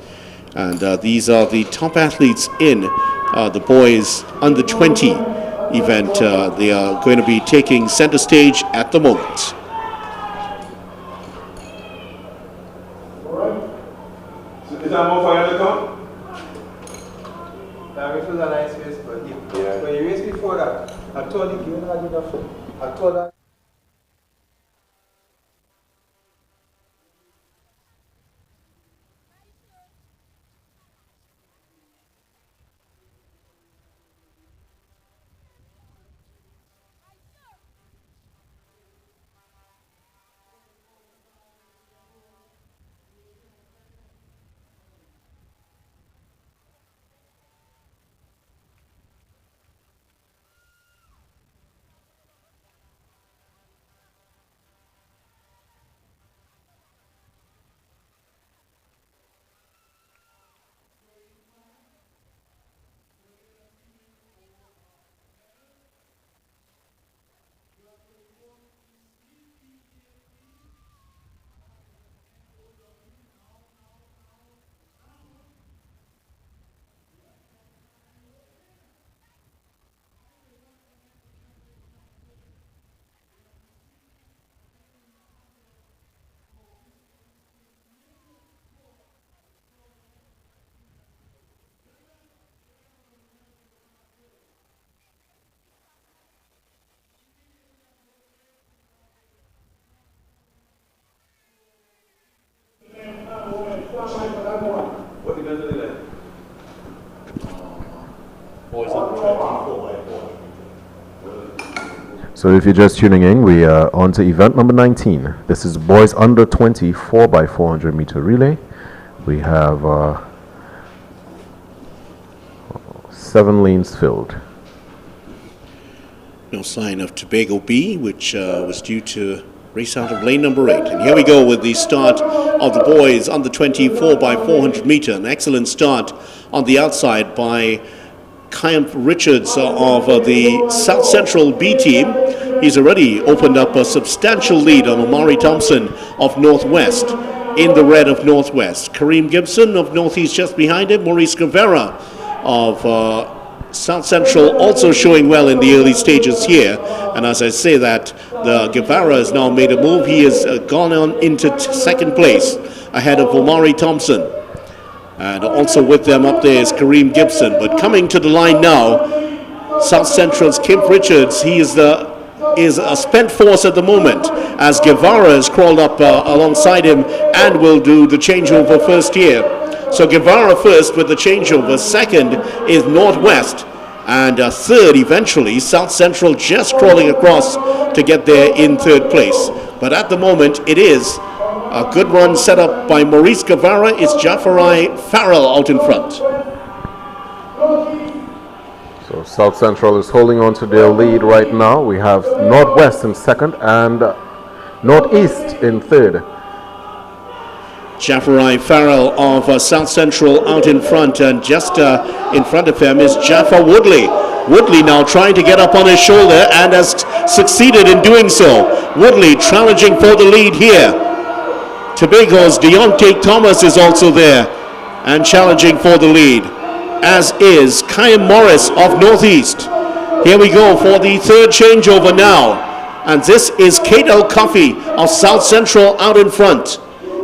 And these are the top athletes in the boys under 20 event. They are going to be taking center stage at the moment. Is that more fire to come? That was a nice race, but when you race before that, I told you you had enough. I told that. So if you're just tuning in, we are on to event number 19. This is boys under 20 4x400 meter relay. We have 7 lanes filled. No sign of Tobago B, which was due to race out of lane number 8. And here we go with the start of the boys under 20 4x400 meter. An excellent start on the outside by Kyle Richards of the South Central B team. He's already opened up a substantial lead on Omari Thompson of Northwest in the red of Northwest. Kareem Gibson of Northeast just behind him. Maurice Guevara of South Central also showing well in the early stages here. And as I say that, the Guevara has now made a move. He has gone on into second place ahead of Omari Thompson. And also with them up there is Kareem Gibson. But coming to the line now, South Central's Kemp Richards. He is a spent force at the moment, as Guevara has crawled up alongside him and will do the changeover first here. So Guevara first with the changeover. Second is Northwest. And third, eventually, South Central just crawling across to get there in third place. But at the moment, it is a good run set up by Maurice Guevara. It's Jafari Farrell out in front. So South Central is holding on to their lead right now. We have Northwest in second and Northeast in third. Jafari Farrell of South Central out in front, and just in front of him is Jaffa Woodley. Woodley now trying to get up on his shoulder and has succeeded in doing so. Woodley challenging for the lead here. Tobago's Deontay Thomas is also there and challenging for the lead, as is Kyan Morris of Northeast. Here we go for the third changeover now, and this is Kate El Coffey of South Central out in front.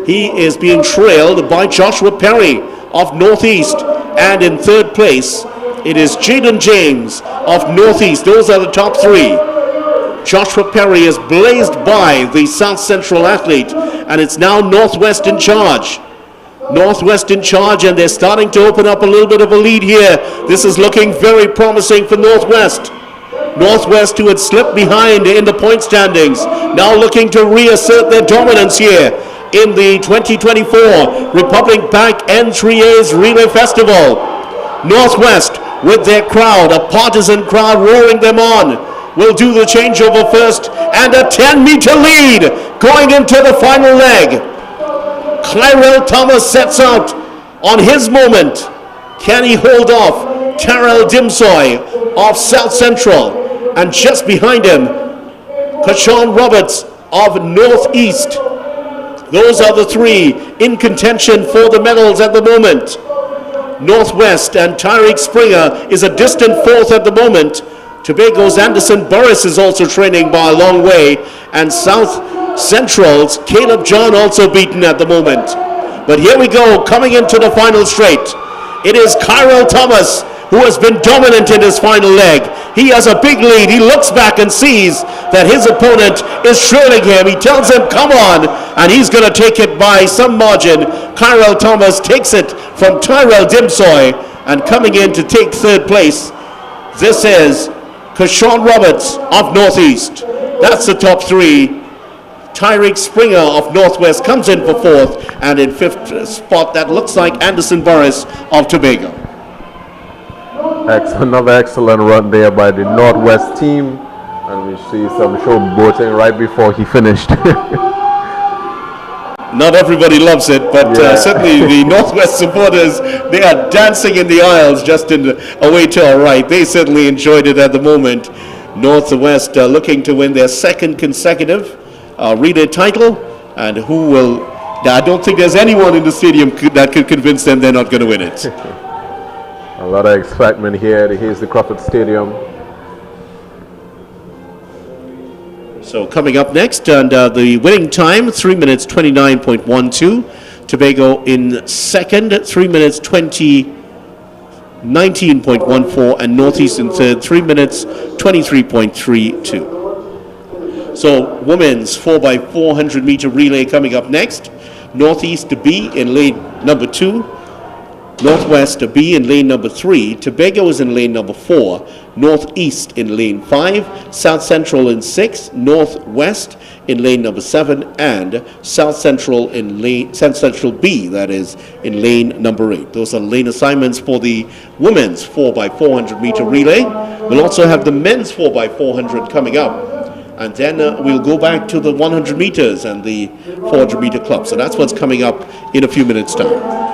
He is being trailed by Joshua Perry of Northeast, and in third place it is Jaden James of Northeast. Those are the top three. Joshua Perry is blazed by the South Central athlete, and it's now Northwest in charge. Northwest in charge, and they're starting to open up a little bit of a lead here. This is looking very promising for Northwest. Northwest, who had slipped behind in the point standings, now looking to reassert their dominance here in the 2024 Republic Bank N3A's Relay Festival. Northwest, with their crowd, a partisan crowd roaring them on, will do the changeover first, and a 10-meter lead going into the final leg. Clyrell Thomas sets out on his moment. Can he hold off Terrell Dimsoy of South Central? And just behind him, Kashawn Roberts of Northeast. Those are the three in contention for the medals at the moment. Northwest and Tyreek Springer is a distant fourth at the moment. Tobago's Anderson Burris is also training by a long way, and South Central's Caleb John also beaten at the moment. But here we go, coming into the final straight. It is Kyrell Thomas who has been dominant in his final leg. He has a big lead. He looks back and sees that his opponent is trailing him. He tells him, come on, and he's going to take it by some margin. Kyrell Thomas takes it from Tyrell Dimsoy, and coming in to take third place, this is Kashawn Roberts of Northeast. That's the top three. Tyreek Springer of Northwest comes in for fourth, and in fifth spot that looks like Anderson Burris of Tobago. Another excellent run there by the Northwest team, and we see some showboating right before he finished. Not everybody loves it, but certainly the Northwest supporters, they are dancing in the aisles just away to our right. They certainly enjoyed it at the moment. Northwest looking to win their second consecutive relay title, and who will, I don't think there's anyone in the stadium that could convince them they're not going to win it. A lot of excitement here. Here's the Crawford Stadium. So coming up next, and the winning time, 3 minutes 29.12. Tobago in second, 3 minutes 19.14, and Northeast in third, 3 minutes 23.32. So women's 4x400 meter relay coming up next. Northeast to B in lane number 2. Northwest B in lane number 3, Tobago is in lane number 4, Northeast in lane 5, South Central in 6, Northwest in lane number 7, and South Central B, that is, in lane number 8. Those are lane assignments for the women's 4x400 meter relay. We'll also have the men's 4x400 coming up. And then we'll go back to the 100 meters and the 400 meter club. So that's what's coming up in a few minutes' time.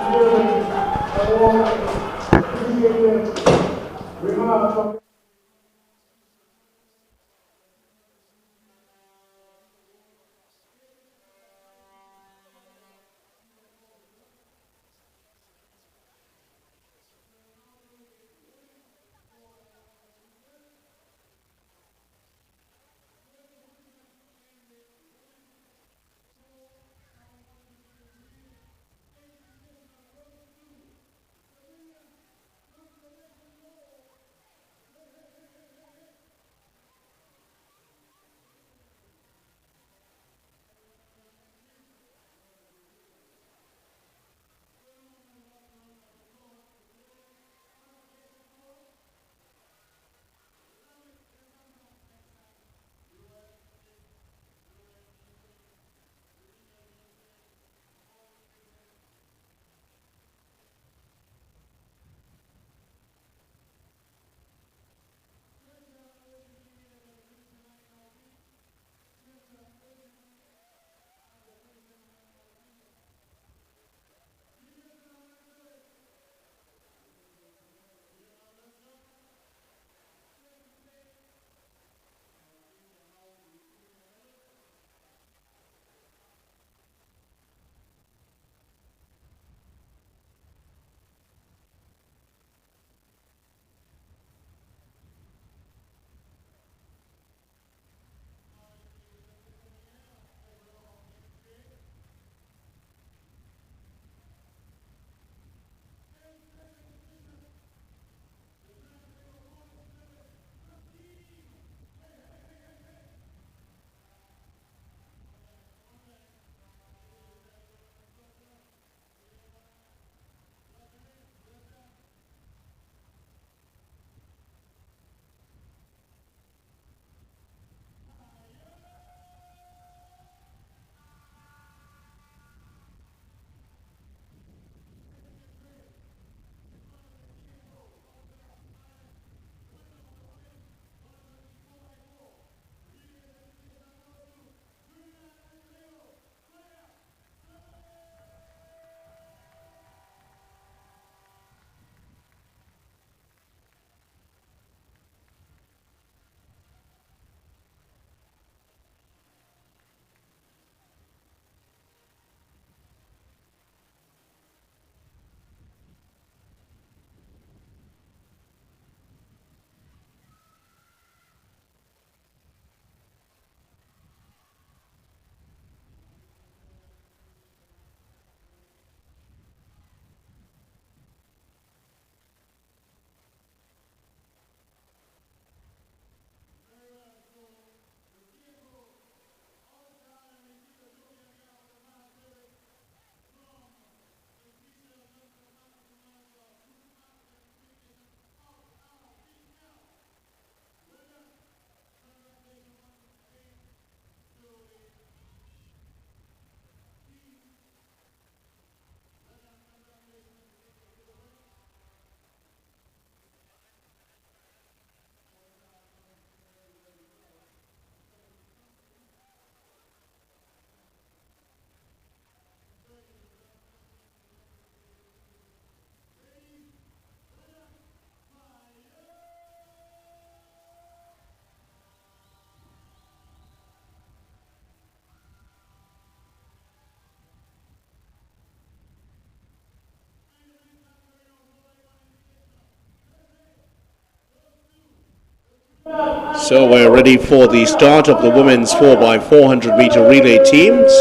So we're ready for the start of the women's 4x400 meter relay teams,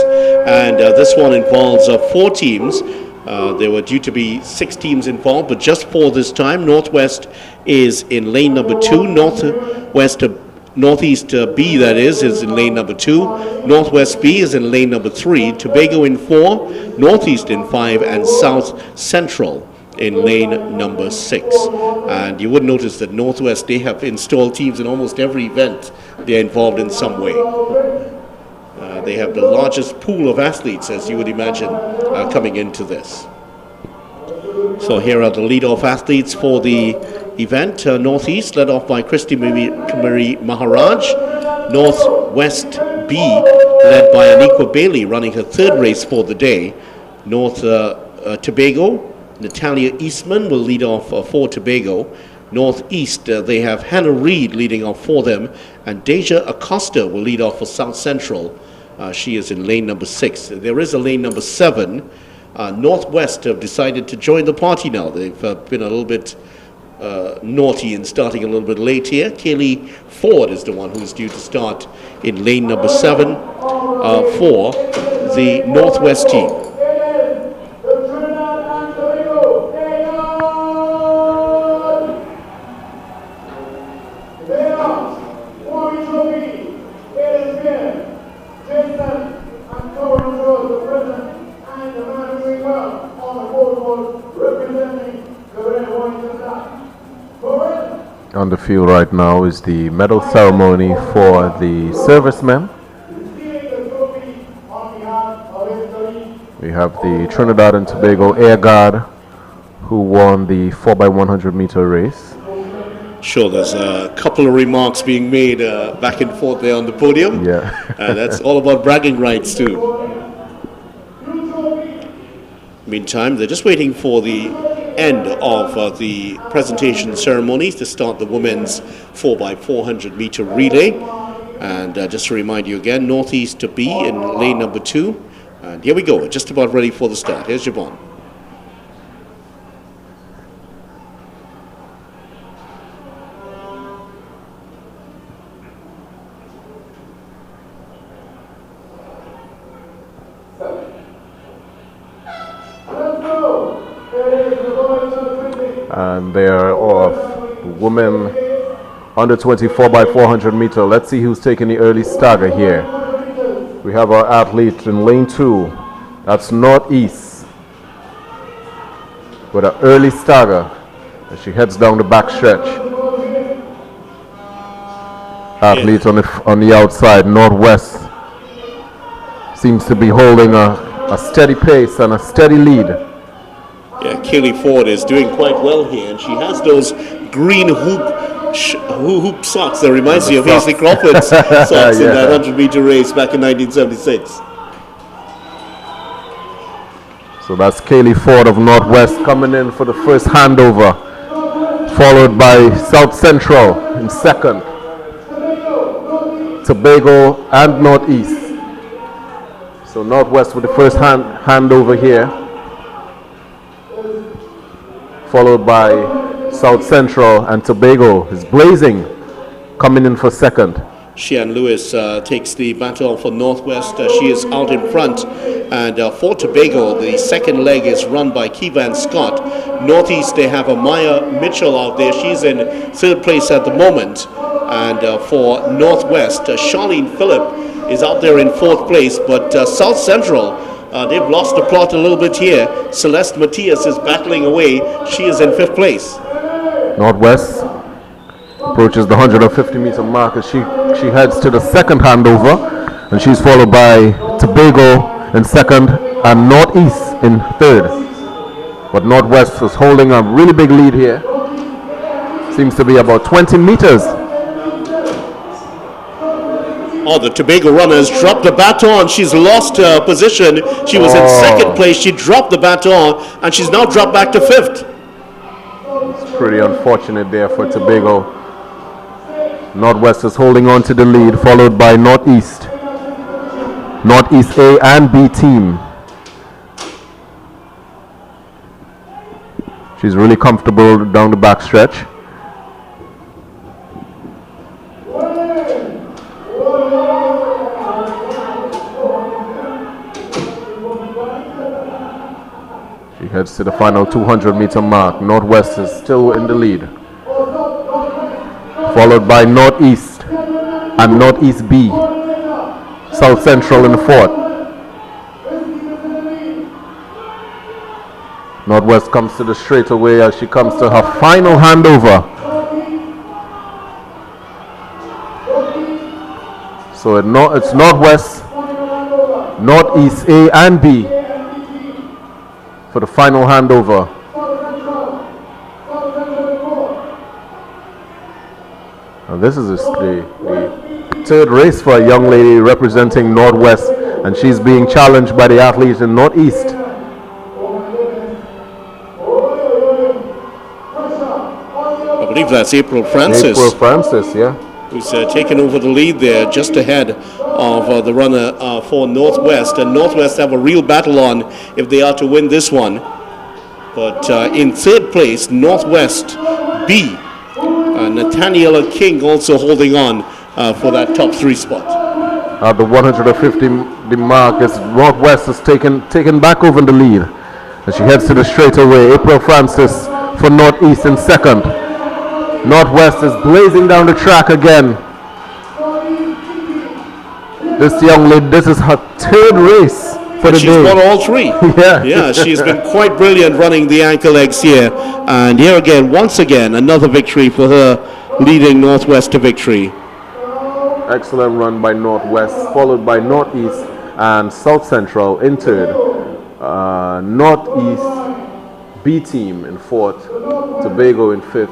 and this one involves 4 teams. There were due to be 6 teams involved, but just 4 this time. Northwest is in lane number 2, Northeast B, that is in lane number 2, Northwest B is in lane number 3, Tobago in 4, Northeast in 5, and South Central in lane number 6. And you would notice that Northwest, they have installed teams in almost every event they're involved in some way. They have the largest pool of athletes, as you would imagine, coming into this. So here are the lead-off athletes for the event. Northeast, led off by Christy Marie Maharaj. Northwest B, led by Aniqua Bailey, running her 3rd race for the day. North Tobago, Natalia Eastman will lead off for Tobago. Northeast, they have Hannah Reed leading off for them, and Deja Acosta will lead off for South Central. She is in lane number 6. There is a lane number 7. Northwest have decided to join the party now. They've been a little bit naughty in starting a little bit late here. Kaylee Ford is the one who's due to start in lane number 7 for the Northwest team. On the field right now is the medal ceremony for the servicemen. We have the Trinidad and Tobago Air Guard who won the 4x100 meter race. Sure, there's a couple of remarks being made back and forth there on the podium. Yeah. That's all about bragging rights too. Meantime, they're just waiting for the end of the presentation ceremonies to start the women's 4x400 meter relay. And just to remind you again, Northeast to B in lane number 2. And here we go, just about ready for the start. Here's Javon. And they are off. Women under 24 by 400 meter. Let's see who's taking the early stagger here. We have our athlete in lane 2. That's Northeast with an early stagger as she heads down the back stretch. Athlete on the outside, Northwest, seems to be holding a steady pace and a steady lead. Yeah, Kaylee Ford is doing quite well here, and she has those green hoop socks that reminds me of Ainsley Crawford's socks in that 100 meter race back in 1976. So that's Kaylee Ford of Northwest coming in for the first handover, followed by South Central in second, Tobago and Northeast. So Northwest with the first handover here, followed by South Central, and Tobago is blazing, coming in for second. Shian Lewis takes the baton for Northwest. She is out in front. And for Tobago, the second leg is run by Keevan Scott. Northeast, they have Amaya Mitchell out there. She's in 3rd place at the moment. And for Northwest, Charlene Phillip is out there in 4th place. But South Central, they've lost the plot a little bit here. Celeste Matias is battling away. She is in 5th place. Northwest approaches the 150 meter mark as she heads to the second handover, and she's followed by Tobago in second and Northeast in 3rd. But Northwest is holding a really big lead here. Seems to be about 20 meters. Oh, the Tobago runners dropped the baton. She's lost her position. She was in 2nd place. She dropped the baton, and she's now dropped back to 5th. It's pretty unfortunate there for Tobago. Northwest is holding on to the lead, followed by Northeast. Northeast A and B team. She's really comfortable down the back stretch. She heads to the final 200 meter mark. Northwest is still in the lead, followed by Northeast and Northeast B. South Central in the 4th. Northwest comes to the straightaway as she comes to her final handover. So it's Northwest, Northeast A and B for the final handover. Now this is the third race for a young lady representing Northwest, and she's being challenged by the athletes in Northeast. I believe that's April Francis. April Francis, yeah. Who's taken over the lead there, just ahead of the runner for Northwest. And Northwest have a real battle on if they are to win this one. But in third place, Northwest B. Nathaniela King also holding on for that top 3 spot. At the 150 mark, as Northwest is taken back over the lead. As she heads to the straightaway, April Francis for Northeast in second. Northwest is blazing down the track again. This young lady, this is her third race for the day. She's won all 3. Yeah, she's been quite brilliant running the ankle legs here. And here again, once again, another victory for her, leading Northwest to victory. Excellent run by Northwest, followed by Northeast and South Central in third. Northeast B team in fourth. Tobago in fifth.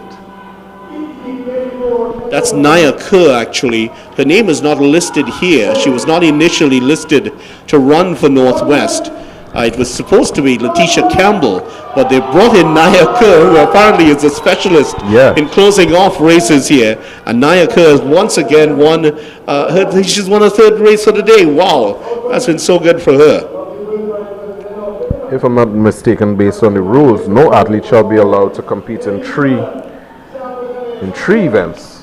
That's Naya Kerr, actually. Her name is not listed here. She was not initially listed to run for Northwest. It was supposed to be Letitia Campbell, but they brought in Naya Kerr, who apparently is a specialist in closing off races here. And Naya Kerr has once again won, she's won her third race for the day. Wow, that's been so good for her. If I'm not mistaken, based on the rules, no athlete shall be allowed to compete in three events.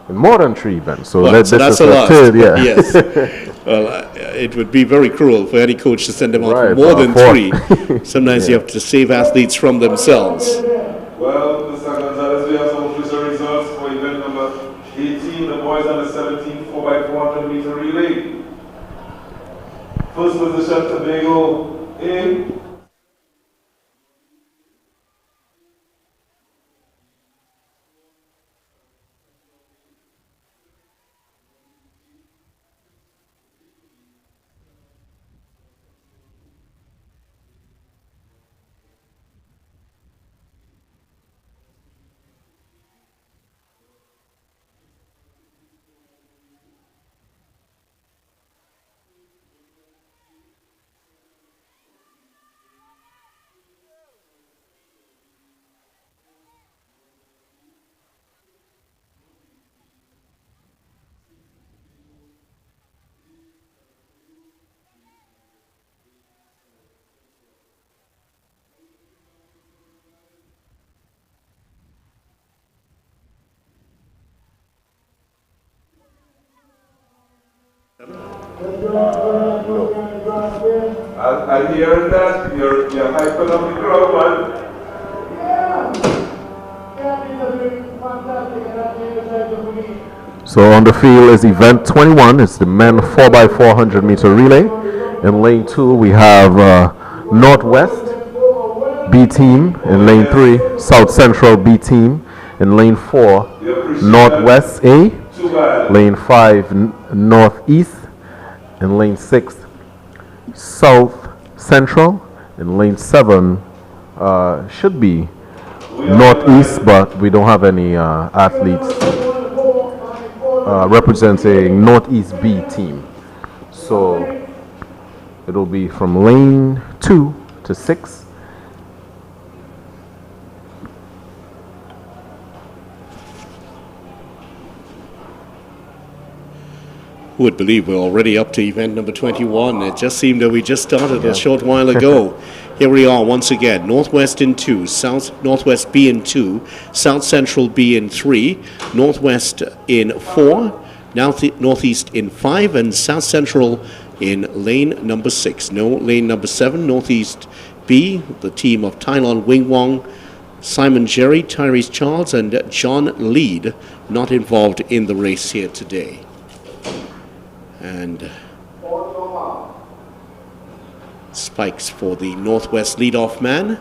In more than 3 events. So, well, so that's a lot. Third, yeah. Yes. Well, it would be very cruel for any coach to send them out for Right, more than 3. Sometimes you Yeah. have to save athletes from themselves. Well, Mr. Gonzalez, we have some official results for event number 18, the boys under 17 4x400 meter relay. First position, Tobago A. I hear that you're hyping up the crowd, man. So on the field is event 21. It's the men 4x400 meter relay. In lane 2 we have Northwest B team. In lane 3 South Central B team. In lane 4 Northwest A. Lane 5 Northeast. In lane 6 South Central. In lane 7 should be Northeast, but we don't have any athletes representing Northeast B team. So it'll be from lane 2 to 6. Who would believe we're already up to event number 21? It just seemed that we just started a short while ago. Here we are once again. Northwest in 2, Northwest B in 2, South Central B in 3, Northwest in 4, Northeast in 5, and South Central in lane number 6. No lane number 7, Northeast B, the team of Tylon Wing Wong, Simon Jerry, Tyrese Charles, and John Lead not involved in the race here today. And Spikes for the Northwest leadoff man,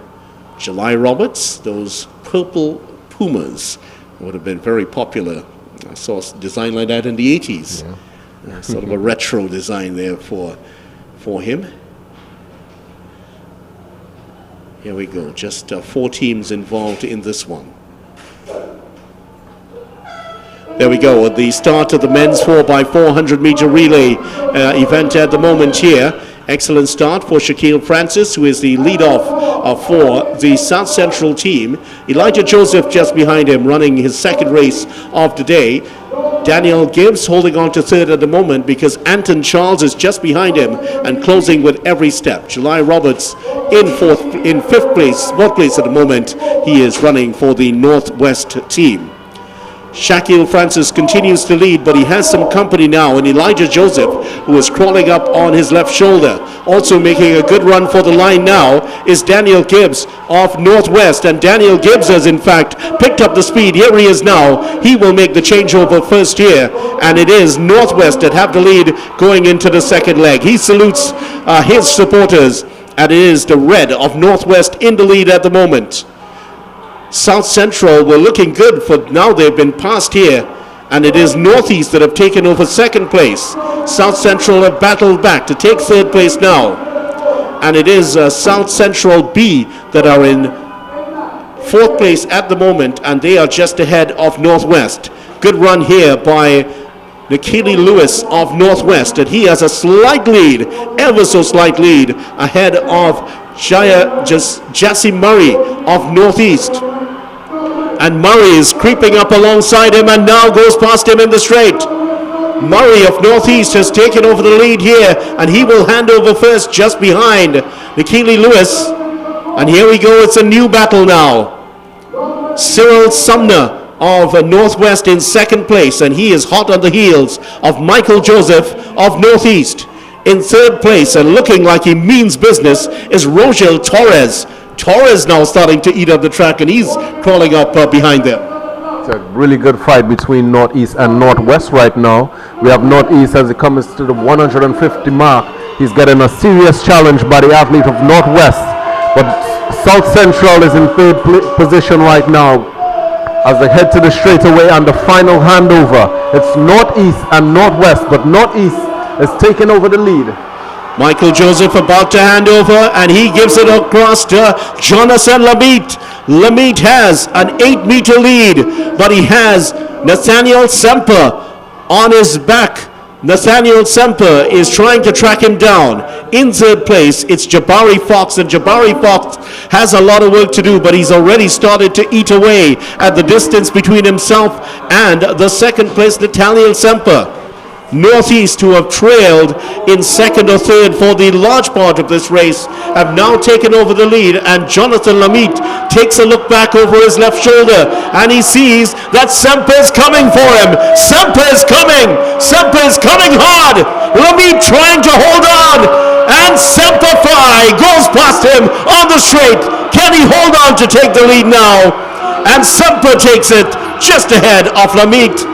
July Roberts. Those purple Pumas would have been very popular. I saw a design like that in the 80s. Yeah. Sort of a retro design there for him. Here we go, just 4 teams involved in this one. There we go, at the start of the men's 4x400 meter relay event at the moment here. Excellent start for Shaquille Francis, who is the leadoff for the South Central team. Elijah Joseph just behind him, running his second race of the day. Daniel Gibbs holding on to third at the moment because Anton Charles is just behind him and closing with every step. July Roberts in fourth place at the moment. He is running for the Northwest team. Shaquille Francis continues to lead, but he has some company now in Elijah Joseph, who is crawling up on his left shoulder. Also making a good run for the line now is Daniel Gibbs of Northwest, and Daniel Gibbs has in fact picked up the speed. Here he is now. He will make the changeover first here, and it is Northwest that have the lead going into the second leg. He salutes his supporters, and it is the red of Northwest in the lead at the moment. South Central were looking good for now. They've been passed here, and it is Northeast that have taken over second place. South Central have battled back to take third place now, and it is South Central B that are in fourth place at the moment, and they are just ahead of Northwest. Good run here by Nikili Lewis of Northwest, and he has a slight lead, ever so slight lead, ahead of Jassy Murray of Northeast. And Murray is creeping up alongside him and now goes past him in the straight. Murray of Northeast has taken over the lead here, and he will hand over first just behind Nikili Lewis. And here we go, it's a new battle now. Cyril Sumner of Northwest in second place, and he is hot on the heels of Michael Joseph of Northeast. In third place, and looking like he means business, is Rogel Torres. Torres now starting to eat up the track, and he's crawling up behind them. It's a really good fight between Northeast and Northwest right now. We have Northeast as he comes to the 150 mark. He's getting a serious challenge by the athlete of Northwest. But South Central is in third position right now as they head to the straightaway and the final handover. It's Northeast and Northwest, but Northeast is taking over the lead. Michael Joseph about to hand over, and he gives it across to Jonathan Lamite. Lamite has an 8-meter lead, but he has Nathaniel Semper on his back. Nathaniel Semper is trying to track him down. In third place, it's Jabari Fox, and Jabari Fox has a lot of work to do, but he's already started to eat away at the distance between himself and the second place, Nathaniel Semper. Northeast, who have trailed in second or third for the large part of this race, have now taken over the lead, and Jonathan Lamite takes a look back over his left shoulder, and he sees that Semper is coming for him. Semper is coming! Semper is coming hard! Lamite trying to hold on, and Semper Fi goes past him on the straight. Can he hold on to take the lead now? And Semper takes it just ahead of Lamite.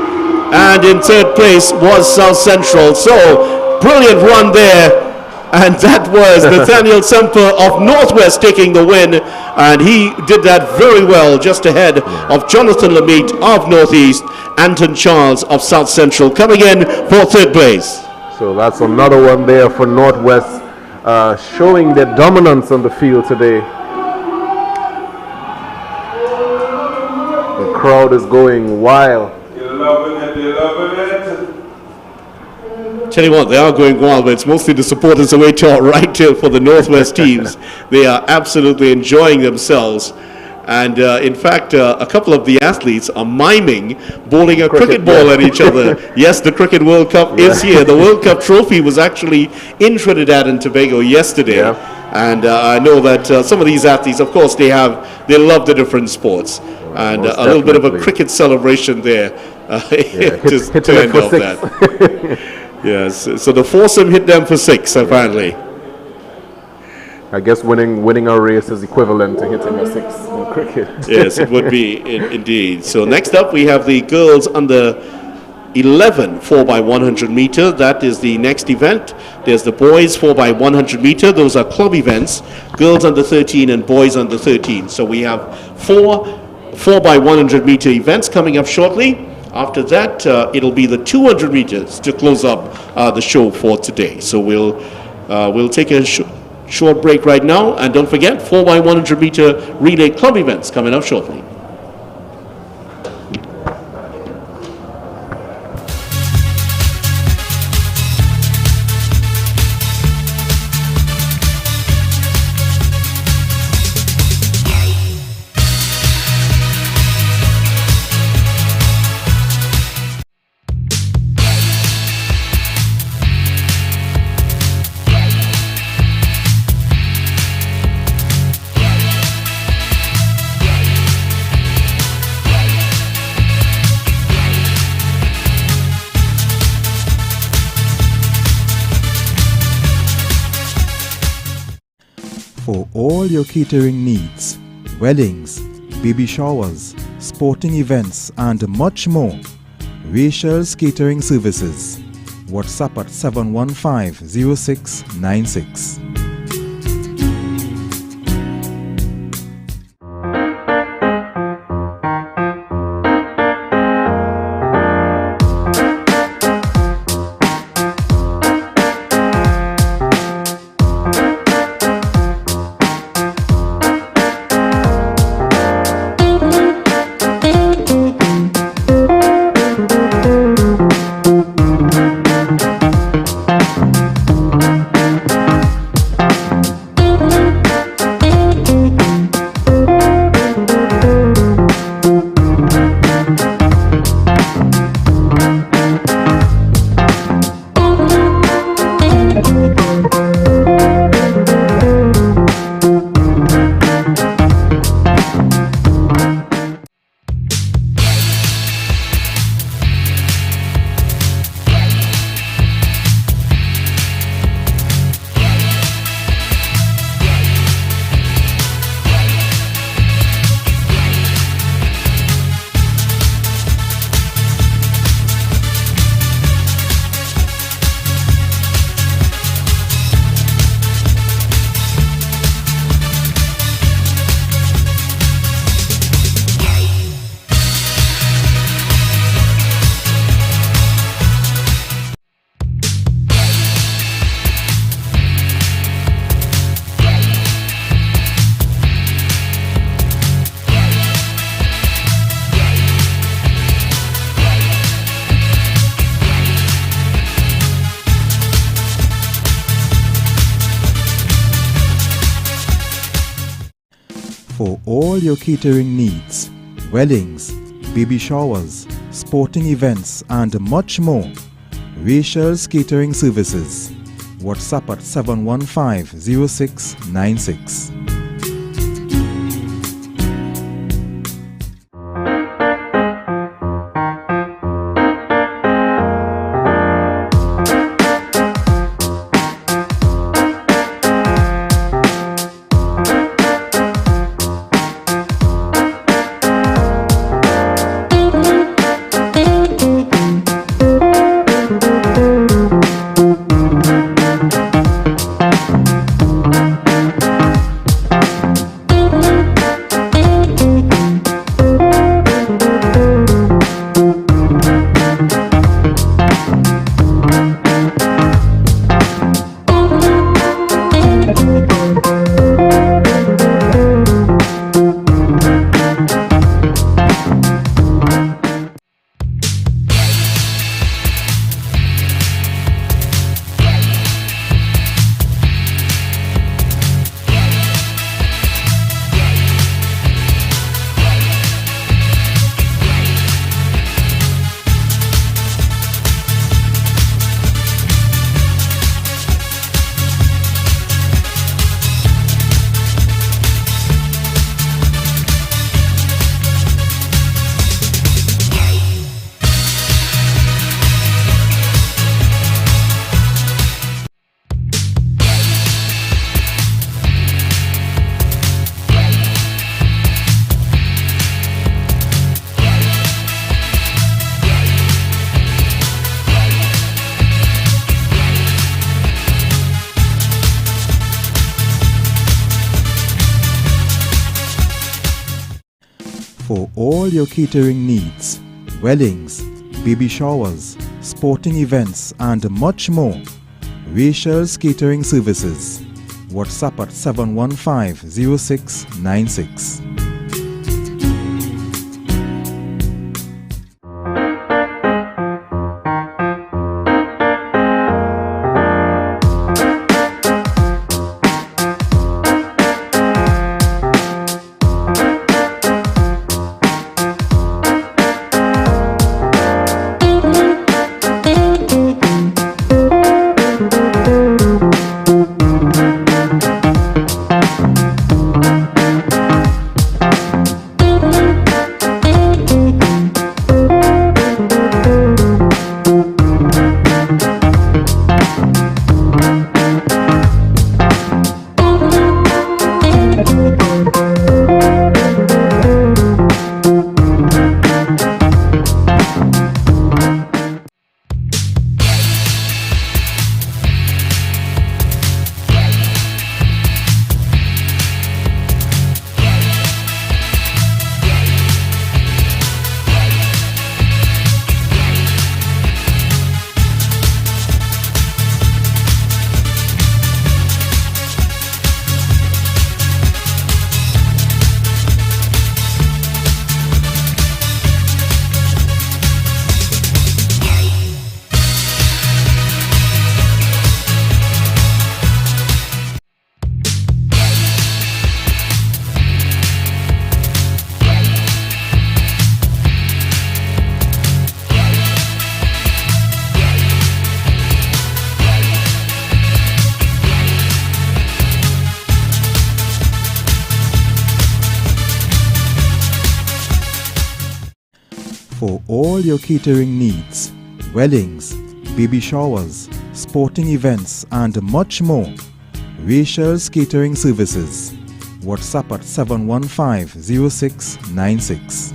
And in third place was South Central. So, brilliant run there. And that was Nathaniel Semper of Northwest taking the win. And he did that very well, just ahead of Jonathan Lamite of Northeast, Anton Charles of South Central coming in for third place. So that's another one there for Northwest, showing their dominance on the field today. The crowd is going wild. Tell you what, they are going wild, but it's mostly the supporters away to our right for the Northwest teams. They are absolutely enjoying themselves. And in fact, a couple of the athletes are miming bowling a cricket ball at each other. Yes, the Cricket World Cup is here. The World Cup trophy was actually in Trinidad and Tobago yesterday. And I know that some of these athletes, of course, they love the different sports. And a little bit of a cricket celebration there to end off that. Yes, so the foursome hit them for 6, apparently. I guess winning a race is equivalent to hitting a 6 in cricket. Yes, it would be indeed. So next up we have the girls under 11 4x100 meter. That is the next event. There's the boys 4x100 meter. Those are club events. Girls under 13 and boys under 13. So we have 4x100 meter events coming up shortly. After that, it'll be the 200 meters to close up the show for today. So we'll take a short break right now, and don't forget 4x100 meter relay club events coming up shortly. For all your catering needs, weddings, baby showers, sporting events and much more, Rachel's Catering Services. WhatsApp at 715-0696. For all your catering needs, weddings, baby showers, sporting events and much more, Rachel's Catering Services. WhatsApp at 715-0696. For all your catering needs, weddings, baby showers, sporting events and much more, Rachel's Catering Services. WhatsApp at 715-0696. For all your catering needs, weddings, baby showers, sporting events and much more, Rachel's Catering Services. WhatsApp at 715-0696.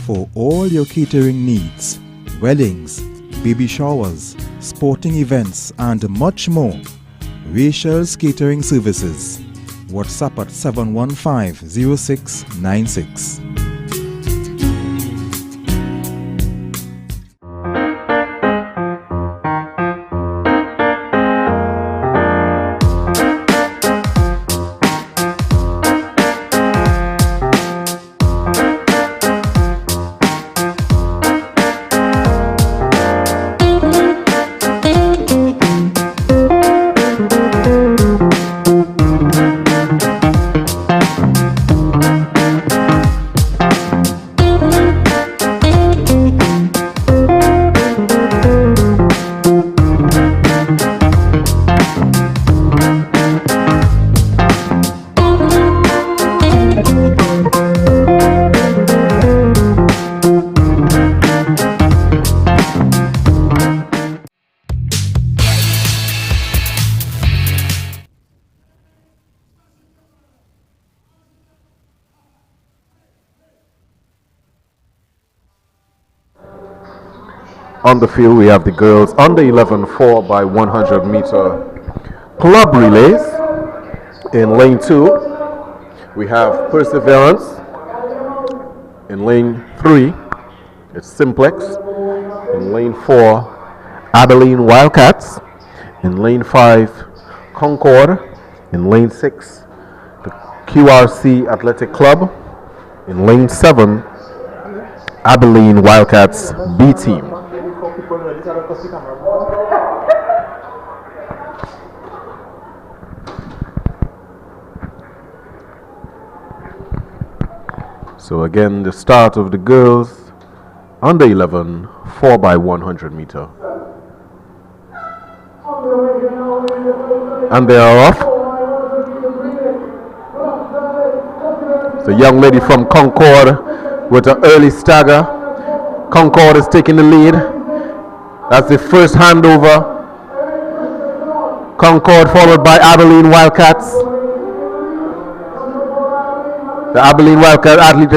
For all your catering needs, weddings, baby showers, sporting events and much more, Rachel's Catering Services. WhatsApp at 715-0696. On the field, we have the girls under 11 4 by 100 meter club relays. In lane 2, we have Perseverance. In lane 3, it's Simplex. In lane 4, Abilene Wildcats. In lane 5, Concord. In lane 6, the QRC Athletic Club. In lane 7, Abilene Wildcats B team. So again, the start of the girls under 11 4 by 100 meter. And they are off. The young lady from Concord with an early stagger. Concord is taking the lead. That's the first handover. Concord followed by Abilene Wildcats. The Abilene Wildcat athlete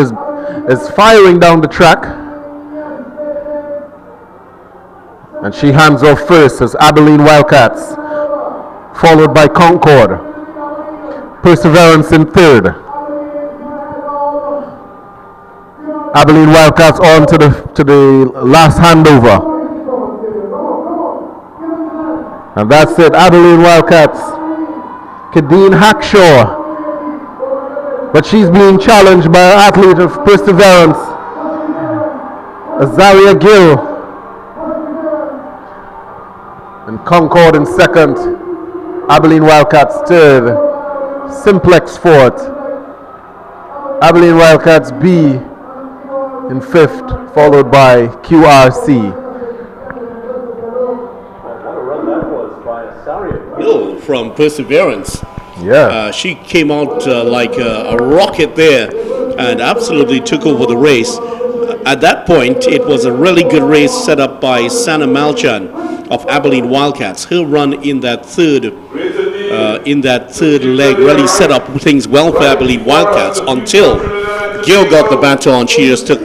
is firing down the track. And she hands off first as Abilene Wildcats, followed by Concord. Perseverance in third. Abilene Wildcats on to the last handover. And that's it, Abilene Wildcats. Kadeen Hackshaw. But she's being challenged by an athlete of Perseverance, Azaria Gill. And Concord in second, Abilene Wildcats third, Simplex fourth, Abilene Wildcats B in fifth, followed by QRC. What a run that was by Azaria Gill from Perseverance. Yeah. She came out like a rocket there and absolutely took over the race. At that point, it was a really good race set up by Sana Malchan of Abilene Wildcats. Her run in that third leg really set up things well for Abilene Wildcats until Gil got the baton. She just took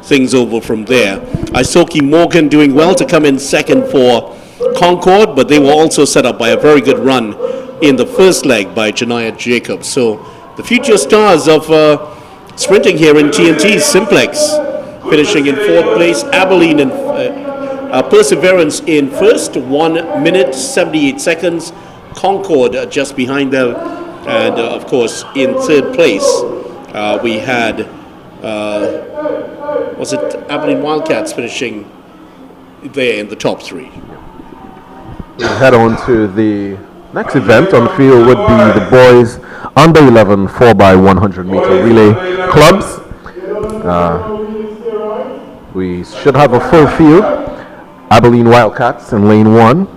things over from there. Isoki Morgan doing well to come in second for Concord, but they were also set up by a very good run in the first leg by Janiyah Jacobs. So the future stars of sprinting here in TNT, Simplex finishing in fourth place, Abilene and Perseverance in first, 1 minute 78 seconds, Concord just behind them, and of course in third place we had was it Abilene Wildcats finishing there in the top three. We head on to the next event on the field would be the boys under 11 4 by 100 meter relay clubs. We should have a full field. Abilene Wildcats in lane 1,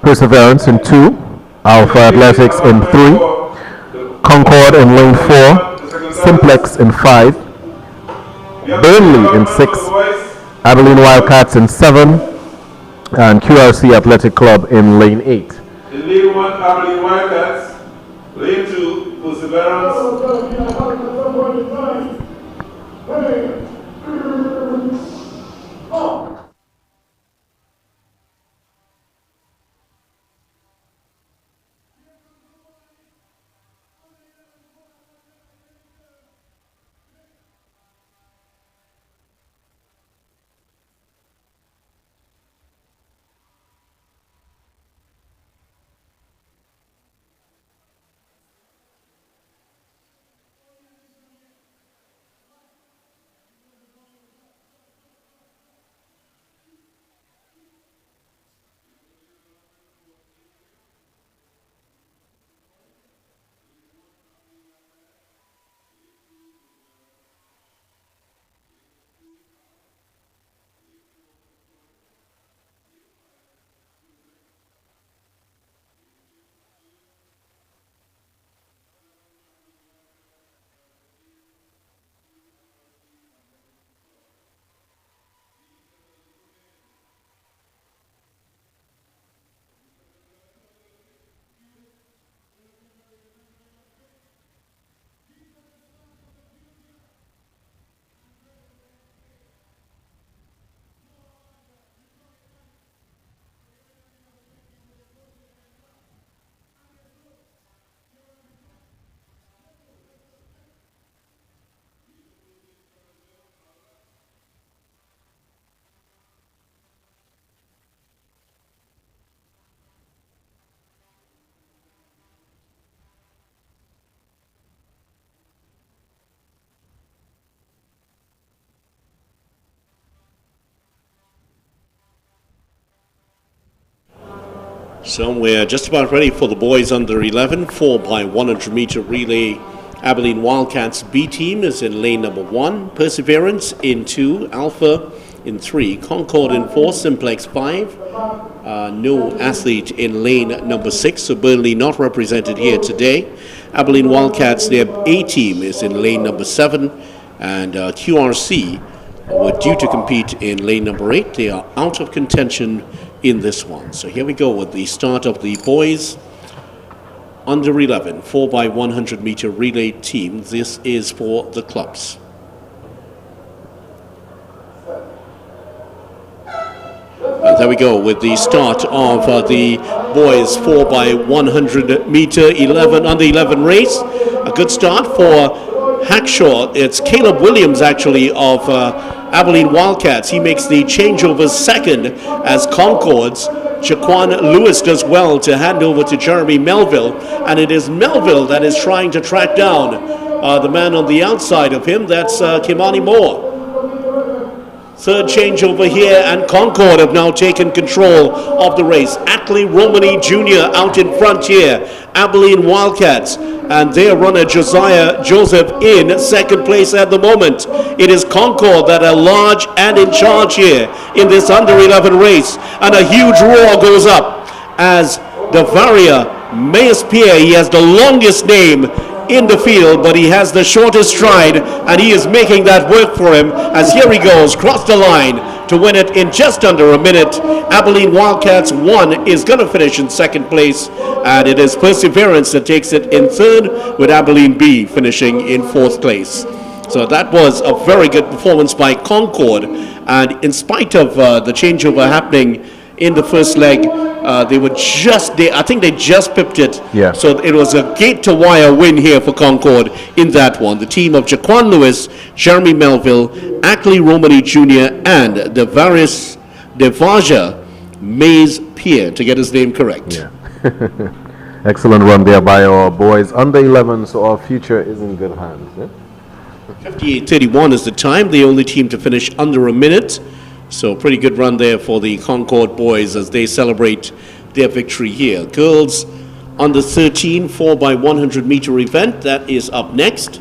Perseverance in 2, Alpha Athletics in 3, Concord in lane 4, Simplex in 5, Burnley in 6, Abilene Wildcats in 7, and QRC Athletic Club in lane 8. In lane 1, Abilene Wildcats. Lane 2, Perseverance. So we're just about ready for the boys under 11, 4 by 100 meter relay. Abilene Wildcats B team is in lane number 1, Perseverance in 2, Alpha in 3, Concord in 4, Simplex 5. No athlete in lane number 6, so Burnley not represented here today. Abilene Wildcats, their A team is in lane number 7, and QRC were due to compete in lane number 8. They are out of contention in this one. So here we go with the start of the boys under 11 4 by 100 meter relay team. This is for the clubs. And there we go with the start of the boys 4 by 100 meter 11 under 11 race. A good start for Hackshaw. It's Caleb Williams actually of Abilene Wildcats. He makes the changeover second as Concord's Jaquan Lewis does well to hand over to Jeremy Melville, and it is Melville that is trying to track down the man on the outside of him. That's Kimani Moore. Third changeover here, and Concord have now taken control of the race. Ackley Romani Jr. out in front here. Abilene Wildcats and their runner Josiah Joseph in second place at the moment. It is Concord that are large and in charge here in this under 11 race, and a huge roar goes up as Davaria Mayes-Pierre, he has the longest name in the field, but he has the shortest stride, and he is making that work for him as here he goes, cross the line to win it in just under a minute. Abilene Wildcats 1 is going to finish in second place, and it is Perseverance that takes it in third, with Abilene B finishing in fourth place. So that was a very good performance by Concord, and in spite of the changeover happening in the first leg, I think they just pipped it. Yeah. So it was a gate-to-wire win here for Concord in that one. The team of Jaquan Lewis, Jeremy Melville, Ackley Romani Jr., and Devaja Mayes-Pierre, to get his name correct. Yeah. Excellent run there by our boys under 11, so our future is in good hands. Yeah? 58:31 is the time, the only team to finish under a minute. So pretty good run there for the Concord boys as they celebrate their victory here. Girls under 13 4 by 100 meter event, that is up next.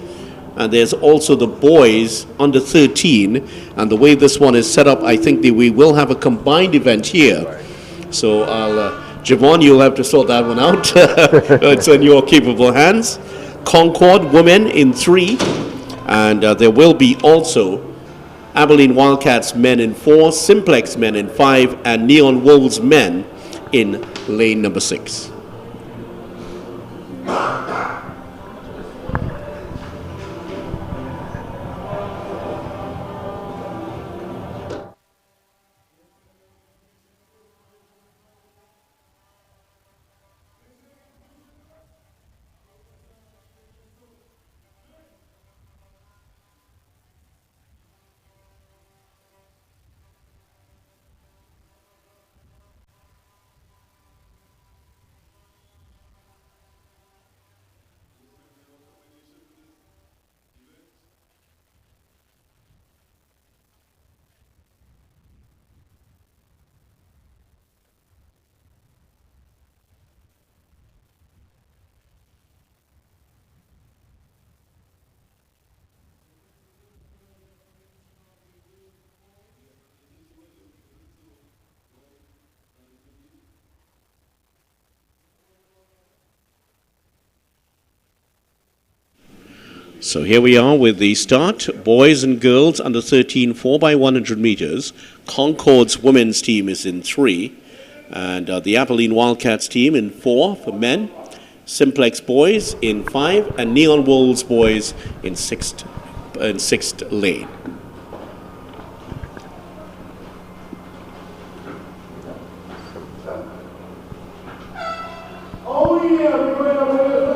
And there's also the boys under 13, and the way this one is set up, I think that we will have a combined event here. So Javon, you'll have to sort that one out. It's in your capable hands. Concord women in 3, and there will be also Abilene Wildcats men in 4, Simplex men in 5, and Neon Wolves men in lane number 6. So here we are with the start. Boys and girls under 13 4 by 100 meters. Concord's women's team is in 3. And the Abilene Wildcats team in 4 for men. Simplex boys in 5. And Neon Wolves boys in sixth lane.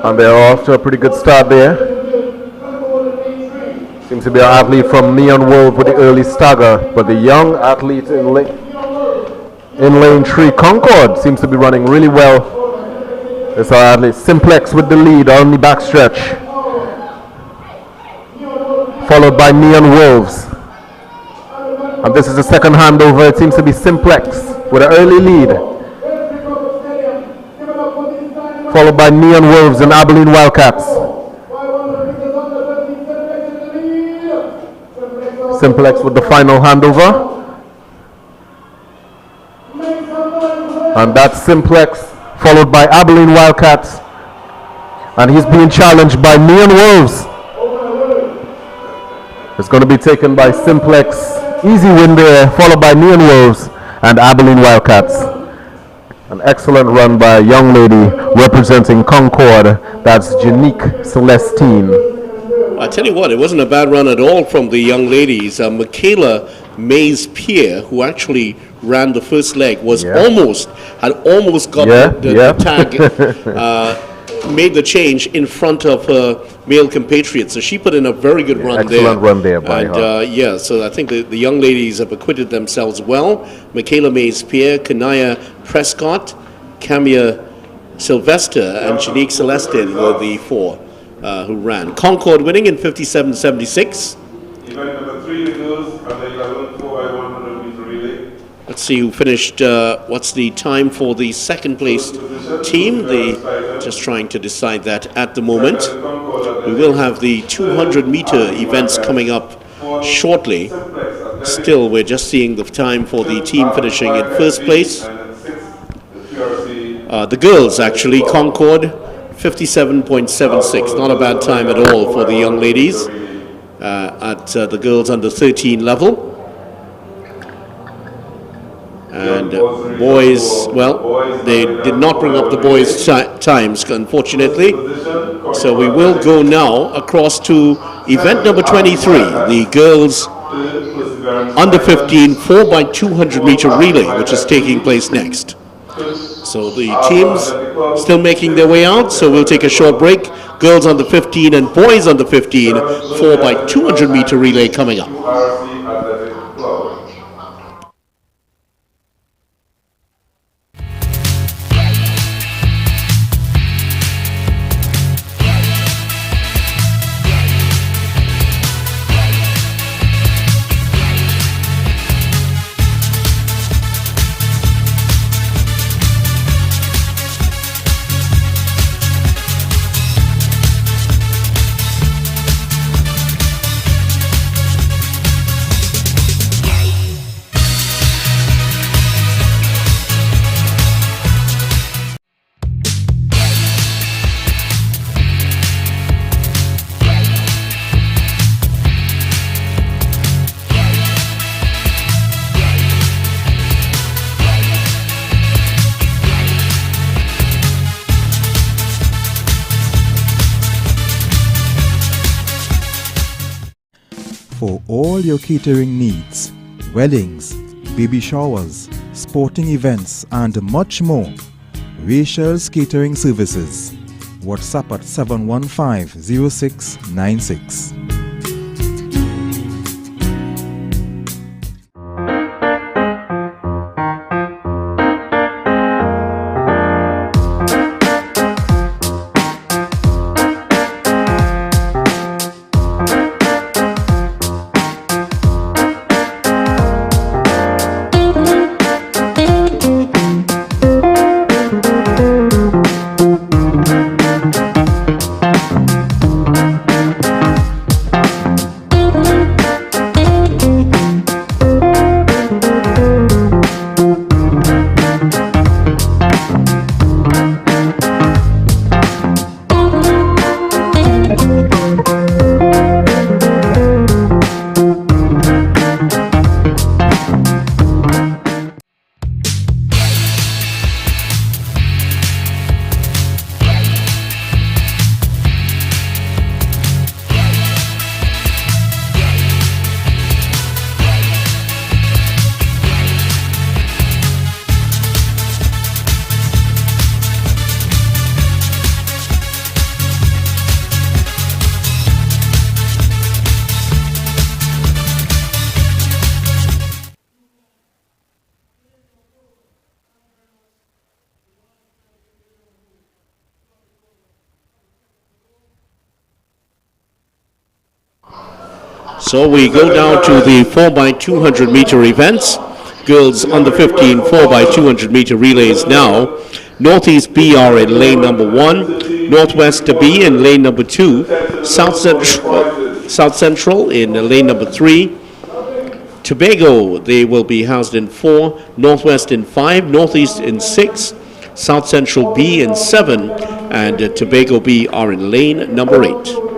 And they're off to a pretty good start there. Seems to be an athlete from Neon Wolf with the early stagger, but the young athlete in lane 3, Concord, seems to be running really well. It's our athlete Simplex with the lead on the backstretch, followed by Neon Wolves. And this is the second handover. It seems to be Simplex with an early lead. followed by Neon Wolves and Abilene Wildcats. Simplex with the final handover. And that's Simplex, followed by Abilene Wildcats. And he's being challenged by Neon Wolves. It's going to be taken by Simplex. Easy win there, followed by Neon Wolves and Abilene Wildcats. An excellent run by a young lady representing Concord. That's Janique Celestine. I tell you what, it wasn't a bad run at all from the young ladies. Michaela Mays-Pierre, who actually ran the first leg, had almost got the tag, made the change in front of her male compatriot. So she put in a very good run there. Excellent run there by her. So I think the young ladies have acquitted themselves well. Michaela Mays-Pierre, Kanaya Prescott, Camia Sylvester, and Janique Celestin were the four who ran. Concord winning in 57.76. Event number 3, the girls under 11, 4x100 meter relay. Let's see who finished. What's the time for the second place team? They just trying to decide that at the moment. We will have the 200 meter events coming up shortly. Still, we're just seeing the time for the team finishing in first place. The girls, actually, Concord, 57.76. Not a bad time at all for the young ladies at the girls under 13 level. And boys, well, they did not bring up the boys' times, unfortunately. So we will go now across to event number 23, the girls under 15 4x200 meter relay, which is taking place next. So the teams still making their way out, so we'll take a short break. Girls under 15 and boys under 15 4x200 meter relay coming up. For all your catering needs, weddings, baby showers, sporting events, and much more, Rachel's Catering Services. WhatsApp at 715-0696. So we go down to the 4x200 meter events. Girls under 15 4x200 meter relays now. Northeast B are in lane number 1. Northwest B in lane number 2. South Central in lane number 3. Tobago, they will be housed in 4. Northwest in 5. Northeast in 6. South Central B in 7. And Tobago B are in lane number 8.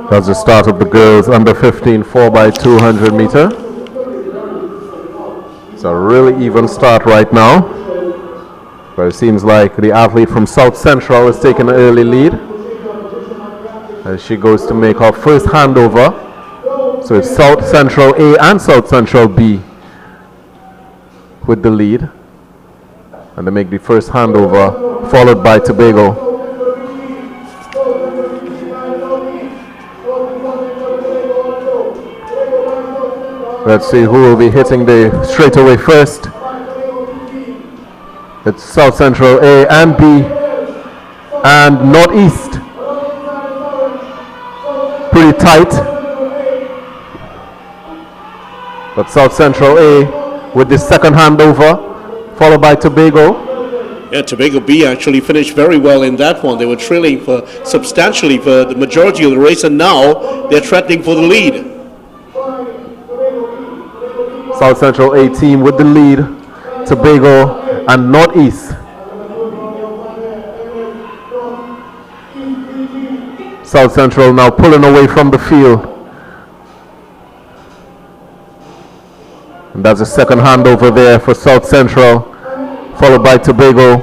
That's the start of the girls under 15 4x200 meter. It's a really even start right now, but it seems like the athlete from South Central is taking an early lead as she goes to make her first handover. So it's South Central A and South Central B with the lead, and they make the first handover, followed by Tobago. Let's see who will be hitting the straightaway first. It's South Central A and B and Northeast. Pretty tight. But South Central A with the second handover, followed by Tobago. Yeah, Tobago B actually finished very well in that one. They were trailing for substantially for the majority of the race, and now they're threatening for the lead. South Central A team with the lead. Tobago and Northeast. South Central now pulling away from the field. And that's a second handover there for South Central, followed by Tobago.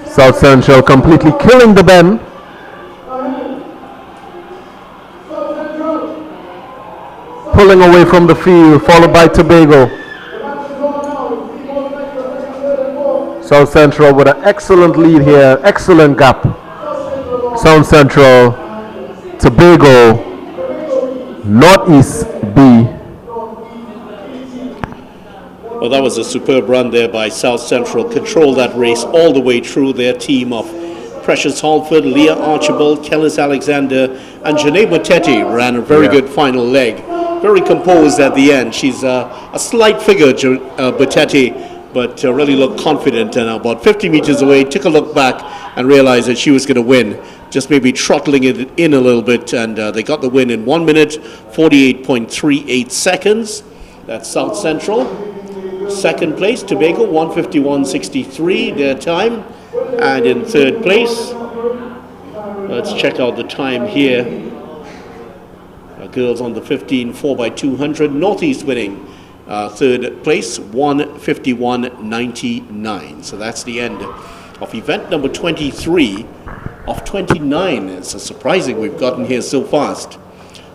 South Central completely killing the bend. Pulling away from the field, followed by Tobago. South Central with an excellent lead here, excellent gap. South Central, Tobago, Northeast B. Well, that was a superb run there by South Central. Controlled that race all the way through. Their team of Precious Halford, Leah Archibald, Kellis Alexander, and Janae Moteti ran a very good final leg. Very composed at the end. She's a slight figure, Moteti, but really looked confident. And about 50 meters away, took a look back and realized that she was going to win. Just maybe throttling it in a little bit, and they got the win in 1 minute, 48.38 seconds. That's South Central. Second place, Tobago, 151.63 their time. And in third place, let's check out the time here. Girls on the 15, 4x200. Northeast winning third place, 151.99. So that's the end of event number 23 of 29. It's surprising we've gotten here so fast.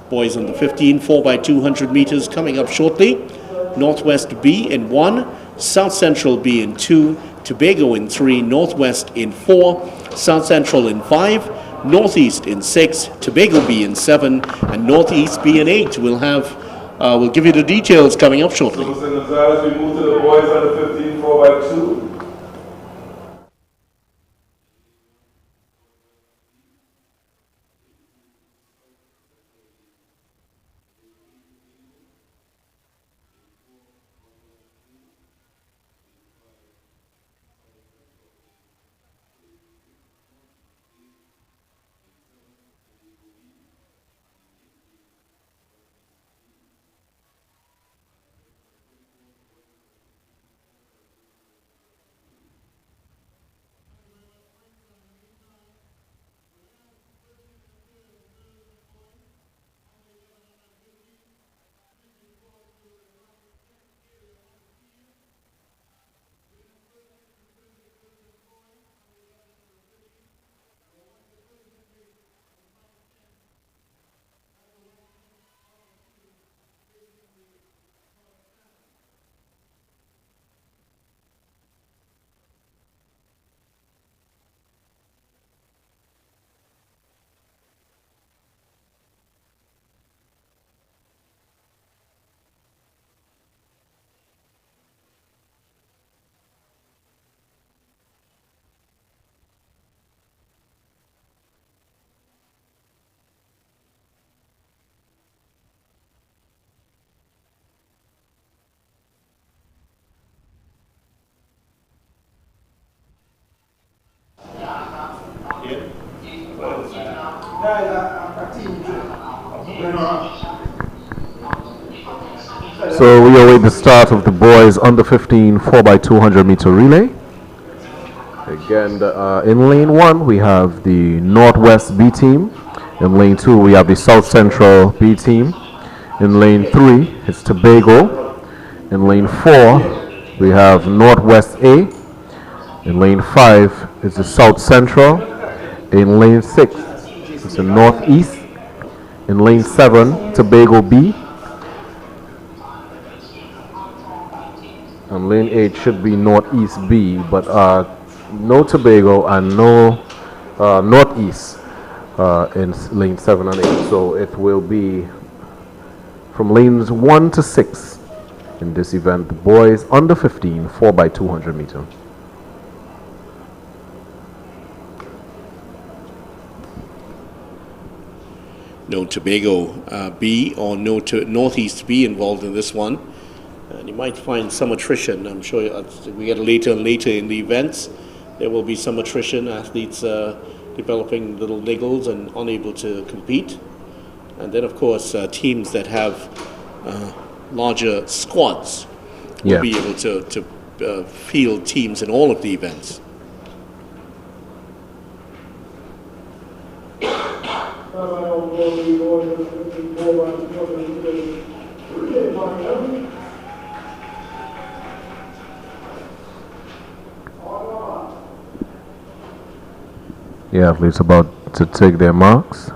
Boys on the 15, 4x200 meters coming up shortly. Northwest B in 1, South Central B in 2, Tobago in 3, Northwest in 4, South Central in 5, Northeast in 6, Tobago B in 7, and Northeast B in 8. We'll give you the details coming up shortly. So, Mr. Gonzalez, we move to the boys under 15, 4x2. So we await the start of the boys under 15 4x200 meter relay. Again, in lane 1 we have the Northwest B team. In lane 2 we have the South Central B team. In lane 3 it's Tobago. In lane 4 we have Northwest A. In lane 5 is the South Central. In lane 6 it's the Northeast. In lane 7 Tobago B. And lane 8 should be Northeast B, but no Tobago and no Northeast in lane 7 and 8. So it will be from lanes 1 to 6 in this event. The boys under 15 4x200 meter. No Tobago B or no Northeast B involved in this one. And you might find some attrition. I'm sure as we get later and later in the events, there will be some attrition, athletes developing little niggles and unable to compete. And then, of course, teams that have larger squads will be able to field teams in all of the events. The athletes about to take their marks.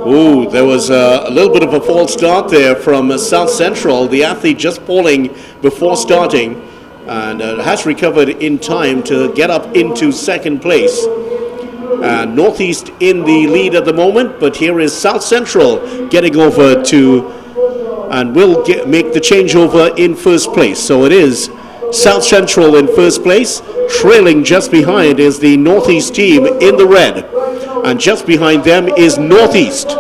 Ooh, there was a little bit of a false start there from South Central. The athlete just falling before starting and has recovered in time to get up into second place. Northeast in the lead at the moment, but here is South Central getting over to and will make the changeover in first place. So it is South Central in first place. Trailing just behind is the Northeast team in the red. And just behind them is Northeast.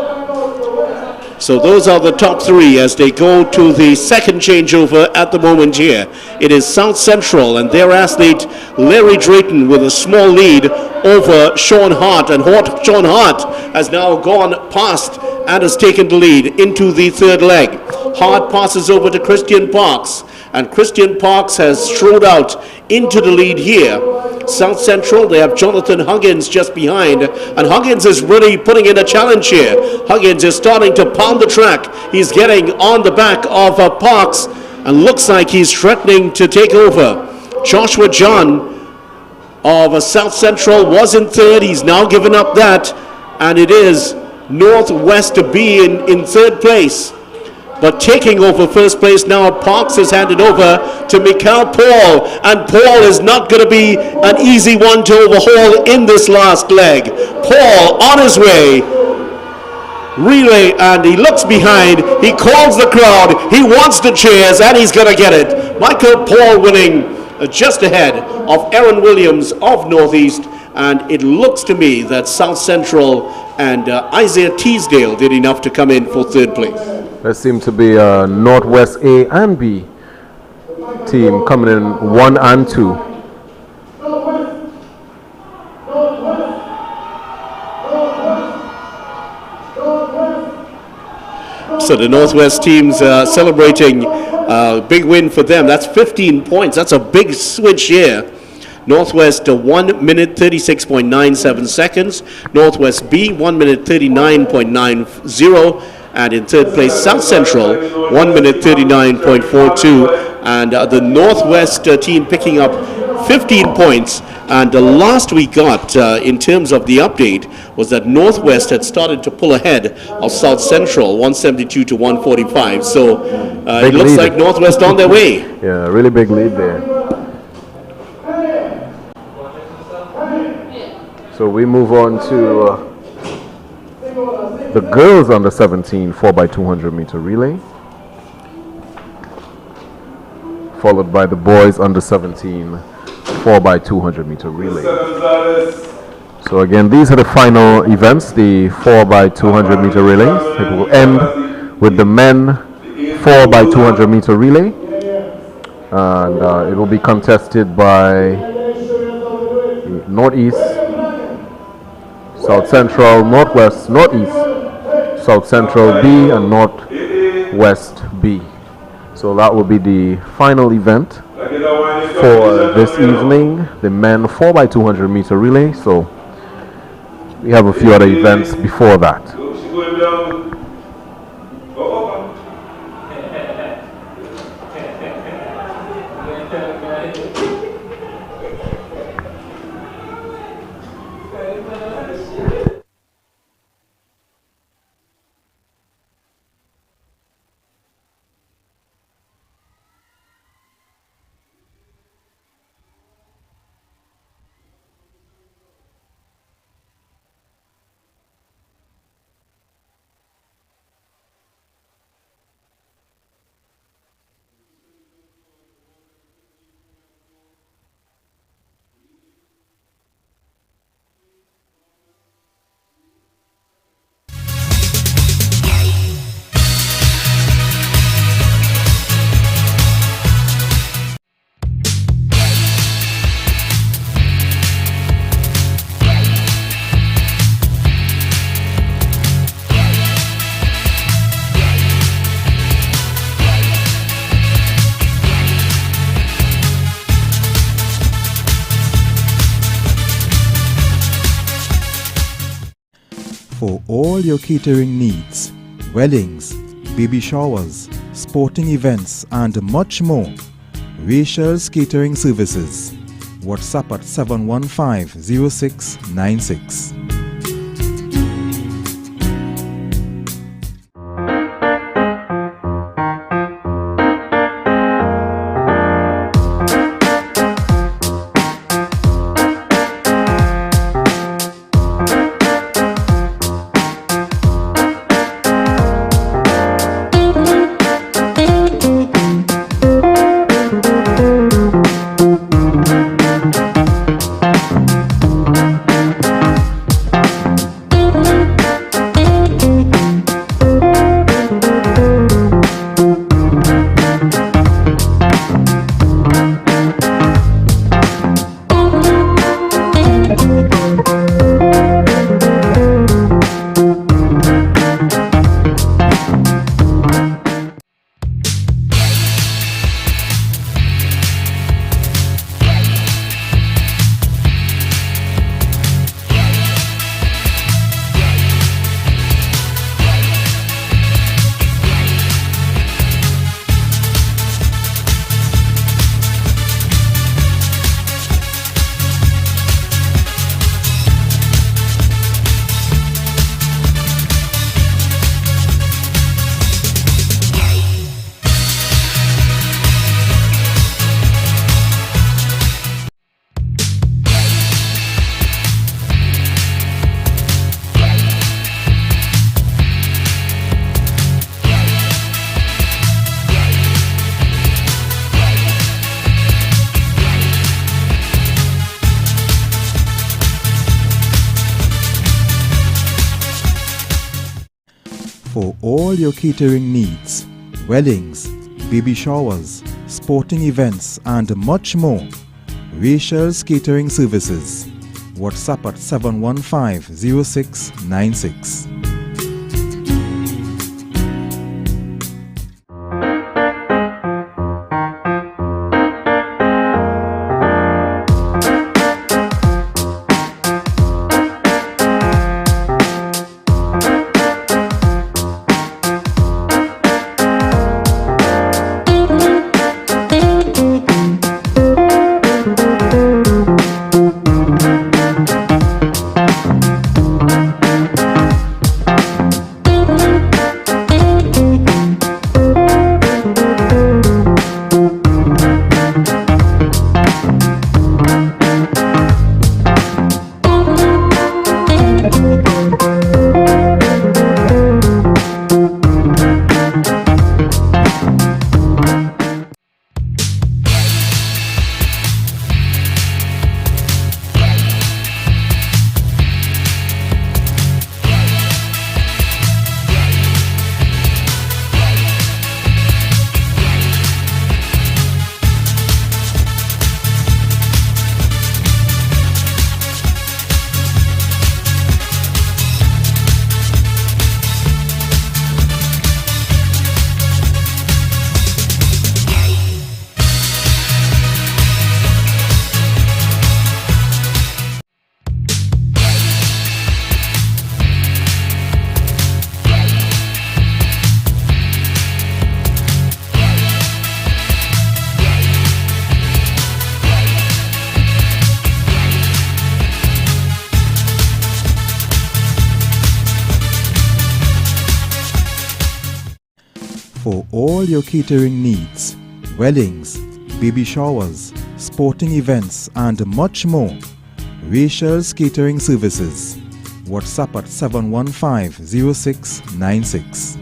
So those are the top three as they go to the second changeover at the moment here. It is South Central and their athlete Larry Drayton with a small lead over Sean Hart. And Sean Hart has now gone past and has taken the lead into the third leg. Hart passes over to Christian Parks. And Christian Parks has strode out into the lead here. South Central, they have Jonathan Huggins just behind. And Huggins is really putting in a challenge here. Huggins is starting to pound the track. He's getting on the back of Parks and looks like he's threatening to take over. Joshua John of South Central was in third. He's now given up that. And it is Northwest to be in third place. But taking over first place now, Parks is handed over to Mikhail Paul. And Paul is not going to be an easy one to overhaul in this last leg. Paul on his way. Relay, and he looks behind. He calls the crowd. He wants the cheers, and he's going to get it. Michael Paul winning just ahead of Aaron Williams of Northeast. And it looks to me that South Central and Isaiah Teasdale did enough to come in for third place. There seems to be a Northwest A and B team coming in 1 and 2. So the Northwest teams celebrating a big win for them. That's 15 points. That's a big switch here. Northwest 1 minute 36.97 seconds. Northwest B 1 minute 39.90. And in third place, South Central 1 minute 39.42. And the Northwest team picking up 15 points. And the last we got in terms of the update was that Northwest had started to pull ahead of South Central 172 to 145. So it looks like Northwest on their way. Yeah, really big lead there. So we move on to the girls under 17 4x200 meter relay, followed by the boys under 17 4x200 meter relay. So again, these are the final events, the 4x200 meter relays. It will end with the men 4x200 meter relay, and it will be contested by Northeast, South Central, Northwest, Northeast, South Central B, and Northwest B. So that will be the final event for this evening, the men 4x200 meter relay. So we have a few other events before that. all your catering needs, weddings, baby showers, sporting events and much more. Rachel's Catering Services. WhatsApp at 715-0696. For all your catering needs, weddings, baby showers, sporting events and much more. Rachel's Catering Services. WhatsApp at 715-0696. For all your catering needs, weddings, baby showers, sporting events and much more. Rachel's Catering Services. WhatsApp at 715-0696.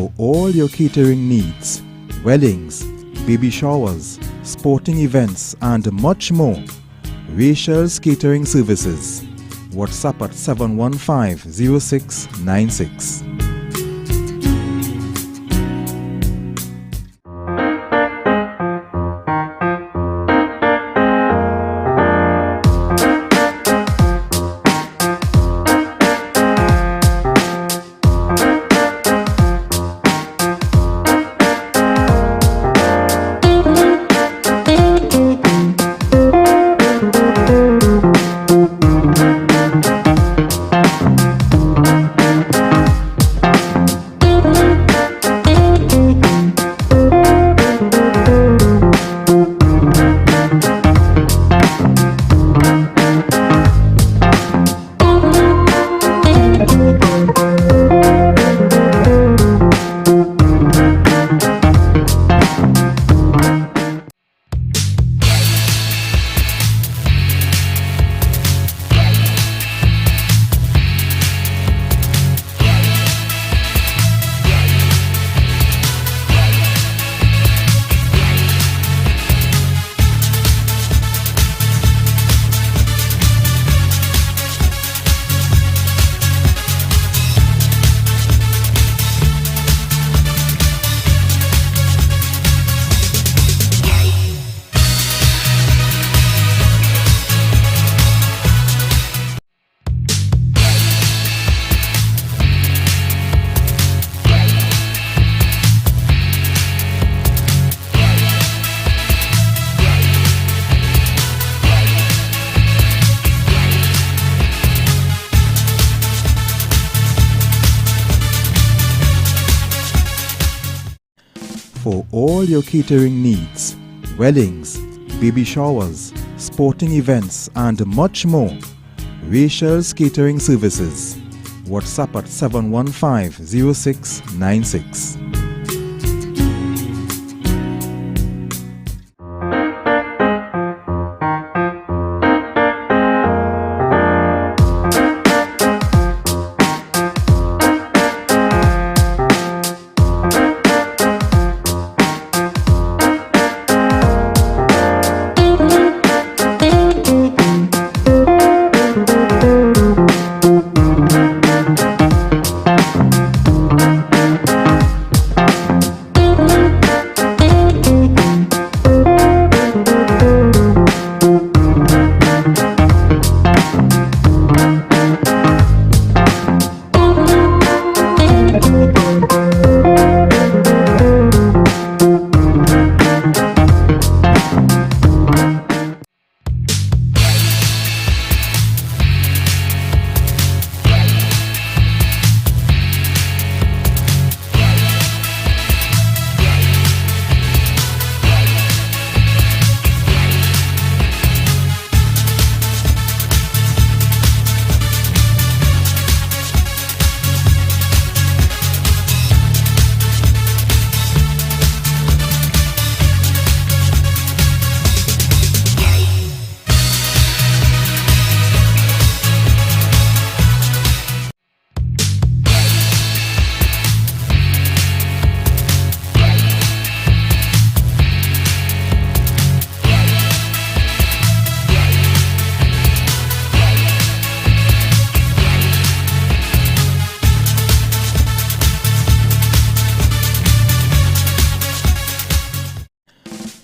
For all your catering needs, weddings, baby showers, sporting events and much more, Rachel's Catering Services. WhatsApp at 715-0696. For all your catering needs, weddings, baby showers, sporting events and much more, Rachel's Catering Services. WhatsApp at 715-0696.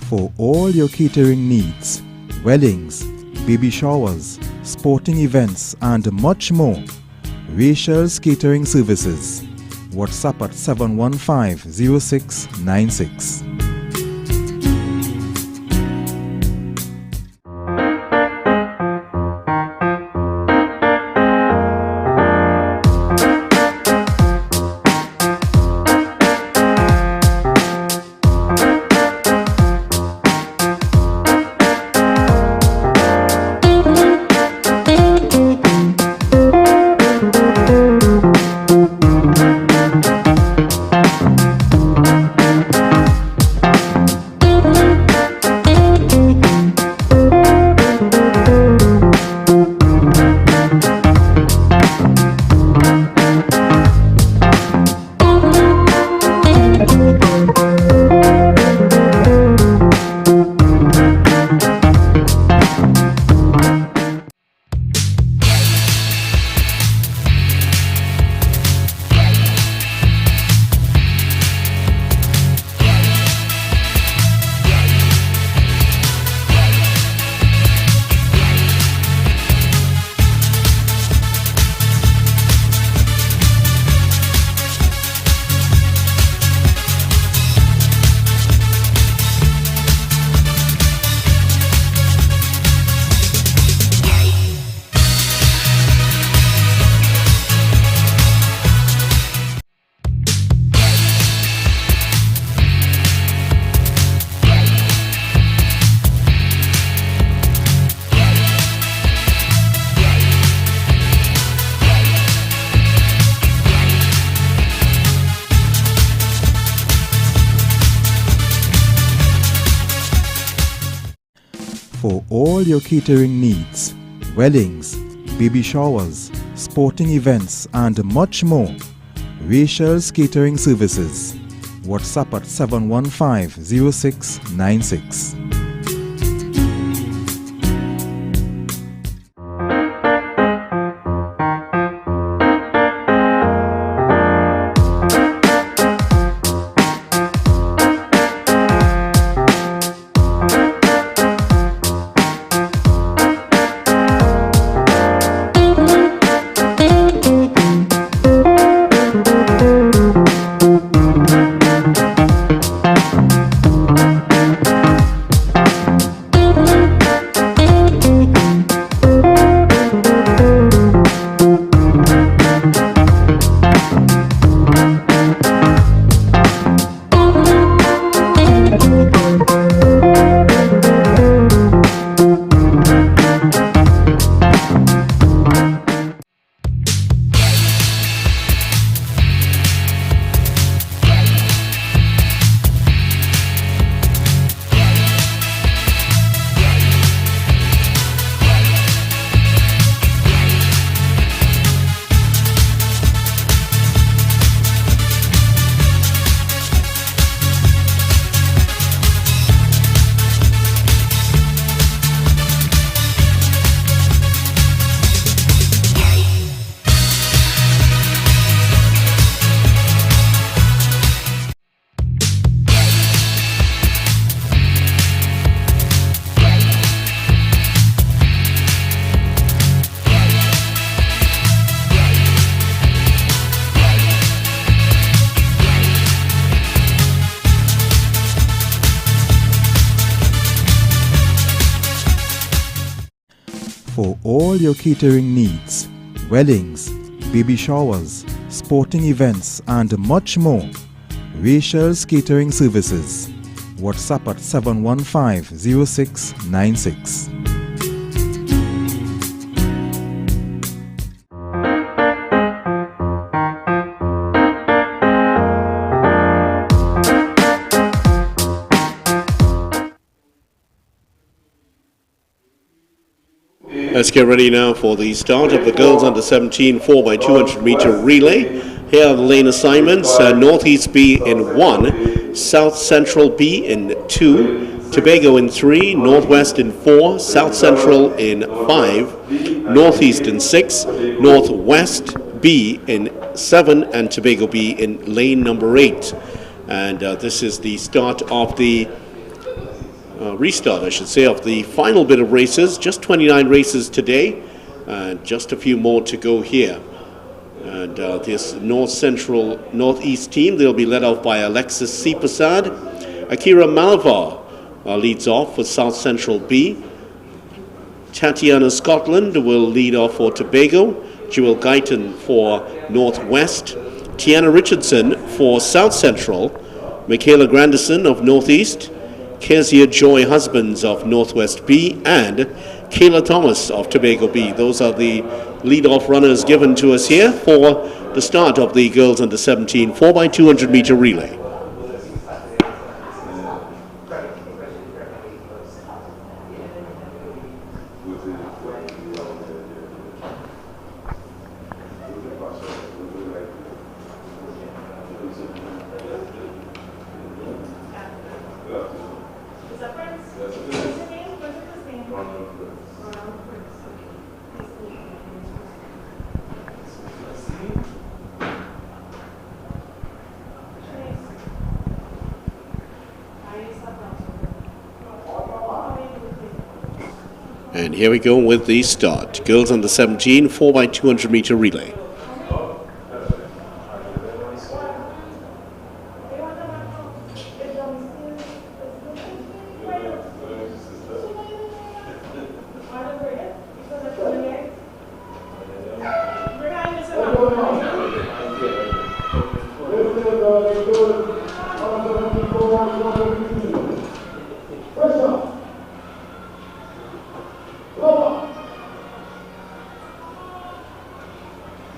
For all your catering needs, weddings, baby showers, sporting events and much more, Rachel's Catering Services. WhatsApp at 715-0696. For all your catering needs, weddings, baby showers, sporting events, and much more, Rachel's Catering Services. WhatsApp at 715-0696. For all your catering needs, weddings, baby showers, sporting events, and much more, Rachel's Catering Services. WhatsApp at 715-0696. Let's get ready now for the start of the girls under 17 4x200 meter relay. Here are the lane assignments. Northeast B in 1, South Central B in 2, Tobago in 3, Northwest in 4, South Central in 5, Northeast in 6, Northwest B in 7, and Tobago B in lane number 8. And this is the start of the restart, I should say, of the final bit of races. Just 29 races today, and just a few more to go here. And this North Central Northeast team, they'll be led off by Alexis C. Prasad. Akira Malavar leads off for South Central B. Tatiana Scotland will lead off for Tobago. Jewel Guyton for Northwest. Tiana Richardson for South Central. Michaela Grandison of Northeast. Kezia Joy Husbands of Northwest B, and Kayla Thomas of Tobago B. Those are the lead-off runners given to us here for the start of the girls under 17 4x200 meter relay. And here we go with the start. Girls under 17 4x200 meter relay.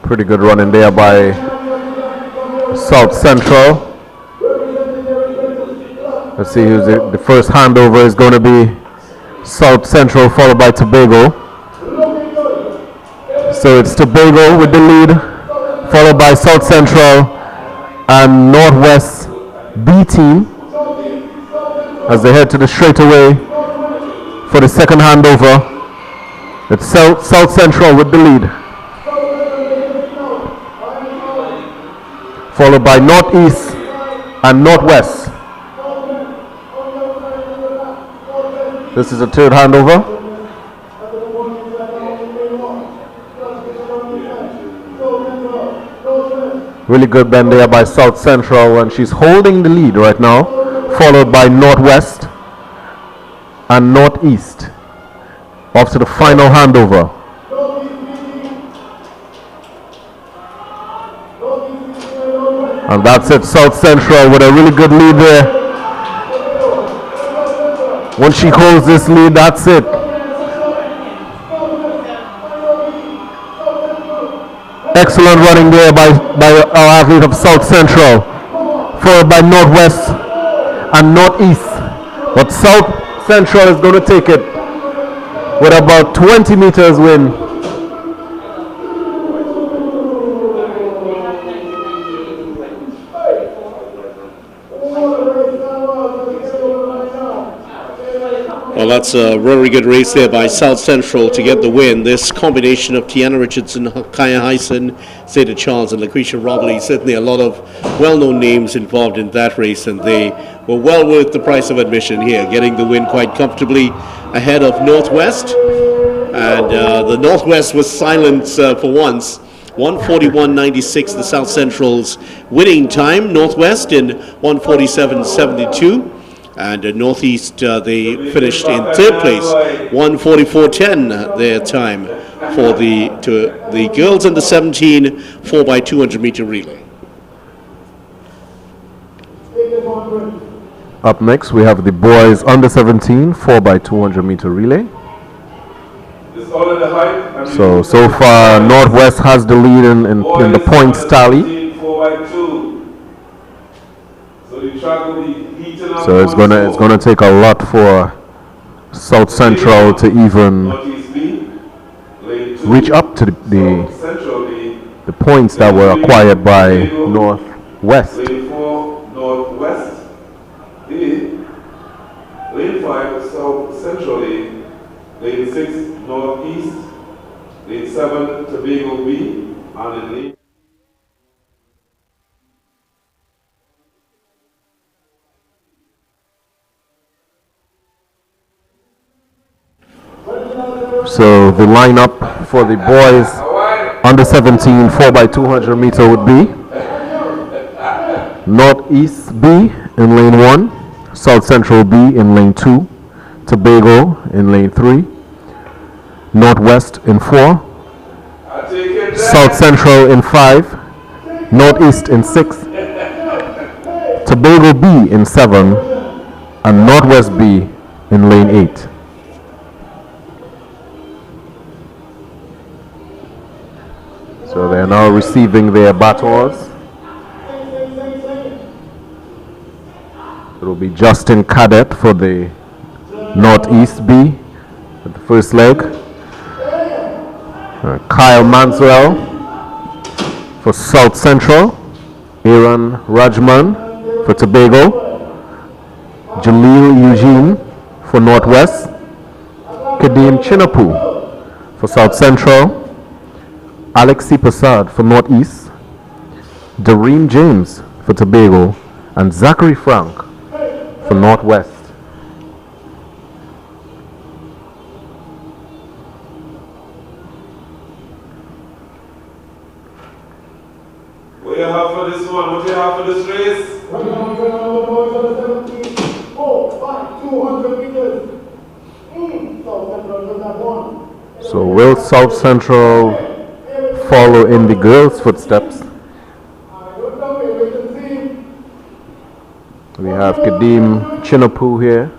Pretty good running there by South Central. Let's see who's the first handover is going to be South Central, followed by Tobago. So it's Tobago with the lead, followed by South Central and Northwest B team as they head to the straightaway for the second handover. It's South Central with the lead, followed by Northeast and Northwest. This is a third handover. Really good bend there by South Central, and she's holding the lead right now, followed by Northwest and Northeast. Off to the final handover. And that's it, South Central with a really good lead there. Once she holds this lead, that's it. Excellent running there by our athlete of South Central, followed by Northwest and Northeast. But South Central is going to take it with about 20 meters win. Well, that's a very good race there by South Central to get the win. This combination of Tiana Richardson, Kaya Hyson, Zeta Charles, and Lucretia Robley, certainly a lot of well-known names involved in that race, and they were well worth the price of admission here, getting the win quite comfortably ahead of Northwest. And the Northwest was silent for once. 141.96, the South Central's winning time. Northwest in 147.72. And Northeast, they finished in third place, 144.10 their time for the girls in the 17 4x200 meter relay. Up next, we have the boys under 17 4x200 meter relay. So far, Northwest has the lead in the points tally. So it's gonna take a lot for South Central to even reach up to the points that were acquired by Northwest. Lane 5 South Central A, Lane 6 Northeast, Lane 7 Tobago B, and in Lane So the lineup for the boys under 17 4x200 meter would be Northeast B in lane 1, South Central B in lane 2, Tobago in lane 3, Northwest in 4, South Central in 5, Northeast in 6, Tobago B in 7, and Northwest B in lane 8. So they are now receiving their batons. It will be Justin Cadet for the Northeast B at the first leg. Kyle Manswell for South Central. Aaron Rajman for Tobago. Jaleel Eugene for Northwest. Kadeem Chinapu for South Central. Alexi Prasad for Northeast, Dareem James for Tobago, and Zachary Frank for Northwest. what do you have for this one? What do you have for this race? 200 meters. South Central does not want. So will South Central follow in the girls' footsteps? We have Kadeem Chinapu here.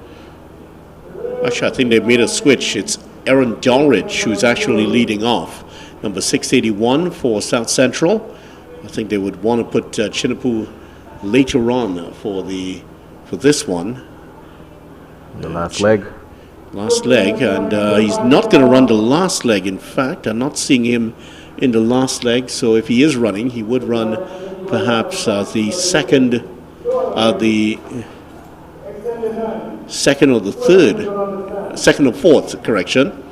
Actually, I think they've made a switch. It's Aaron Dalridge who's actually leading off. Number 681 for South Central. I think they would want to put Chinapu later on for this one. The last leg. last leg, and he's not going to run the last leg. In fact, I'm not seeing him in the last leg, so if he is running, he would run perhaps the second or the fourth, correction.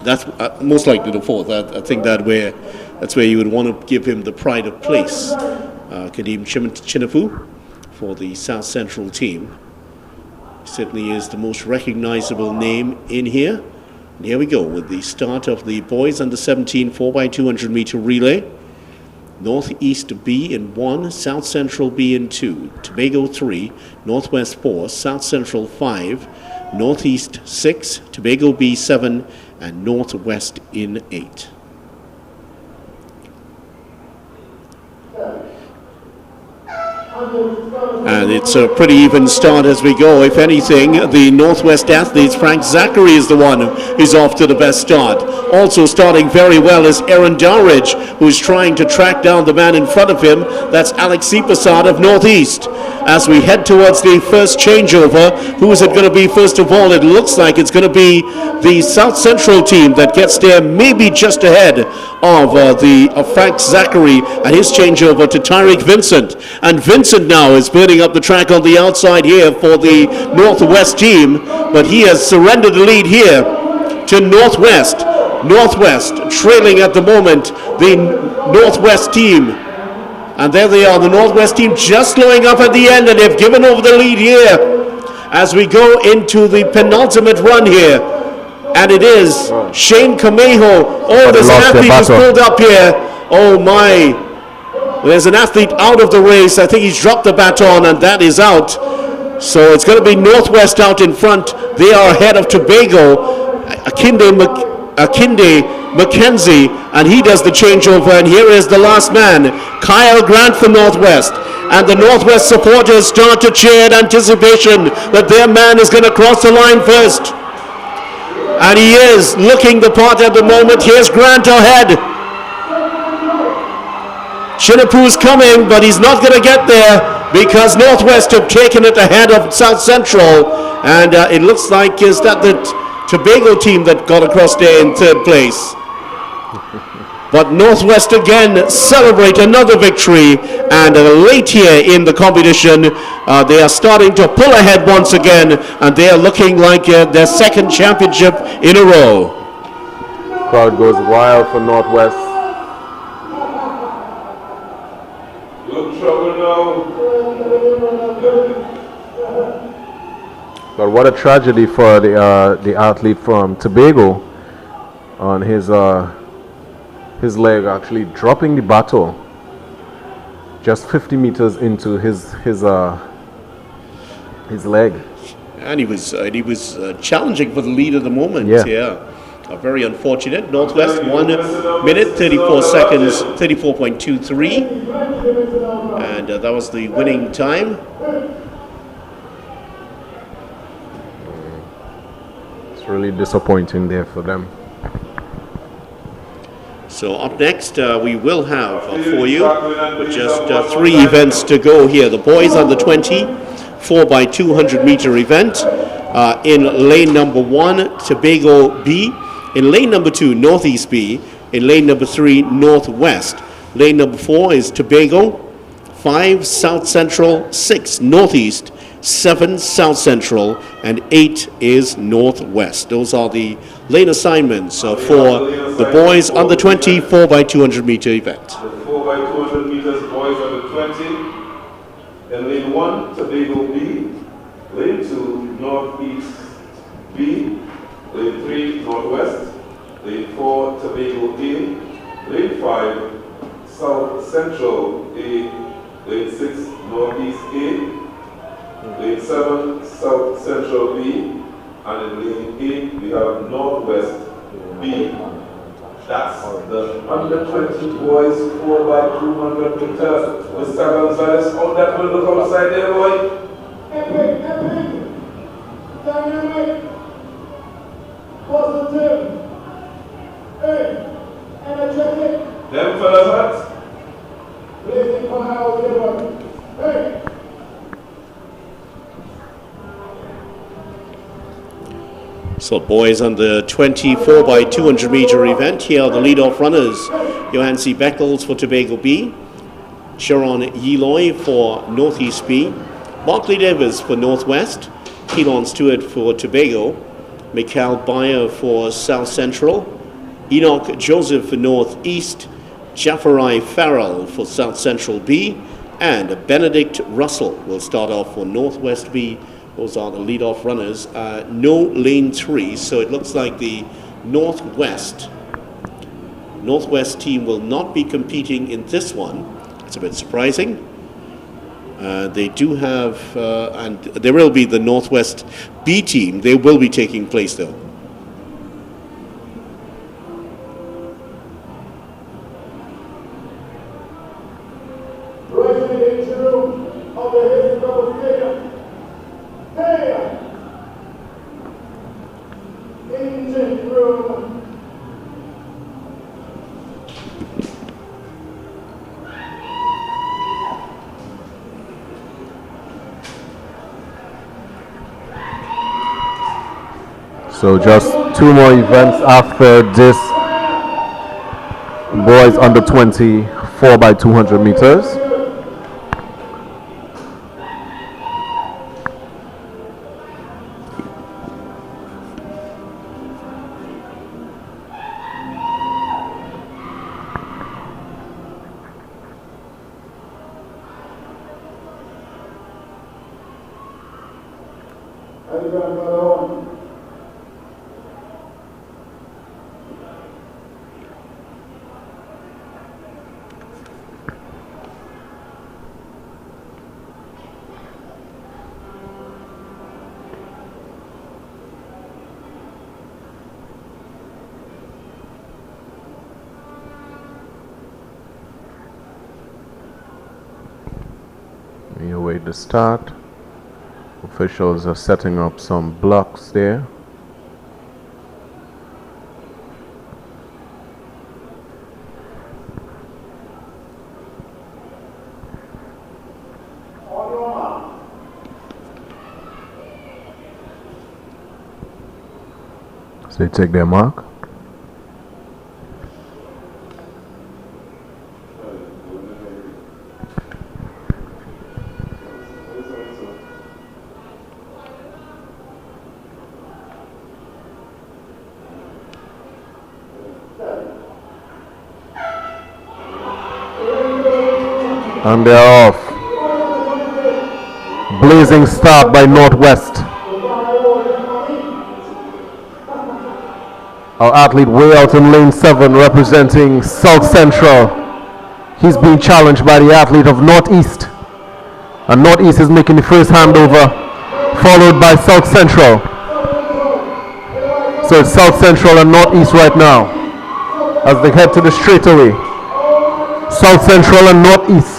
That's most likely the fourth. I think that's where you would want to give him the pride of place. Kadeem Chinafu for the South Central team. Certainly is the most recognizable name in here. And here we go with the start of the boys under 17 4x200 meter relay. Northeast B in 1, South Central B in 2, Tobago 3, Northwest 4, South Central 5, Northeast 6, Tobago B 7, and Northwest in 8. And it's a pretty even start as we go. If anything, the Northwest athletes, Frank Zachary is the one who's off to the best start. Also starting very well is Aaron Dowridge, who's trying to track down the man in front of him. That's Alex Sipasad of Northeast. As we head towards the first changeover, who is it going to be first of all? It looks like it's going to be the South Central team that gets there maybe just ahead of Frank Zachary and his changeover to Tyreek Vincent. And Vincent now is burning up the track on the outside here for the Northwest team, but he has surrendered the lead here to Northwest. Northwest trailing at the moment the Northwest team. And there they are, the Northwest team just slowing up at the end, and they've given over the lead here as we go into the penultimate run here. And it is Shane Camejo. Oh, there's an athlete who's pulled up here. Oh my. There's an athlete out of the race. I think he's dropped the baton, and that is out. So it's going to be Northwest out in front. They are ahead of Tobago. Akinde McKenzie, and he does the changeover, and here is the last man, Kyle Grant for Northwest. And the Northwest supporters start to cheer in anticipation that their man is going to cross the line first. And he is looking the part at the moment. Here's Grant ahead. Chinapu's coming, but he's not going to get there because Northwest have taken it ahead of South Central. And it looks like is that the Tobago team that got across there in third place. But Northwest again celebrate another victory, and late here in the competition they are starting to pull ahead once again, and they are looking like their second championship in a row. Crowd goes wild for Northwest. Good trouble now. But what a tragedy for the athlete from Tobago on his leg actually dropping the baton just 50 meters into his leg. And he was challenging for the lead at the moment. Yeah. Very unfortunate. Northwest 1 minute 34 seconds 34.23, and that was the winning time. Really disappointing there for them. So up next we will have for you with just 3 events to go here. The boys under 20 4x200 meter event in lane number 1 Tobago B, in lane number 2 Northeast B, in lane number 3 Northwest. Lane number 4 is Tobago, 5 South Central, 6 Northeast, 7 South Central, and 8 is Northwest. Those are the lane assignments for the boys under 20 4x200 meter event. The 4x200 meters boys under 20. In lane 1, Tobago B. Lane 2, Northeast B. Lane 3, Northwest. Lane 4, Tobago A. Lane 5, South Central A. Lane 6, Northeast A. Lane 7, South Central B, and in lane 8 we have Northwest B. That's the under 20 boys 4x200 meters with 7 sides. On that will look outside there, boy. Dynamic, positive, energetic. Them fellas hot. Blazing fire, hey. So boys on the 24 by 200 meter event. Here are the lead-off runners. Johansi Beckles for Tobago B. Sharon Yeloy for Northeast B. Barclay Davis for Northwest. Keelan Stewart for Tobago. Mikhail Bayer for South Central. Enoch Joseph for Northeast. Jaffarai Farrell for South Central B. And Benedict Russell will start off for Northwest B. Those are the lead-off runners. No lane 3, so it looks like the Northwest team will not be competing in this one. It's a bit surprising. They do have, and there will be the Northwest B team. They will be taking place though. So just 2 more events after this. Boys under 20 4 by 200 meters. We await the start. Officials are setting up some blocks there. So they take their mark. And they're off. Blazing start by Northwest. Our athlete way out in lane 7 representing South Central. He's being challenged by the athlete of Northeast. And Northeast is making the first handover, followed by South Central. So it's South Central and Northeast right now as they head to the straightaway. South Central and Northeast.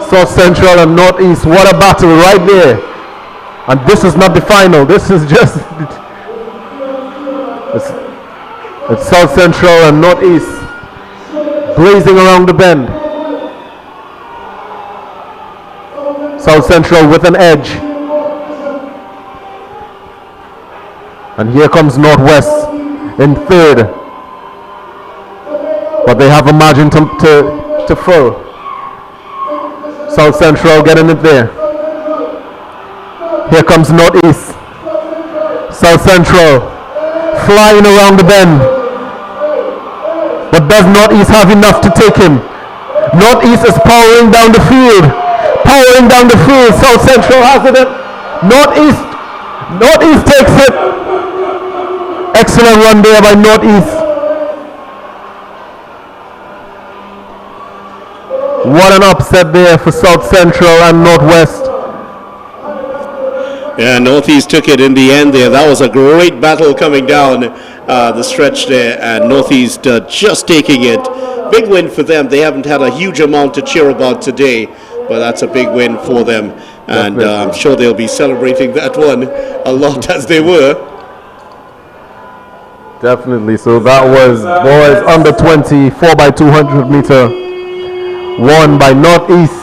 South Central and Northeast, what a battle right there. And this is not the final, this is just it's South Central and Northeast blazing around the bend. South Central with an edge. And here comes Northwest in 3rd. But they have a margin to fill. South Central getting it there. Here comes Northeast. South Central flying around the bend. But does Northeast have enough to take him? Northeast is powering down the field. Powering down the field. South Central has it. Northeast takes it. Excellent run there by Northeast. What an upset there for South Central and Northwest. Yeah, Northeast took it in the end there. That was a great battle coming down the stretch there, and Northeast just taking it. Big win for them. They haven't had a huge amount to cheer about today, but that's a big win for them. And I'm sure they'll be celebrating that one a lot as they were. Definitely. So that was boys under 20, 4 by 200 meter. Won by Northeast.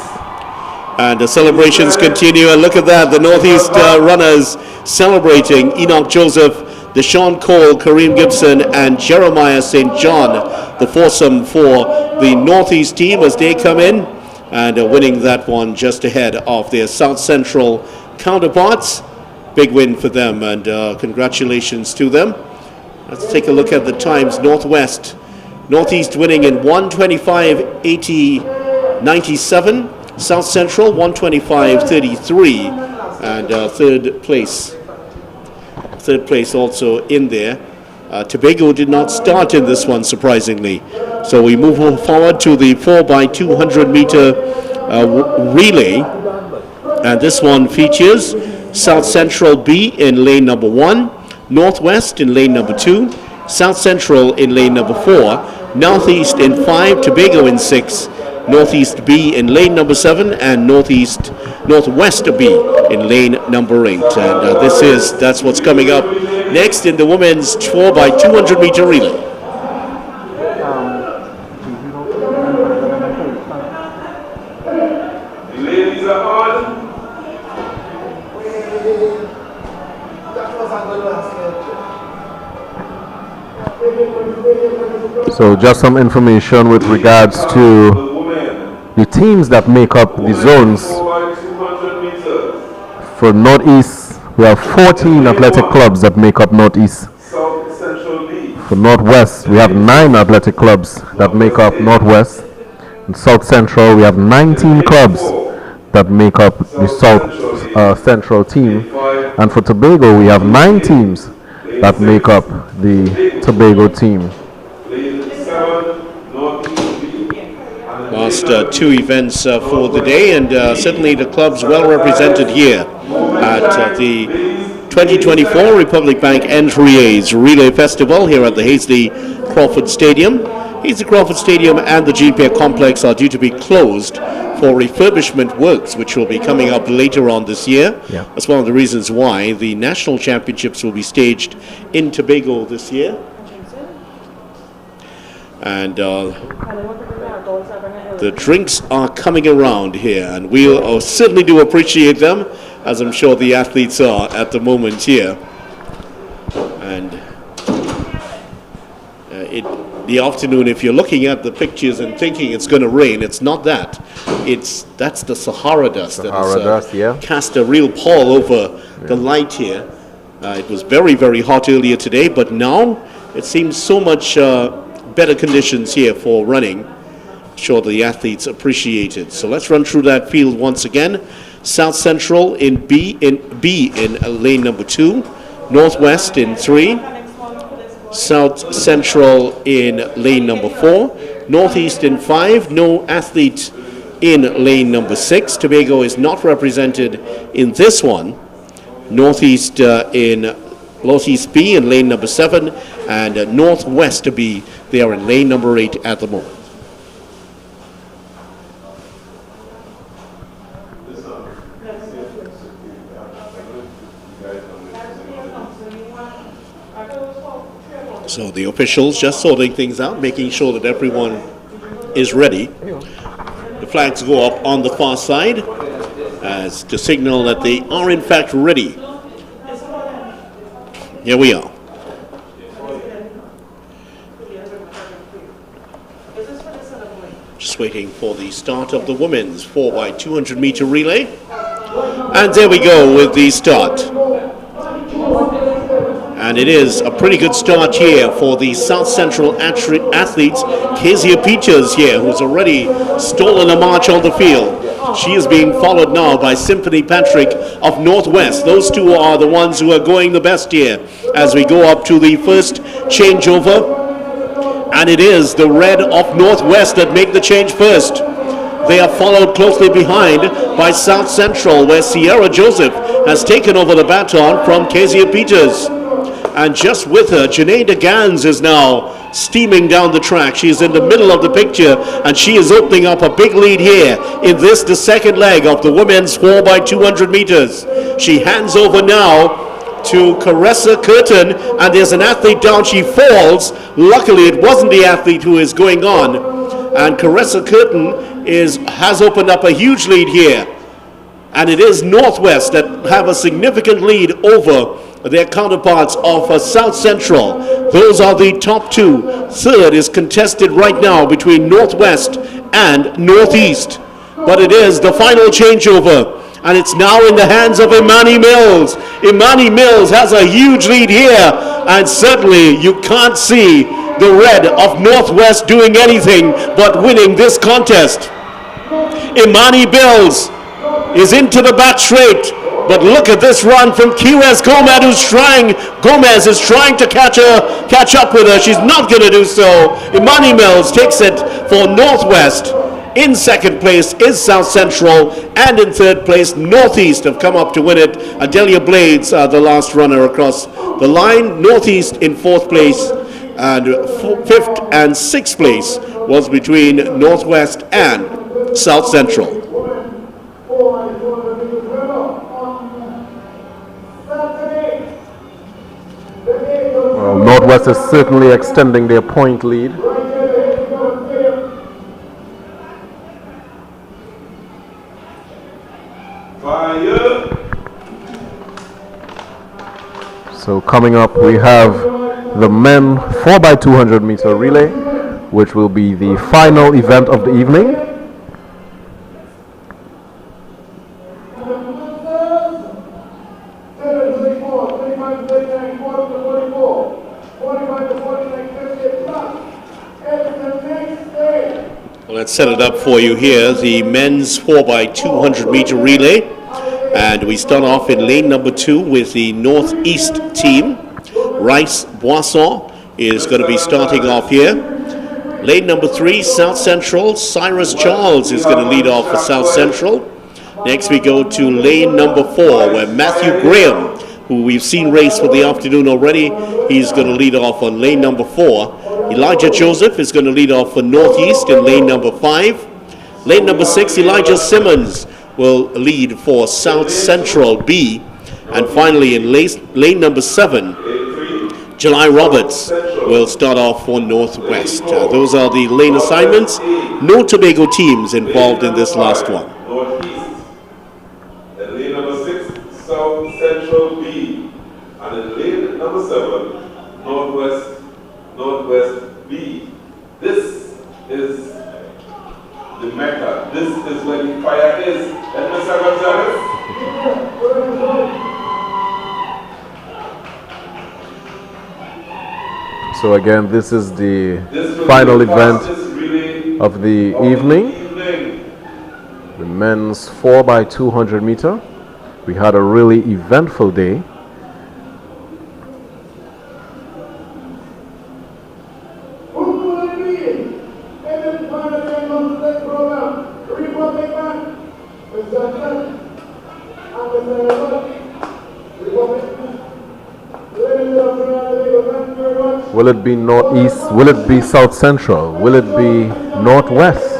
And the celebrations continue. And look at that, the Northeast runners celebrating. Enoch Joseph, Deshaun Cole, Kareem Gibson, and Jeremiah St. John, the foursome for the Northeast team as they come in and winning that one just ahead of their South Central counterparts. Big win for them, and congratulations to them. Let's take a look at the times. Northeast winning in 1:25:97. South Central 1:25:33, and third place also in there. Tobago did not start in this one, surprisingly. So we move forward to the 4x200 meter relay, and this one features South Central B in lane number 1, Northwest in lane number 2, South Central in lane number 4, Northeast in 5, Tobago in 6, Northeast B in lane number 7, and Northwest B in lane number 8. And that's what's coming up next in the women's 4x200 meter relay. Ladies are on. So just some information with regards to the teams that make up the zones. For Northeast, we have 14 athletic clubs that make up Northeast. For Northwest, we have 9 athletic clubs that make up Northwest. In South Central, we have 19 clubs that make up the South Central team. And for Tobago, we have 9 teams that make up the Tobago team. Last 2 events for the day, and certainly the clubs well represented here at the 2024 Republic Bank N3A's Relay Festival here at the Hazley Crawford Stadium. Hazley Crawford Stadium and the GPA complex are due to be closed for refurbishment works, which will be coming up later on this year. Yeah. That's one of the reasons why the national championships will be staged in Tobago this year. And the drinks are coming around here, and we'll certainly do appreciate them, as I'm sure the athletes are at the moment here. And the afternoon, if you're looking at the pictures and thinking it's going to rain, it's not that. That's the Sahara dust that has cast a real pall over the light here. It was very, very hot earlier today, but now it seems so much better conditions here for running. Sure, the athletes appreciate it. So let's run through that field once again. South Central in B in lane number 2, Northwest in 3, South Central in lane number 4, Northeast in 5, no athlete in lane number 6. Tobago is not represented in this one. Northeast Northeast B in lane number 7, and Northwest B, they are in lane number 8 at the moment. So the officials just sorting things out, making sure that everyone is ready. The flags go up on the far side as to signal that they are in fact ready. Here we are. Just waiting for the start of the women's 4x200 meter relay. And there we go with the start. And it is a pretty good start here for the South Central athletes. Kezia Peters here, who's already stolen a march on the field. She is being followed now by Symphony Patrick of Northwest. Those two are the ones who are going the best here as we go up to the first changeover. And it is the red of Northwest that make the change first. They are followed closely behind by South Central, where Sierra Joseph has taken over the baton from Kezia Peters. And just with her, Janae DeGans is now steaming down the track. She is in the middle of the picture, and she is opening up a big lead here in this, the second leg of the women's 4x200 meters. She hands over now to Caressa Curtin, and there's an athlete down. She falls. Luckily, it wasn't the athlete who is going on. And Caressa Curtin has opened up a huge lead here And it is Northwest that have a significant lead over their counterparts of South Central. Those are the top two. Third is contested right now between Northwest and Northeast. But it is the final changeover, and it's now in the hands of Imani Mills. Imani Mills has a huge lead here, and certainly you can't see the red of Northwest doing anything but winning this contest. Imani Mills is into the back straight, but look at this run from QS Gomez is trying to catch up with her. She's not going to do so. Imani Mills takes it for Northwest. In second place is South Central, and in third place Northeast have come up to win it. Adelia Blades, the last runner across the line. Northeast in fourth place, and fifth and sixth place was between Northwest and South Central. Well, Northwest is certainly extending their point lead. So coming up, we have the men 4x200 meter relay, which will be the final event of the evening. Well, let's set it up for you here. The men's 4x200 meter relay. And we start off in lane number 2 with the Northeast team. Rice Boisson is going to be starting off here. Lane number 3, South Central. Cyrus Charles is going to lead off for South Central. Next we go to lane number 4, where Matthew Graham, who we've seen race for the afternoon already, he's going to lead off on lane number 4. Elijah Joseph is going to lead off for Northeast in lane number 5. Lane number 6, Elijah Simmons will lead for South Central B. And finally in lane number 7, July Roberts will start off for Northwest. Those are the lane assignments. No Tobago teams involved in this last one. Northeast. And lane number 6, South Central B. And in lane number 7, Northwest B. This is the Mecca. This is where the fire is. And Mr. Gonzalez. So again, this is the final event of the evening. The men's 4x200 meter. We had a really eventful day. Will it be Northeast? Will it be South Central? Will it be Northwest?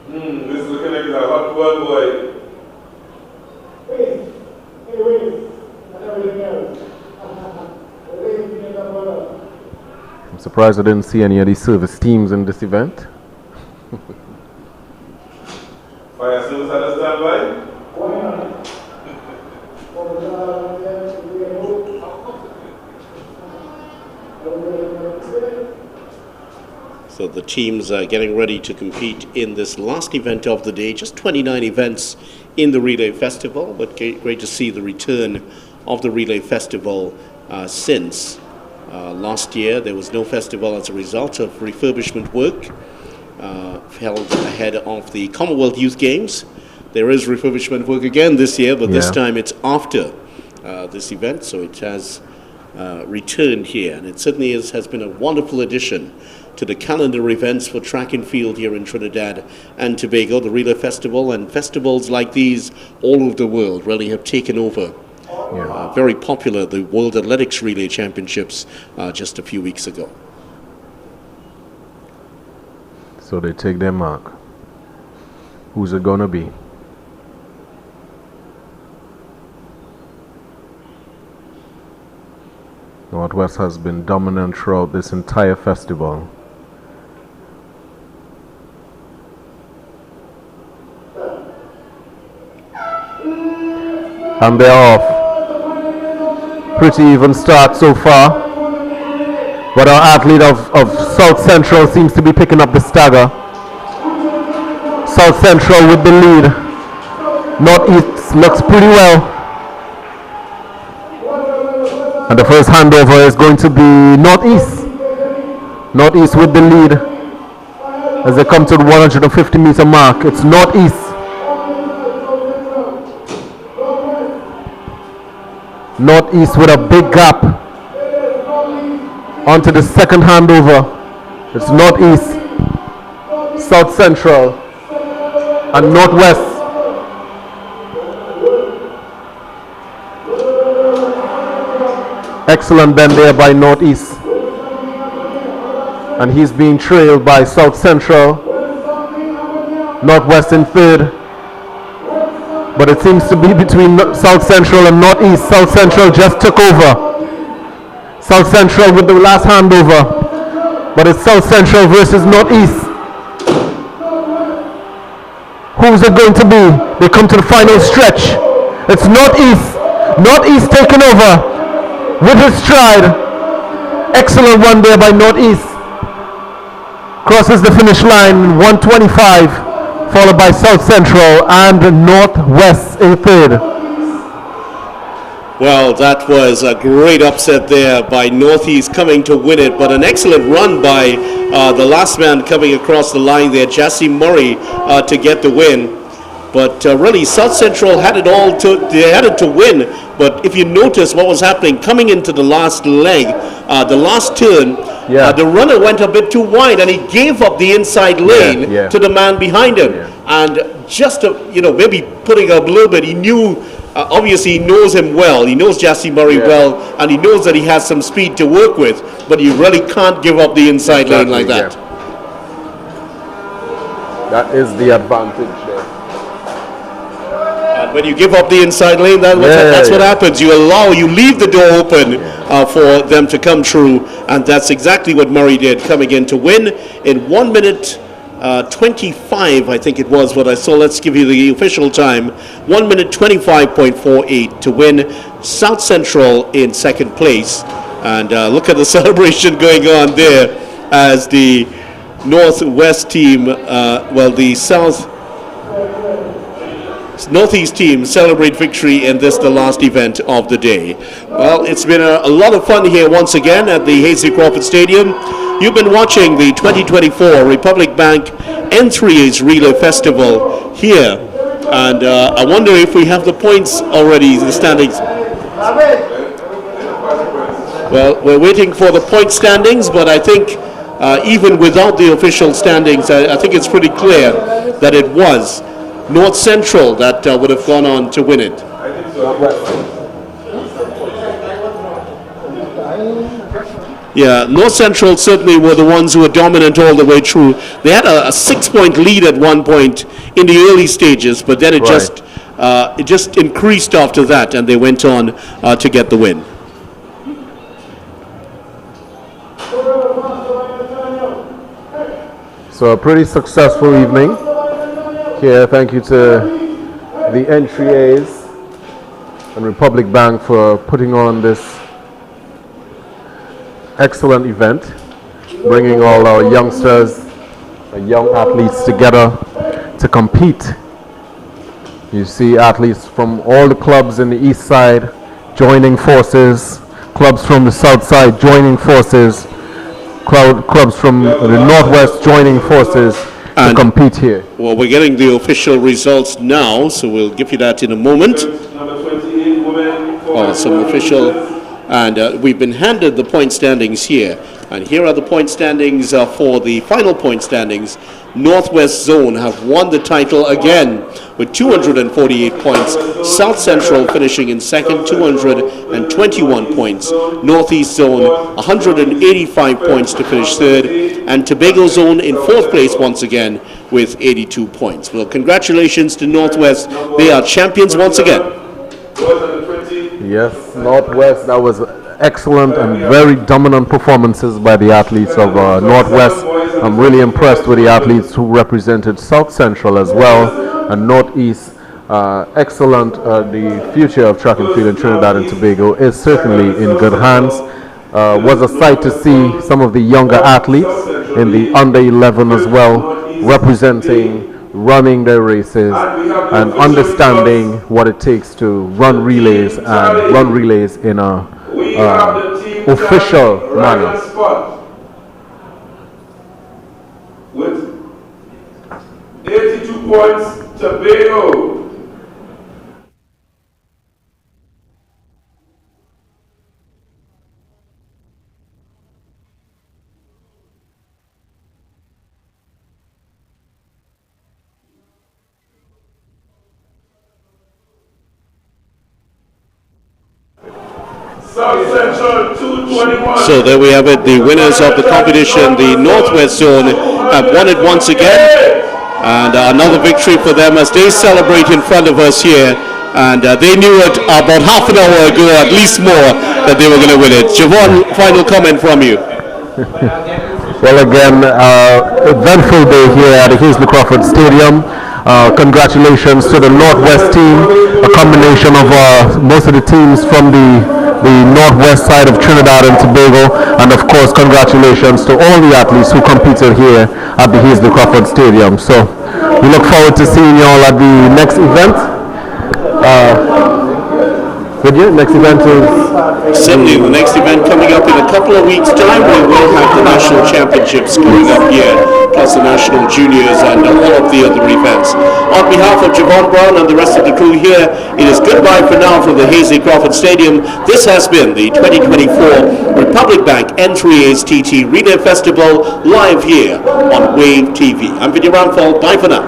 This is looking like a hot one, boy. I'm surprised I didn't see any of these service teams in this event. Fire service at the standby. So the teams are getting ready to compete in this last event of the day. Just 29 events in the Relay Festival, but great to see the return of the Relay Festival since last year. There was no festival as a result of refurbishment work held ahead of the Commonwealth Youth Games. There is refurbishment work again this year, but this time it's after this event, so it has returned here, and it certainly has been a wonderful addition to the calendar events for track and field here in Trinidad and Tobago. The Relay Festival and festivals like these all over the world really have taken over. Very popular, the World Athletics Relay Championships just a few weeks ago. So they take their mark. Who's it gonna be? Northwest has been dominant throughout this entire festival. And they're off. Pretty even start so far. But our athlete of South Central seems to be picking up the stagger. South Central with the lead. Northeast looks pretty well. And the first handover is going to be Northeast. Northeast with the lead. As they come to the 150 meter mark, it's Northeast. Northeast with a big gap. Onto the second handover. It's Northeast, South Central, and Northwest. Excellent bend there by Northeast. And he's being trailed by South Central. Northwest in third. But it seems to be between South Central and Northeast. South Central just took over. South Central with the last handover. But it's South Central versus Northeast. Who's it going to be? They come to the final stretch. It's Northeast. Northeast taking over with his stride. Excellent one there by Northeast. Crosses the finish line, 125. Followed by South Central and Northwest in third. Well, that was a great upset there by Northeast coming to win it, but an excellent run by the last man coming across the line there, Jesse Murray, to get the win. But really, South Central had it all they had it to win. But if you notice what was happening coming into the last leg, the last turn, the runner went a bit too wide and he gave up the inside lane to the man behind him. And just maybe putting up a little bit, he knew. Obviously, he knows him well. He knows Jesse Murray well, and he knows that he has some speed to work with. But you really can't give up the inside lane like that. That is the advantage there. And when you give up the inside lane, that's what happens. You leave the door open for them to come through, and that's exactly what Murray did, coming in to win in 1 minute 25, I think it was what I saw. Let's give you the official time. 1 minute 25.48 to win. South Central in second place. And look at the celebration going on there as the Northwest team, the Northeast team celebrate victory in the last event of the day. Well, it's been a lot of fun here once again at the Hasely Crawford Stadium. You've been watching the 2024 Republic Bank N3A's Relay Festival here. And I wonder if we have the points already, the standings. Well, we're waiting for the point standings, but I think even without the official standings, I think it's pretty clear that it was North Central that would have gone on to win it. Yeah, North Central certainly were the ones who were dominant all the way through. They had a 6-point lead at one point in the early stages, but then it just increased after that, and they went on to get the win. So a pretty successful evening here. Thank you to the N3A's and Republic Bank for putting on this excellent event, bringing all our youngsters and young athletes together to compete. You see athletes from all the clubs in the east side joining forces, clubs from the south side joining forces, clubs from the northwest joining forces to compete here. Well, we're getting the official results now, so we'll give you that in a moment. Some official, and we've been handed the point standings here. And here are the point standings for the final point standings. Northwest Zone have won the title again with 248 points. South Central finishing in second, 221 points. Northeast Zone, 185 points to finish third. And Tobago Zone in fourth place once again with 82 points. Well, congratulations to Northwest. They are champions once again. Yes, Northwest, that was excellent and very dominant performances by the athletes of Northwest. I'm really impressed with the athletes who represented South Central as well and Northeast. Excellent. The future of track and field in Trinidad and Tobago is certainly in good hands. Was a sight to see some of the younger athletes in the under 11 as well, representing, running their races and understanding what it takes to run relays and run relays in a official manner. With 82 points, Tobago. So there we have it, the winners of the competition. The Northwest Zone have won it once again, and another victory for them as they celebrate in front of us here. And they knew it about half an hour ago, at least more, that they were going to win it. Javon, final comment from you. Well, again, eventful day here at the Hazel Crawford Stadium. Congratulations to the Northwest team, a combination of most of the teams from the northwest side of Trinidad and Tobago, and of course congratulations to all the athletes who competed here at the Hazel Crawford Stadium. So we look forward to seeing you all at the next event. Next event is certainly the next event coming up in a couple of weeks' time. We will have the national championships coming up here, plus the national juniors and all of the other events. On behalf of Javon Brown and the rest of the crew here, it is goodbye for now from the Hazy Crawford Stadium. This has been the 2024 Republic Bank N3A's TT Relay Festival live here on Wave TV. I'm Vinny Ramphal. Bye for now.